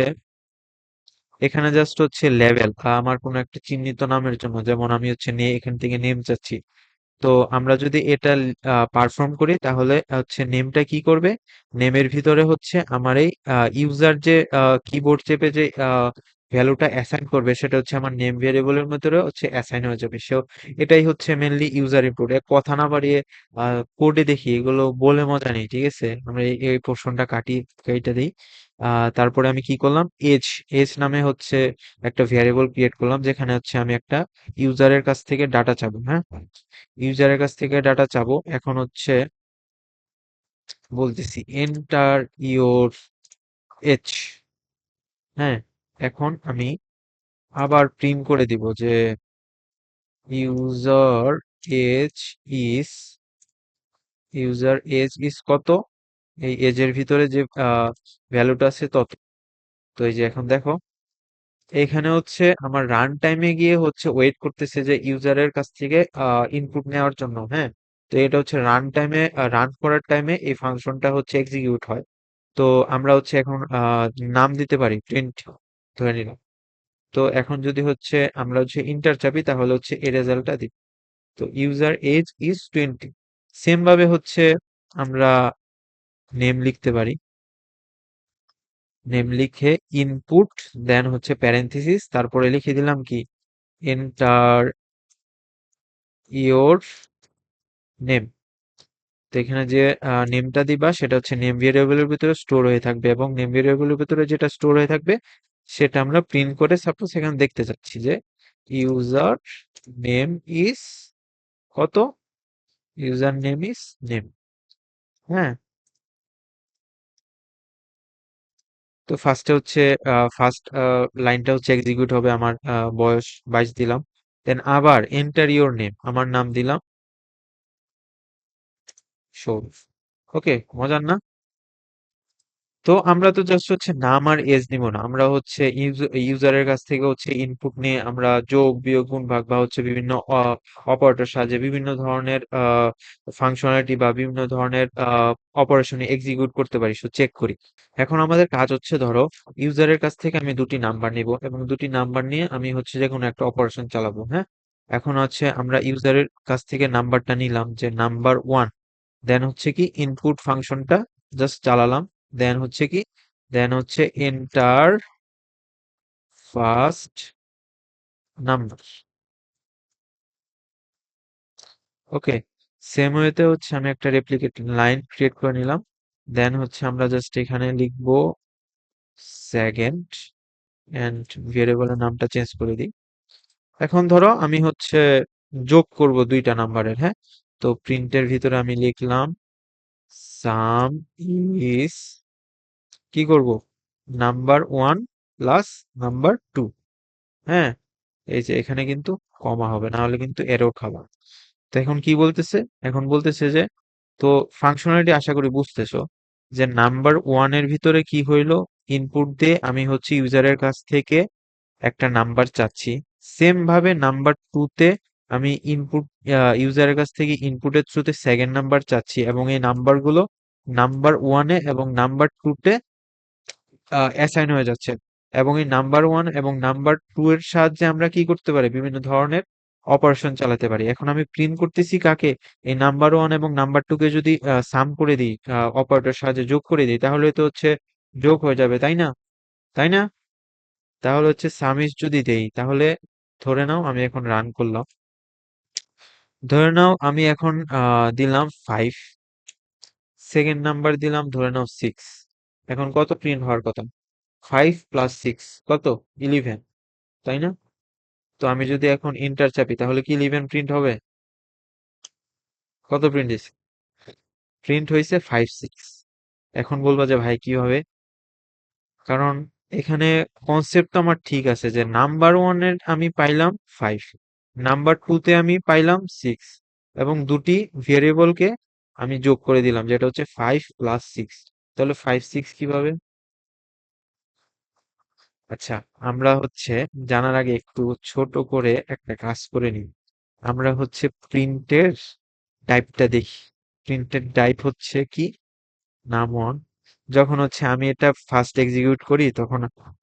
এখানে জাস্ট হচ্ছে লেভেল আমার কোনো একটা চিহ্নিত নামের জন্য, যেমন আমি হচ্ছে এখান থেকে নেম চাচ্ছি। তো আমরা যদি এটা পারফর্ম করি, তাহলে হচ্ছে নেমটা কি করবে? নেমের ভিতরে হচ্ছে আমার এই ইউজার যে কিবোর্ড চেপে যে ভ্যালুটা অ্যাসাইন করবে, সেটা হচ্ছে আমার নেম ভেরিয়েবলের ভিতরে হচ্ছে অ্যাসাইন হয়ে যাবে। সো এটাই হচ্ছে মেনলি ইউজার ইনপুট। কথা না বাড়িয়ে কোডে দেখি, এগুলো বলে মজা নেই, ঠিক আছে? আমরা এই পোর্শনটা কেটে দিই। তারপরে আমি কি করলাম, এজ এজ নামে হচ্ছে একটা ভ্যারিয়েবল ক্রিয়েট করলাম, যেখানে হচ্ছে আমি একটা ইউজারের কাছ থেকে ডাটা চাবো, হ্যাঁ। ইউজারের কাছ থেকে ডাটা চাবো। এখন হচ্ছে বলতেছি এন্টার ইওর এজ, হ্যাঁ। এখন আমি আবার প্রিন্ট করে দিব যে ইউজার এজ ইজ কত, এই এজের ভিতরে যে ভ্যালুটা আছে তত। তো এই যে এখন দেখো, এখানে হচ্ছে আমার রান টাইমে গিয়ে হচ্ছে ওয়েট করতেছে যে ইউজারের কাছ থেকে ইনপুট নেওয়ার জন্য, হ্যাঁ। তো এটা হচ্ছে রান টাইমে, রান করার টাইমে এই ফাংশনটা হচ্ছে এক্সিকিউট হয়। তো আমরা হচ্ছে এখন নাম দিতে পারি প্রিন্ট, ধরে নিলাম। তো এখন যদি হচ্ছে আমরা হচ্ছে ইন্টার চাপি, তাহলে হচ্ছে এই রেজাল্টটা দিই। তো ইউজার এজ ইজ 20। সেম ভাবে হচ্ছে আমরা নেম লিখতে পারি, নেম লিখে ইনপুট, দেন হচ্ছে প্যারেন্থেসিস, তারপরে লিখে দিলাম কি এন্টার ইওর নেম। তো এখানে যে নেমটা দিবা সেটা হচ্ছে নেম ভেরিয়েবলের ভিতরে স্টোর হয়ে থাকবে, এবং নেম ভেরিয়েবলের ভিতরে যেটা স্টোর হয়ে থাকবে সেটা আমরা প্রিন্ট করে সাপোজ এখানে দেখতে চাচ্ছি যে ইউজার নেম ইজ কত, ইউজার নেম ইজ নেম, হ্যাঁ। তো ফার্স্টে হচ্ছে ফার্স্ট লাইনটা হচ্ছে এক্সিকিউট হবে, আমার বয়স 22 দিলাম। দেন আবার এন্টার ইওর নেম, আমার নাম দিলাম সৌরভ। ওকে, মজার না? তো আমরা তো জাস্ট হচ্ছে নাম আর এজ নিব না, আমরা হচ্ছে ইউজারের কাছ থেকে হচ্ছে ইনপুট নিয়ে আমরা যোগ বিয়োগ গুণ ভাগ বা হচ্ছে বিভিন্ন অপারেটর সাহায্যে বিভিন্ন ধরনের ফাংশনালিটি বা বিভিন্ন ধরনের অপারেশন এক্সিকিউট করতে পারি। চেক করি। এখন আমাদের কাজ হচ্ছে ধরো ইউজারের কাছ থেকে আমি দুটি নাম্বার নিব, এবং দুটি নাম্বার নিয়ে আমি হচ্ছে যে কোনো একটা অপারেশন চালাবো, হ্যাঁ। এখন হচ্ছে আমরা ইউজারের কাছ থেকে নাম্বারটা নিলাম যে নাম্বার 1। দেন হচ্ছে কি ইনপুট ফাংশনটা জাস্ট চালালাম। দেন হচ্ছে কি, দেন হচ্ছে এন্টার ফার্স্ট নাম্বার। ওকে, সেম ওয়েতে হচ্ছে আমি একটা রেপ্লিকেট লাইন ক্রিয়েট করে নিলাম। দেন হচ্ছে আমরা জাস্ট এখানে লিখবো সেকেন্ড, এন্ড ভেরিয়েবলের নামটা চেঞ্জ করে দিই। এখন ধরো আমি হচ্ছে যোগ করব দুইটা নাম্বারের, হ্যাঁ। তো প্রিন্টের ভিতরে আমি লিখলাম সাম ইজ, কি করব, number one plus number two, হ্যাঁ। এই যে এখানে কিন্তু কমা হবে, না হলে কিন্তু এরর খাবার। তো এখন কি বলতেছে, এখন বলতেছে যে, তো ফাংশনালিটি আশা করি বুঝতেছো, যে নাম্বার ওয়ান এর ভিতরে কি হইলো, ইনপুট দিয়ে আমি হচ্ছে ইউজারের কাছ থেকে একটা নাম্বার চাচ্ছি। সেম ভাবে নাম্বার টু তে আমি ইনপুট, ইউজারের কাছ থেকে ইনপুটের থ্রুতে সেকেন্ড নাম্বার চাচ্ছি, এবং এই নাম্বারগুলো নাম্বার ওয়ানে এবং নাম্বার টু তে অ্যাসাইন হয়ে যাচ্ছে। এবং এই নাম্বার ওয়ান এবং নাম্বার টু এর সাহায্যে আমরা কি করতে পারি, বিভিন্ন ধরনের অপারেশন চালাতে পারি। এখন আমি প্রিন্ট করতেছি কাকে, এই নাম্বার ওয়ান এবং নাম্বার টু কে যদি সাম করে দিই, অপারেটর সাহায্যে যোগ করে দিই, তাহলে তো হচ্ছে যোগ হয়ে যাবে, তাই না? তাই না? তাহলে হচ্ছে সামিস যদি দেই, তাহলে ধরে নাও আমি এখন রান করলাম, ধরে নাও আমি এখন দিলাম ফাইভ, সেকেন্ড নাম্বার দিলাম ধরে নাও সিক্স। এখন কত প্রিন্ট হওয়ার কথা? ফাইভ প্লাস সিক্স কত? 11, তাই না? তো আমি যদি এখন এন্টার চাপি, তাহলে কি 11 প্রিন্ট হবে? কত প্রিন্ট হয়েছে? প্রিন্ট হয়েছে ফাইভ সিক্স। এখন বলবা যে ভাই কিভাবে? কারণ এখানে কনসেপ্ট তো আমার ঠিক আছে, যে নাম্বার ওয়ানের আমি পাইলাম ফাইভ, নাম্বার টু তে আমি পাইলাম সিক্স, এবং দুটি ভেরিয়েবলকে আমি যোগ করে দিলাম, যেটা হচ্ছে ফাইভ প্লাস সিক্স। তাহলে ফাইভ সিক্স কিভাবে? আচ্ছা, আমরা হচ্ছে জানার আগে একটু ছোট করে একটা কাজ করে নিই। আমরা হচ্ছে প্রিন্টের টাইপটা দেখি। প্রিন্টের টাইপ হচ্ছে কি, নাম ওয়ান। যখন হচ্ছে আমি এটা ফার্স্ট এক্সিকিউট করি, তখন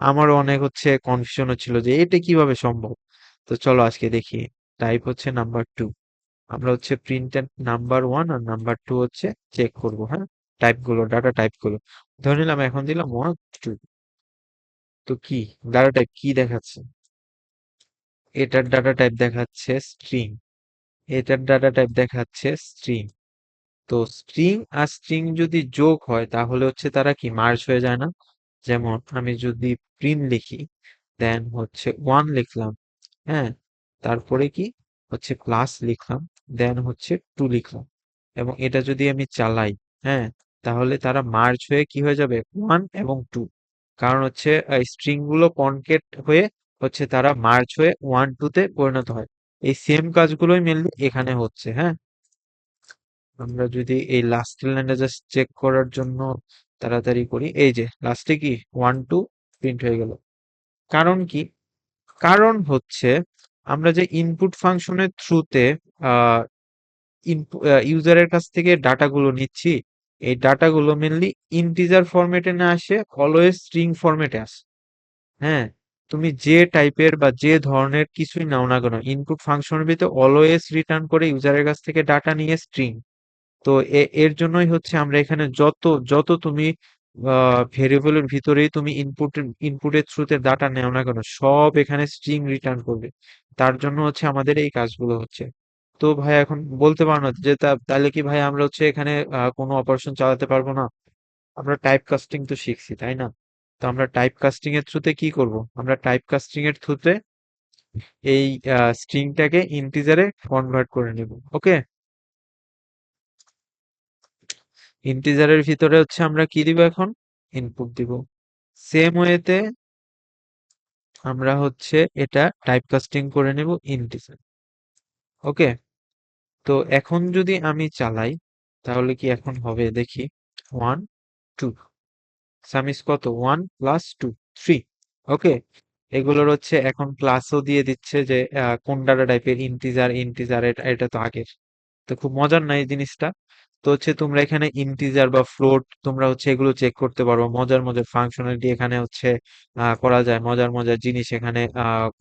আমারও অনেক হচ্ছে কনফিউশন হচ্ছিল যে এটা কিভাবে সম্ভব। তো চলো আজকে দেখি। টাইপ হচ্ছে নাম্বার টু। আমরা হচ্ছে প্রিন্টের নাম্বার ওয়ান আর নাম্বার টু হচ্ছে চেক করব, হ্যাঁ। টাইপ গুলো, ডাটা টাইপ গুলো ধরে নিলাম, এখন দিলাম ওয়ান টু। তো কি ডাটা টাইপ কি দেখাচ্ছে? এটার ডাটা টাইপ দেখাচ্ছে স্ট্রিং, এটার ডাটা টাইপ দেখাচ্ছে স্ট্রিং। তো স্ট্রিং আর স্ট্রিং যদি যোগ হয়, তাহলে হচ্ছে তারা কি মার্জ হয়ে যায় না? যেমন আমি যদি প্রিন্ট লিখি, দেন হচ্ছে ওয়ান লিখলাম, হ্যাঁ, তারপরে কি হচ্ছে প্লাস লিখলাম, দেন হচ্ছে টু লিখলাম, এবং এটা যদি আমি চালাই, হ্যাঁ, তাহলে তারা মার্জ হয়ে কি হয়ে যাবে, ওয়ান এবং টু। কারণ হচ্ছে স্ট্রিং গুলো কনকেট হয়ে হচ্ছে তারা মার্জ হয়ে ওয়ান টু তে পরিণত হয়। এই সেম কাজগুলোই মেনলি এখানে হচ্ছে, হ্যাঁ। আমরা যদি এই লাস্ট লাইনটা জাস্ট চেক করার জন্য তাড়াতাড়ি করি, এই যে লাস্টে কি ওয়ান টু প্রিন্ট হয়ে গেল। কারণ কি? কারণ হচ্ছে আমরা যে ইনপুট ফাংশনের থ্রুতে আহ ইউজারের কাছ থেকে ডাটাগুলো নিচ্ছি, এই ডাটাগুলো মেনলি ইন্টিজার ফরম্যাটে না আসে, অলওয়েজ স্ট্রিং ফরম্যাটে আসে, হ্যাঁ। তুমি যে টাইপের বা যে ধরনের কিছুই নাও না কেন, ইনপুট ফাংশনের ভিতরে অলওয়েজ রিটার্ন করে ইউজারের কাছ থেকে ডাটা নিয়ে স্ট্রিং। তো এর জন্যই হচ্ছে আমরা এখানে যত যত তুমি ভেরিয়েবলের ভিতরেই তুমি ইনপুটের থ্রুতে ডাটা নেও না কেন, সব এখানে স্ট্রিং রিটার্ন করবে। তার জন্য হচ্ছে আমাদের এই কাজগুলো হচ্ছে। তো ভাই এখন বলতে পারো না যে তাহলে কি ভাই আমরা হচ্ছে এখানে কোনো অপারেশন চালাতে পারবো না? আমরা টাইপ কাস্টিং তো শিখছি, তাই না? তো আমরা টাইপ কাস্টিং এর থ্রুতে কি করব, আমরা টাইপ কাস্টিং এর থ্রুতে এই স্ট্রিংটাকে ইন্টিজারে কনভার্ট করে নিব। ওকে, ইন্টিজারের ভিতরে হচ্ছে আমরা কি দিব এখন, ইনপুট দিব। সেম ওয়েতে আমরা হচ্ছে এটা টাইপ কাস্টিং করে নেব ইন্টিজার। ওকে, তো এখন যদি আমি চালাই, তাহলে কি এখন হবে দেখি, ওয়ান টু, সামিস কত, ওয়ান প্লাস টু, থ্রি। ওকে, এগুলোর হচ্ছে এখন ক্লাসও দিয়ে দিচ্ছে যে কোন ডাটা টাইপের, ইন্টিজার, ইন্টিজার এটা এটা তো আগের। তো খুব মজার না এই জিনিসটা? তো হচ্ছে তোমরা এখানে ইন্টিজার বা ফ্লোট তোমরা হচ্ছে এগুলো চেক করতে পারো, মজার মজার ফাংশনালিটি এখানে হচ্ছে করা যায়, মজার মজার জিনিস এখানে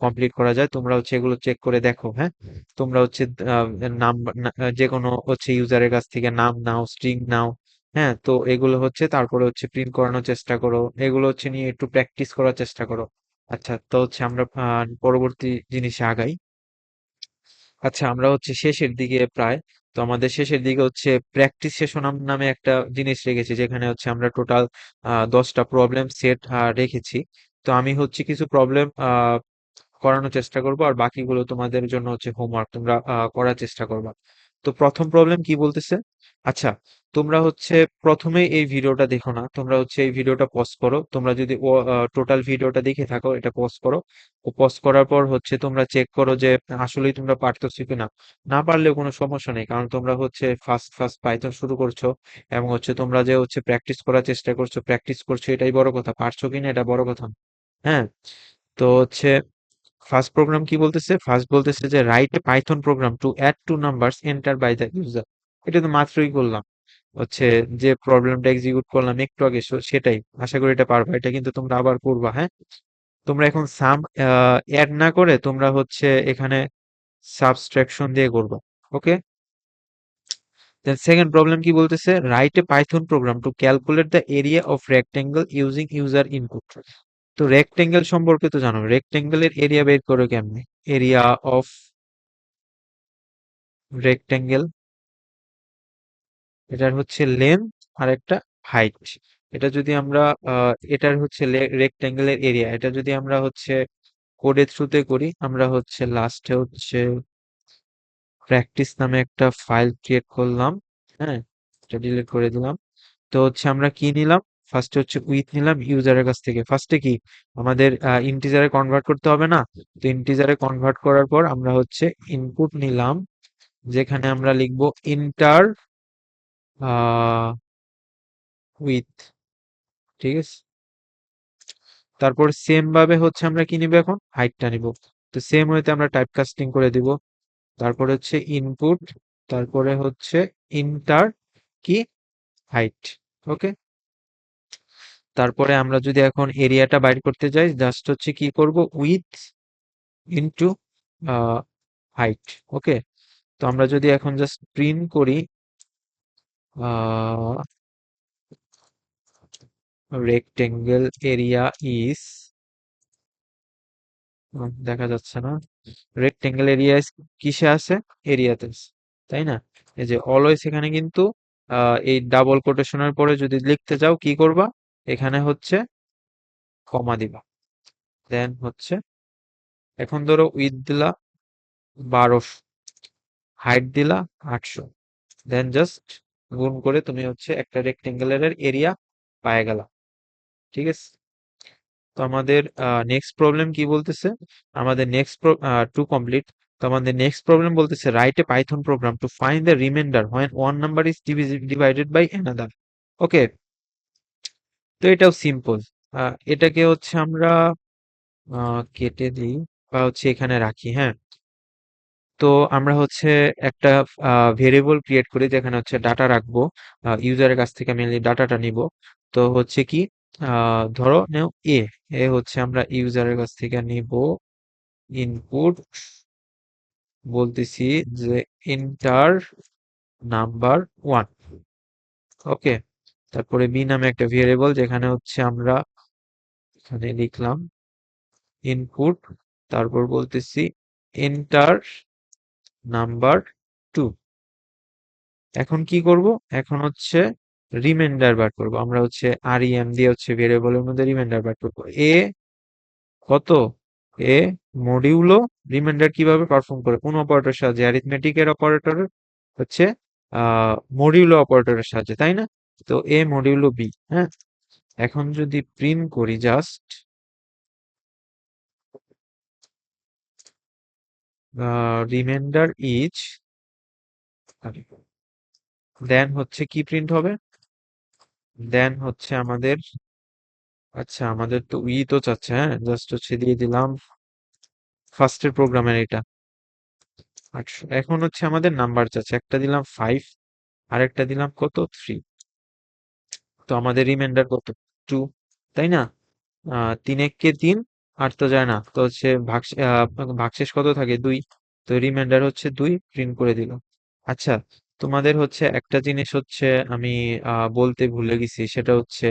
কমপ্লিট করা যায়। তোমরা হচ্ছে এগুলো চেক করে দেখো, হ্যাঁ। তোমরা হচ্ছে নাম, যে কোনো হচ্ছে ইউজারের কাছ থেকে নাম নাও, স্ট্রিং নাও, হ্যাঁ। তো এগুলো হচ্ছে তারপরে হচ্ছে প্রিন্ট করানোর চেষ্টা করো, এগুলো হচ্ছে নিয়ে একটু প্র্যাকটিস করার চেষ্টা করো। আচ্ছা, তো হচ্ছে আমরা পরবর্তী জিনিসে আগাই। আচ্ছা, আমরা হচ্ছে শেষের দিকে প্রায়। তো আমাদের শেষের দিকে হচ্ছে প্র্যাকটিস সেশন নামে একটা জিনিস রেখেছি, যেখানে হচ্ছে আমরা টোটাল 10টা প্রবলেম সেট রেখেছি। তো আমি হচ্ছে কিছু প্রবলেম করানোর চেষ্টা করবো, আর বাকিগুলো তোমাদের জন্য হচ্ছে হোমওয়ার্ক, তোমরা করার চেষ্টা করবা। তো প্রথম প্রবলেম কি বলতেছে? আচ্ছা, তোমরা হচ্ছে প্রথমে এই ভিডিওটা দেখো না, তোমরা হচ্ছে এই ভিডিওটা পজ করো। তোমরা যদি টোটাল ভিডিওটা দেখে থাকো, এটা পজ করো। ও পজ করার পর হচ্ছে তোমরা চেক করো যে আসলেই তোমরা পারতেছো কিনা। না পারলেও কোনো সমস্যা নেই, কারণ তোমরা হচ্ছে ফার্স্ট ফার্স্ট পাইথন শুরু করছো, এবং হচ্ছে তোমরা যে হচ্ছে প্র্যাকটিস করছো এটাই বড় কথা, পারছো কিনা এটা বড় কথা না। হ্যাঁ, তো হচ্ছে ফার্স্ট প্রোগ্রাম কি বলতেছে? ফার্স্ট বলতেছে যে write a Python program to add two numbers enter by the user. এটা তো মাত্রই করলাম, হচ্ছে যে প্রবলেমটা এক্সিকিউট করলাম একটু আগে, সেটাই। আশা করি এটা পারবা, এটা কিন্তু তোমরা আবার করবা। হ্যাঁ, তোমরা এখন সাম অ্যাড না করে তোমরা হচ্ছে এখানে সাবট্রাকশন দিয়ে করবা। ওকে, দেন সেকেন্ড প্রবলেম কি বলতেছে? Write a Python program to calculate the area of rectangle using user input. তো রেক্টেঙ্গেল সম্পর্কে তো জানো, রেক্টেঙ্গেলের এরিয়া বের করো কেমনে? এরিয়া অফ রেক্টেঙ্গেল, এটার হচ্ছে লেন্থ আর একটা হাইট। এটা যদি আমরা এটার হচ্ছে রেক্টেঙ্গেলের এরিয়া, এটা যদি আমরা হচ্ছে কোডের থ্রুতে করি, আমরা হচ্ছে লাস্টে হচ্ছে প্র্যাকটিস নামে একটা ফাইল ক্রিয়েট করলাম। হ্যাঁ, এটা ডিলিট করে দিলাম। তো হচ্ছে আমরা কি নিলাম? ফার্স্টে হচ্ছে উইথ নিলাম ইউজারের কাছ থেকে। ফার্স্টে কি আমাদের ইন্টিজারে কনভার্ট করতে হবে না? তো ইন্টিজারে কনভার্ট করার পর আমরা হচ্ছে ইনপুট নিলাম, যেখানে আমরা লিখবো ইন্টার উইথ। ঠিক আছে, তারপর সেম ভাবে হচ্ছে আমরা কি নিব? এখন হাইটটা নিব। তো সেম ওয়েতে আমরা টাইপ কাস্টিং করে দিব। তারপরে হচ্ছে ইনপুট, তারপরে হচ্ছে ইন্টার কি হাইট। ওকে, তারপরে আমরা যদি এখন এরিয়াটা বাইর করতে যাই, জাস্ট হচ্ছে কি করব? With into height. ওকে, তো আমরা যদি এখন জাস্ট প্রিন্ট করি রেক্টেঙ্গেল এরিয়া ইজ, দেখা যাচ্ছে না, রেক্টেঙ্গেল এরিয়া কিসে আছে? এরিয়াতে আছে, তাই না? এই যে অলওয়েজ এখানে কিন্তু এই ডাবল কোটেশনের পরে যদি লিখতে যাও কি করবা? এখানে হচ্ছে কমা দিবা। দেন হচ্ছে এখন ধরো উইথ দিলা 1200, হাইট দিলা 800, দেন জাস্ট গুণ করে তুমি হচ্ছে একটা রেক্টেঙ্গেলের এরিয়া পায়ে গেলা। ঠিক আছে, তো আমাদের নেক্সট প্রবলেম কি বলতেছে? আমাদের নেক্সট টু কমপ্লিট। তো আমাদের নেক্সট প্রবলেম বলতেছে write a Python program to find the remainder when one number is divided by another. Okay, তো এটাও সিম্পল। এটাকে হচ্ছে আমরা কেটে দিই বা হচ্ছে এখানে রাখি। হ্যাঁ, তো আমরা হচ্ছে একটা ভেরিয়েবল ক্রিয়েট করি যেখানে হচ্ছে ডাটা রাখবো, ইউজারের কাছ থেকে মেনলি ডাটাটা নিব। তো হচ্ছে কি, ধরো নেও এ, এ হচ্ছে আমরা ইউজারের কাছ থেকে নিব ইনপুট, বলতেছি যে ইন্টার নাম্বার 1। ওকে, তারপরে বি নামে একটা ভেরিয়েবল যেখানে হচ্ছে আমরা এখানে লিখলাম ইনপুট, তারপর বলতেছি এন্টার নাম্বার 2। এখন কি করব? এখন হচ্ছে রিমাইন্ডার বার করব। আমরা হচ্ছে আরইএম দিয়ে হচ্ছে ভেরিয়েবলের মধ্যে রিমাইন্ডার বার করব। এ কত? এ মডিউলো রিমাইন্ডার কিভাবে পারফর্ম করে? কোন অপারেটরের সাহায্যে? অ্যারিথমেটিক এর অপারেটর হচ্ছে মডিউলো অপারেটরের সাহায্যে, তাই না? তো এ মডিউলো বি। হ্যাঁ, এখন যদি প্রিন্ট করি জাস্ট রিমাইন্ডার ইজ, দেন হচ্ছে কি প্রিন্ট হবে? দেন হচ্ছে আমাদের, আচ্ছা আমাদের তো ই তো চাচ্ছে। হ্যাঁ, জাস্ট হচ্ছে দিয়ে দিলাম ফার্স্টের প্রোগ্রামের এটা 800। এখন হচ্ছে আমাদের নাম্বার চাচ্ছে, একটা দিলাম 5, আর একটা দিলাম কত? 3। তো আমাদের রিমাইন্ডার কত? 2, তাই না? 3 একে 3, আর তো যায় না, তো হচ্ছে ভাগশেষ কত থাকে? 2। তো রিমাইন্ডার হচ্ছে 2, প্রিন্ট করে দিল। আচ্ছা, তোমাদের হচ্ছে একটা জিনিস হচ্ছে আমি বলতে ভুলে গেছি, সেটা হচ্ছে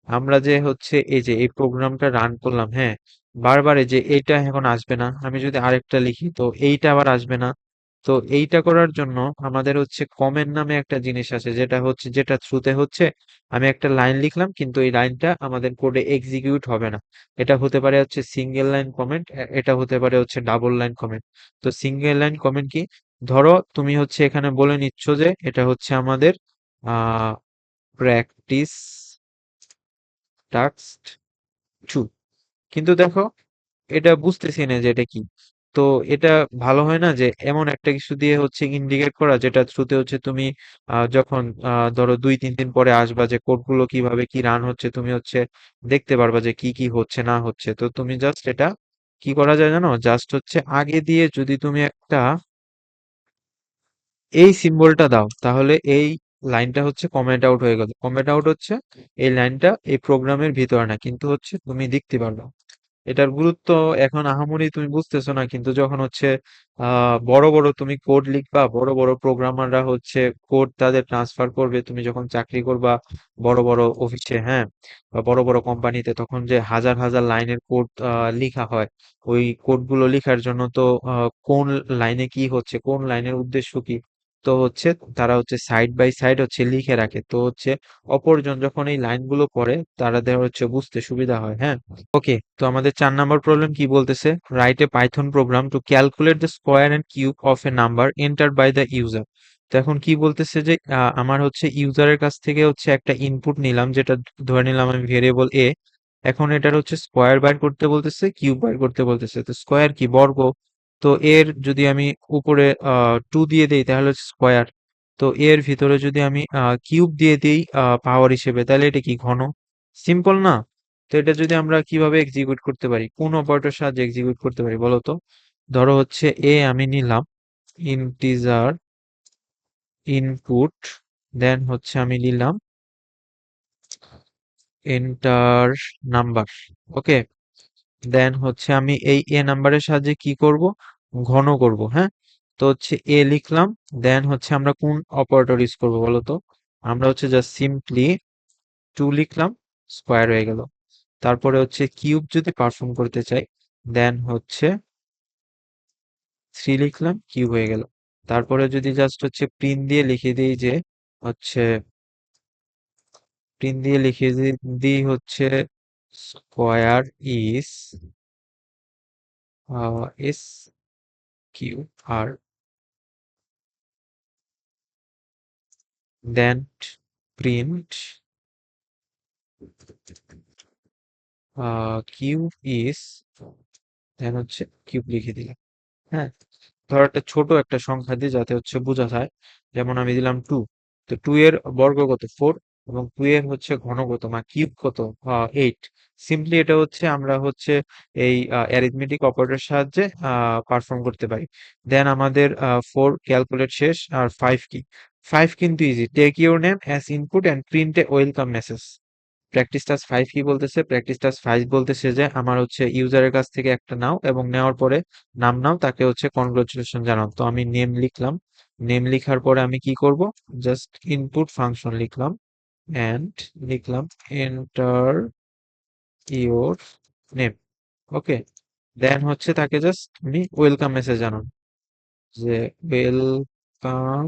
আমরা যে হচ্ছে এই যে এই প্রোগ্রামটা রান করলাম, হ্যাঁ, বারবার এই যে এইটা এখন আসবে না, আমি যদি আরেকটা লিখি তো এইটা আবার আসবে না। তো এইটা করার জন্য আমাদের হচ্ছে কমেন্ট নামে একটা জিনিস আছে, যেটা থ্রুতে হচ্ছে আমি একটা লাইন লিখলাম কিন্তু এই লাইনটা আমাদের কোডে এক্সিকিউট হবে না। এটা হতে পারে হচ্ছে সিঙ্গেল লাইন কমেন্ট, এটা হতে পারে হচ্ছে ডাবল লাইন কমেন্ট। তো সিঙ্গেল লাইন কমেন্ট কি? ধরো তুমি হচ্ছে এখানে বলে নিচ্ছ যে এটা হচ্ছে আমাদের আহ প্র্যাকটিস টাস্ক 2, কিন্তু দেখো এটা বুঝতেছি না যে এটা কি। তো এটা ভালো হয় না যে এমন একটা কিছু দিয়ে হচ্ছে ইন্ডিকেট করা যেটা থ্রুতে হচ্ছে তুমি যখন ধরো 2-3 দিন পরে আসবা যে কোডগুলো কিভাবে কি রান হচ্ছে, তুমি হচ্ছে দেখতে পারবা যে কি কি হচ্ছে না হচ্ছে। তো তুমি জাস্ট এটা কি করা যায় জানো, জাস্ট হচ্ছে আগে দিয়ে যদি তুমি একটা এই সিম্বলটা দাও তাহলে এই লাইনটা হচ্ছে কমেন্ট আউট হয়ে গেল। কমেন্ট আউট হচ্ছে এই লাইনটা এই প্রোগ্রামের ভিতরে না, কিন্তু হচ্ছে তুমি দেখতে পারবা। এটার গুরুত্ব এখন আহামরি তুমি বুঝতেছো না, কিন্তু যখন হচ্ছে বড় বড় তুমি কোড লিখবা, বড় বড় প্রোগ্রামাররা হচ্ছে কোড তাদের ট্রান্সফার করবে, তুমি যখন চাকরি করবা বড় বড় অফিসে, হ্যাঁ, বা বড় বড় কোম্পানিতে, তখন যে হাজার হাজার লাইনের কোড লিখা হয়, ওই কোডগুলো লিখার জন্য তো কোন লাইনে কি হচ্ছে, কোন লাইনের উদ্দেশ্য কি, তো হচ্ছে তারা হচ্ছে সাইড বাই সাইড হচ্ছে লিখে রাখে। তো হচ্ছে অপরজন যখন এই লাইনগুলো পড়ে তাদের হচ্ছে বুঝতে সুবিধা হয়, হ্যাঁ। ওকে, তো আমাদের 4 নম্বর প্রবলেম কি বলতেছে? Write a Python program to calculate the square and cube of a number entered by the user. তো এখন কি বলতেছে যে আমার হচ্ছে ইউজারের কাছ থেকে হচ্ছে একটা ইনপুট নিলাম, যেটা ধরে নিলাম আমি ভেরিয়েবল এ। এখন এটার হচ্ছে স্কোয়ার বাইর করতে বলতেছে, কিউব বাইর করতে বলতেছে। তো স্কোয়ার কি? বর্গ। তো এর যদি আমি উপরে 2 দিয়ে দেই তাহলে হচ্ছে স্কোয়ার। তো এর ভিতরে যদি আমি কিউব দিয়ে দিই পাওয়ার হিসেবে, তাহলে এটা কি? ঘন। সিম্পল না? তো এটা যদি আমরা কিভাবে এক্সিকিউট করতে পারি, কোন অপারেটর সাহায্যে এক্সিকিউট করতে পারি বলো তো? ধরো হচ্ছে এ আমি নিলাম ইন্টিজার ইনপুট, দেন হচ্ছে আমি নিলাম এন্টার নাম্বার। ওকে, দেন হচ্ছে আমি এই এ নাম্বারের সাহায্যে কি করব? ঘন করব, হ্যাঁ। তো হচ্ছে এ লিখলাম, দেন হচ্ছে আমরা কোন অপারেটর ইউজ করব বলো তো? আমরা হচ্ছে জাস্ট সিম্পলি 2 লিখলাম, স্কোয়ার হয়ে গেল। তারপরে হচ্ছে কিউব যদি পারফর্ম করতে চাই, দেন হচ্ছে 3 লিখলাম, কিউব হয়ে গেল। তারপরে যদি জাস্ট হচ্ছে প্রিন্ট দিয়ে লিখে দিই যে হচ্ছে প্রিন্ট দিয়ে লিখে দিই হচ্ছে square is S Q R, then print Q is, then হচ্ছে কিউব লিখে দিলাম, হ্যাঁ। ধর একটা ছোট একটা সংখ্যা দিই যাতে হচ্ছে বোঝা যায়। যেমন আমি দিলাম 2। তো 2 এর বর্গ কত? 4। এবং 2 এর হচ্ছে ঘন কত বা কিউব কত? 8। সিম্পলি এটা হচ্ছে আমরা হচ্ছে এই অ্যারিথমেটিক অপারেটরের সাহায্যে পারফর্ম করতে পারি। দেন আমাদের 4 ক্যালকুলেট শেষ। আর 5 কি? 5 কিন্তু easy. Take your name as input and print a welcome message. Practice task 5 কি বলতেছে? প্র্যাকটিস টাস্ক 5 বলতেছে যে আমার হচ্ছে ইউজারের কাছ থেকে একটা নাও এবং নেওয়ার পরে নাম নাও, তাকে হচ্ছে কনগ্রাচুলেশন জানাও। তো আমি নেম লিখলাম, নেম লিখার পরে আমি কি করব? জাস্ট ইনপুট ফাংশন লিখলাম এন্ড লিখলাম এন্টার ইওর নেম। ওকে, দেন হচ্ছে তাকে জাস্ট আমি ওয়েলকাম মেসেজ জানাবো যে ওয়েলকাম,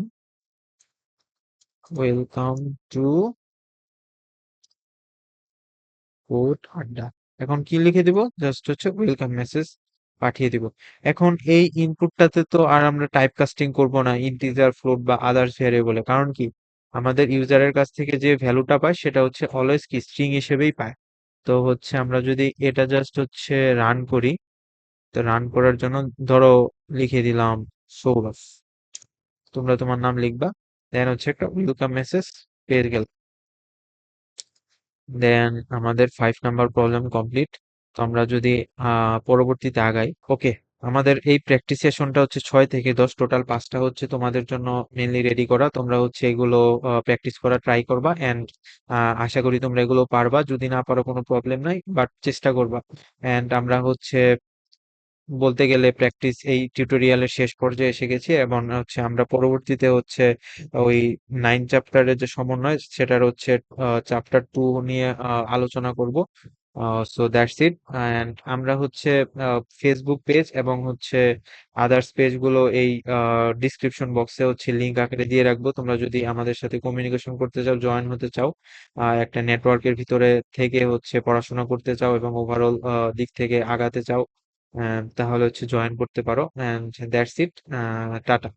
ওয়েলকাম টু কোড আড্ডা। এখন কি লিখে দিব? জাস্ট হচ্ছে ওয়েলকাম মেসেজ পাঠিয়ে দিব। এখন এই ইনপুটটাতে তো আর আমরা টাইপ কাস্টিং করবো না ইন্টিজার, ফ্লোট বা আদার্স ভ্যারিয়েবলে। কারণ কি? আমাদের ইউজারের কাছ থেকে যে ভ্যালুটা পায় সেটা হচ্ছে অলওয়েজ কি স্ট্রিং হিসেবেই পায়। তো হচ্ছে আমরা যদি এটা জাস্ট হচ্ছে রান করি, তো রান করার জন্য ধরো লিখে দিলাম সৌরভ, তোমরা তোমার নাম লিখবা, দেন হচ্ছে একটা ওয়েলকাম মেসেজ পেয়ে গেল। দেন আমাদের 5 নাম্বার প্রবলেম কমপ্লিট। তো আমরা যদি পরবর্তীতে আগাই। ওকে, আমাদের এই প্র্যাকটিস সেশনটা হচ্ছে 6 থেকে 10, টোটাল 5টা হচ্ছে তোমাদের জন্য মেনলি রেডি করা। তোমরা হচ্ছে এগুলো প্র্যাকটিস করা ট্রাই করবা এন্ড আশা করি তোমরা এগুলো পারবা। যদি না পারো কোনো প্রবলেম নাই, বাট চেষ্টা করবা। এন্ড আমরা হচ্ছে বলতে গেলে প্র্যাকটিস এই টিউটোরিয়ালের শেষ পর্যায়ে এসে গেছি, এবং হচ্ছে আমরা পরবর্তীতে হচ্ছে ওই 9 চ্যাপ্টারের যে সমন্বয় সেটার হচ্ছে চ্যাপ্টার 2 নিয়ে আলোচনা করব। So that's it. অ্যান্ড আমরা হচ্ছে ফেসবুক পেজ এবং হচ্ছে আদার্স পেজগুলো এই ডিসক্রিপশন বক্সে হচ্ছে লিঙ্ক আকারে দিয়ে রাখবো। তোমরা যদি আমাদের সাথে কমিউনিকেশন করতে চাও, জয়েন হতে চাও, একটা নেটওয়ার্কের ভিতরে থেকে হচ্ছে পড়াশোনা করতে চাও এবং ওভারঅল দিক থেকে আগাতে চাও, তাহলে হচ্ছে জয়েন করতে পারো। And that's it. টাটা।